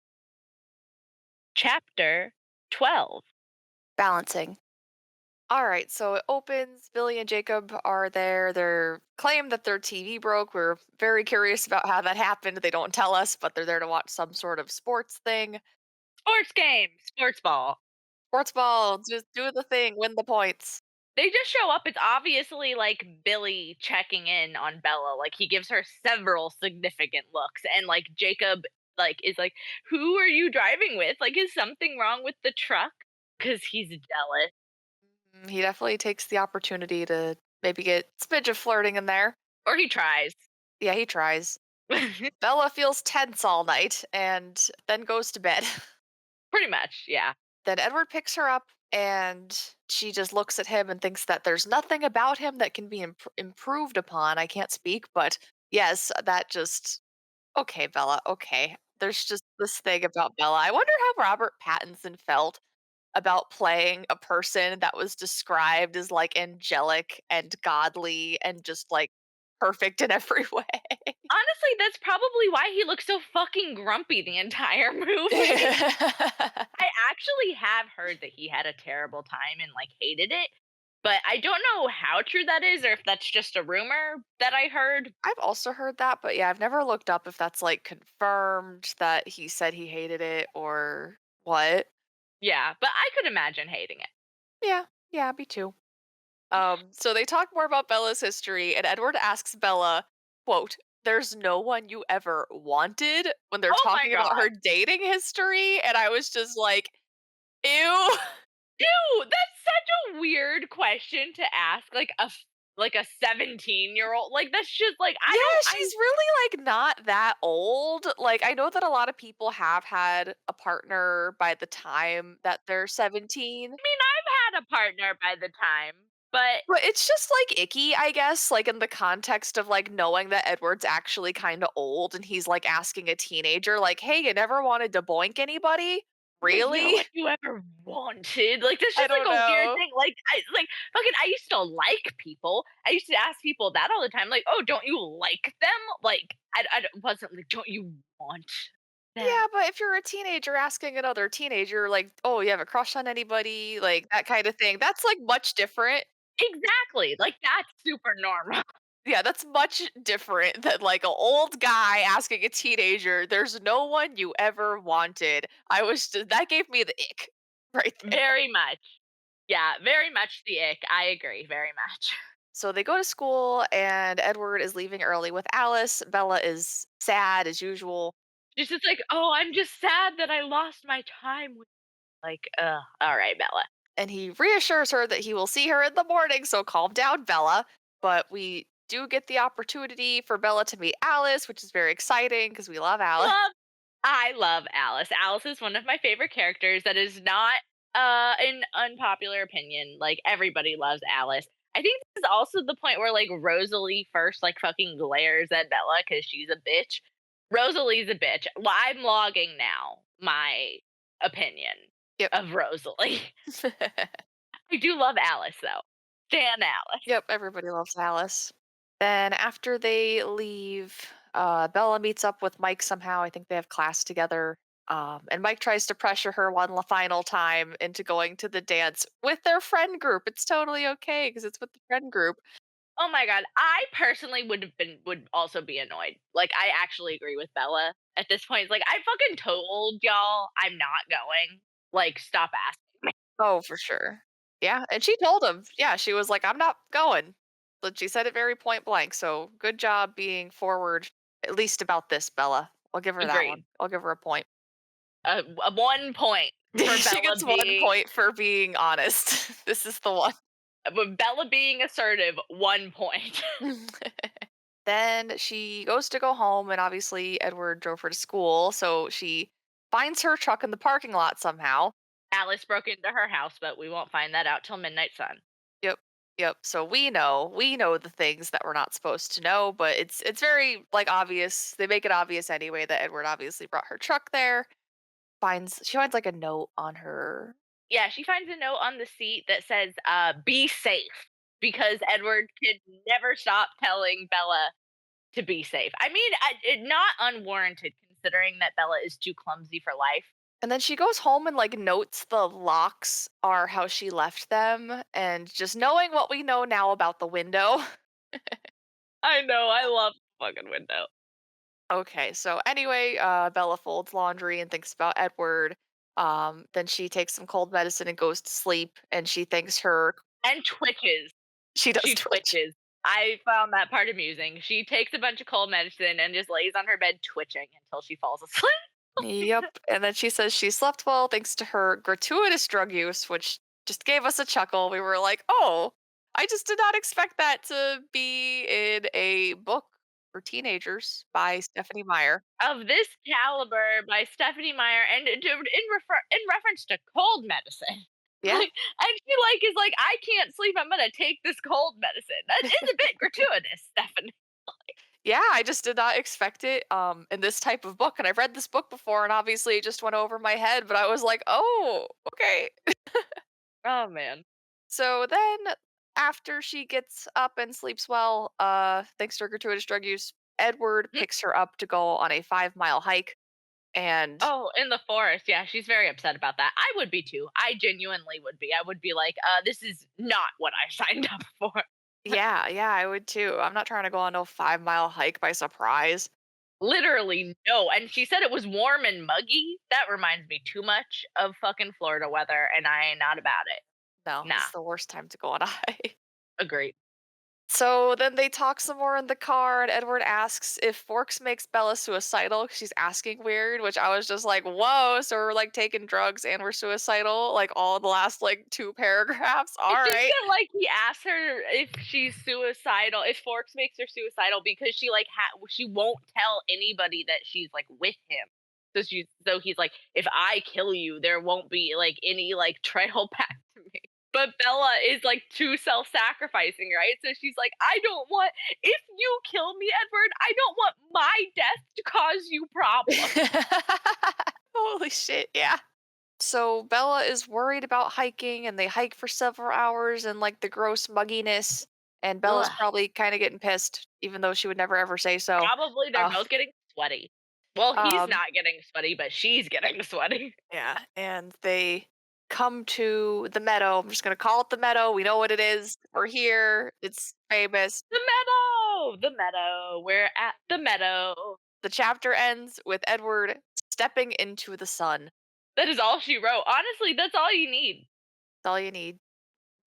Chapter 12. Balancing. All right, so it opens. Billy and Jacob are there. They're claim that their TV broke. We're very curious about how that happened. They don't tell us, but they're there to watch some sort of sports thing. Sports game, sports ball. Sports ball, just do the thing, win the points. They just show up, it's obviously, like, Billy checking in on Bella, like, he gives her several significant looks, and, like, Jacob, like, is like, "Who are you driving with? Like, is something wrong with the truck?" Because he's jealous. He definitely takes the opportunity to maybe get a smidge of flirting in there. Or he tries. Yeah, he tries. Bella feels tense all night and then goes to bed. Pretty much, yeah. Then Edward picks her up and she just looks at him and thinks that there's nothing about him that can be improved upon. I can't speak, but yes, that just okay, Bella. Okay. There's just this thing about Bella. I wonder how Robert Pattinson felt about playing a person that was described as like angelic and godly and just like perfect in every way. Honestly, that's probably why he looks so fucking grumpy the entire movie. I actually have heard that he had a terrible time and, like, hated it, but I don't know how true that is or if that's just a rumor that I heard. I've also heard that, but yeah, I've never looked up if that's like confirmed that he said he hated it or what. Yeah, but I could imagine hating it. Yeah, yeah, me too. So they talk more about Bella's history, and Edward asks Bella, quote, "There's no one you ever wanted," when they're Oh my talking about god. her dating history, and I was just like, ew. Dude, that's such a weird question to ask, like a 17-year-old. Like, that's just, like, I Yeah, don't I she's really like not that old. Like I know that a lot of people have had a partner by the time that they're 17. mean, I've had a partner by the time, but But it's just, like, icky, I guess, like, in the context of, like, knowing that Edward's actually kinda old and he's, like, asking a teenager, like, "Hey, you never wanted to boink anybody? there's no Really?" one you ever wanted. Like, that's I just, like, don't a weird know. thing. Fucking I used to like people. I used to ask people that all the time, like, "Oh, don't you like them?" Like, wasn't like, "Don't you want them?" Yeah, but if you're a teenager asking another teenager, like, "Oh, you have a crush on anybody?" Like, that kinda thing, that's, like, much different. Exactly, like, that's super normal. Yeah, that's much different than, like, an old guy asking a teenager, "There's no one you ever wanted." I was just that gave me the ick right there. Very much. Yeah, very much the ick. I agree, very much. So they go to school, and Edward is leaving early with Alice. Bella is sad as usual, She's just like, "Oh, I'm just sad that I lost my time with," like, ugh, alright, Bella. and he reassures her that he will see her in the morning. So calm down, Bella. But we do get the opportunity for Bella to meet Alice, which is very exciting because we love Alice. Love I love Alice. Alice is one of my favorite characters that is not, an unpopular opinion, like, everybody loves Alice. I think this is also the point where, like, Rosalie first, like, fucking glares at Bella because she's a bitch. Rosalie's a bitch. I'm logging now my opinion Yep. of Rosalie. I do love Alice, though. Stan Alice. Yep. Everybody loves Alice. Then after they leave, Bella meets up with Mike somehow. I think they have class together. And Mike tries to pressure her one final time into going to the dance with their friend group. It's totally okay because it's with the friend group. Oh my god, I personally would also be annoyed. Like, I actually agree with Bella at this point. It's like, I fucking told y'all I'm not going. Like, stop asking me. Oh, for sure. Yeah, and she told him. Yeah, she was like, "I'm not going." But she said it very point blank, so good job being forward, at least about this, Bella. I'll give her that Agreed. one. I'll give her a point. A 1 point for She Bella gets 1 being point for being honest. This is the one. Bella being assertive, 1 point. Then she goes to go home, and obviously Edward drove her to school, so she finds her truck in the parking lot somehow. Alice broke into her house, but we won't find that out till Midnight Sun. Yep. Yep. So we know the things that we're not supposed to know, but it's very like obvious. They make it obvious anyway that Edward obviously brought her truck there. She finds like a note on her. Yeah, she finds a note on the seat that says, "Be safe," because Edward could never stop telling Bella to be safe. I mean, not unwarranted considering that Bella is too clumsy for life. And then she goes home and like notes the locks are how she left them, and just knowing what we know now about the window. I know, I love the fucking window. Okay, so anyway, Bella folds laundry and thinks about Edward. Then she takes some cold medicine and goes to sleep, and she thinks her And twitches. she does She twitch. twitches. I found that part amusing. She takes a bunch of cold medicine and just lays on her bed twitching until she falls asleep. Yep. And then she says she slept well thanks to her gratuitous drug use, which just gave us a chuckle. We were like, oh, I just did not expect that to be in a book for teenagers by Stephanie Meyer. Of this caliber by Stephanie Meyer, and in reference to cold medicine. Yeah. Like, and she is like, I can't sleep. I'm gonna take this cold medicine. That is a bit gratuitous, Stephanie. Yeah, I just did not expect it in this type of book. And I've read this book before, and obviously it just went over my head, but I was like, oh, okay. Oh man. So then after she gets up and sleeps well, thanks to her gratuitous drug use, Edward Mm. picks her up to go on a 5-mile hike. And Oh, in the forest. Yeah, she's very upset about that. I would be too. I genuinely would be. I would be like, this is not what I signed up for. yeah, yeah, I would too. I'm not trying to go on no 5-mile hike by surprise. Literally no. And she said it was warm and muggy. That reminds me too much of fucking Florida weather, and I ain't not about it. No, Nah, it's the worst time to go on a hike. agreed. So then they talk some more in the car, and Edward asks if Forks makes Bella suicidal 'cause she's asking weird, which I was just like, whoa, so we're like taking drugs and we're suicidal, like all the last like 2 paragraphs. I All think right. that he asked her if she's suicidal, if Forks makes her suicidal because she won't tell anybody that she's with him. So he's like, if I kill you, there won't be any trail back to me. But Bella is too self-sacrificing, right? So she's like, I don't want if you kill me, Edward, I don't want my death to cause you problems. Holy shit, yeah. So Bella is worried about hiking, and they hike for several hours and like the gross mugginess, and Bella's Ugh. probably kind of getting pissed even though she would never ever say so. Probably they're Uh, both getting sweaty. Well, he's um not getting sweaty, but she's getting sweaty. yeah, and they come to the meadow. I'm just going to call it the meadow. We know what it is. We're here. It's famous. The meadow! The meadow. We're at the meadow. The chapter ends with Edward stepping into the sun. That is all she wrote. Honestly, that's all you need. That's all you need.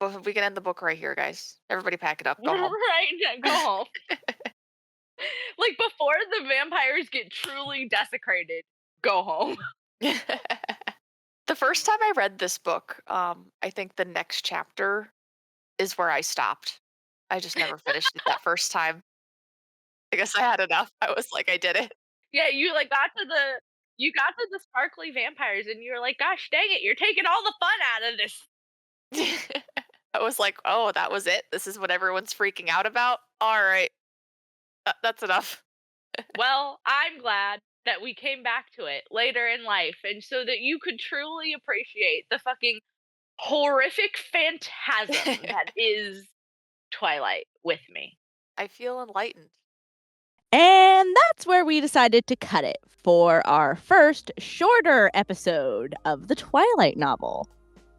But we can end the book right here, guys. Everybody pack it up. Go home. Right? Go home. Before the vampires get truly desecrated, go home. The first time I read this book, I think the next chapter is where I stopped. I just never finished it that first time. I guess I had enough. I was like, I did it. Yeah, you got to the sparkly vampires and you were like, gosh dang it, you're taking all the fun out of this. I was like, oh, that was it. This is what everyone's freaking out about. All right, that's enough. Well, I'm glad that we came back to it later in life and so that you could truly appreciate the fucking horrific phantasm that is Twilight with me. I feel enlightened. And that's where we decided to cut it for our first shorter episode of the Twilight novel.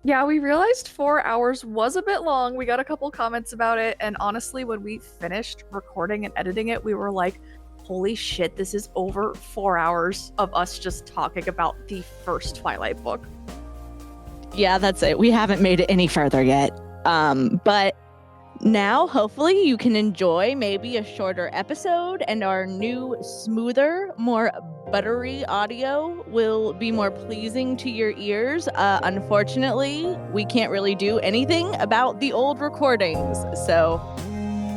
Yeah, we realized 4 hours was a bit long. We got a couple comments about it, and honestly, when we finished recording and editing it, we were like, holy shit, this is over 4 hours of us just talking about the first Twilight book. Yeah, that's it. We haven't made it any further yet. But now, hopefully, you can enjoy maybe a shorter episode, and our new, smoother, more buttery audio will be more pleasing to your ears. Unfortunately, we can't really do anything about the old recordings, so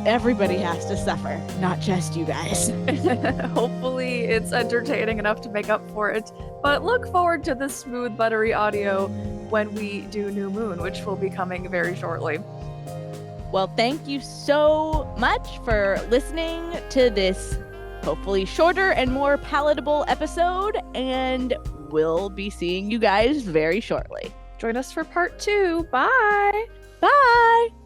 everybody has to suffer, not just you guys. Hopefully, it's entertaining enough to make up for it. But look forward to the smooth, buttery audio when we do New Moon, which will be coming very shortly. Well, thank you so much for listening to this hopefully shorter and more palatable episode, and we'll be seeing you guys very shortly. Join us for part 2. Bye! Bye!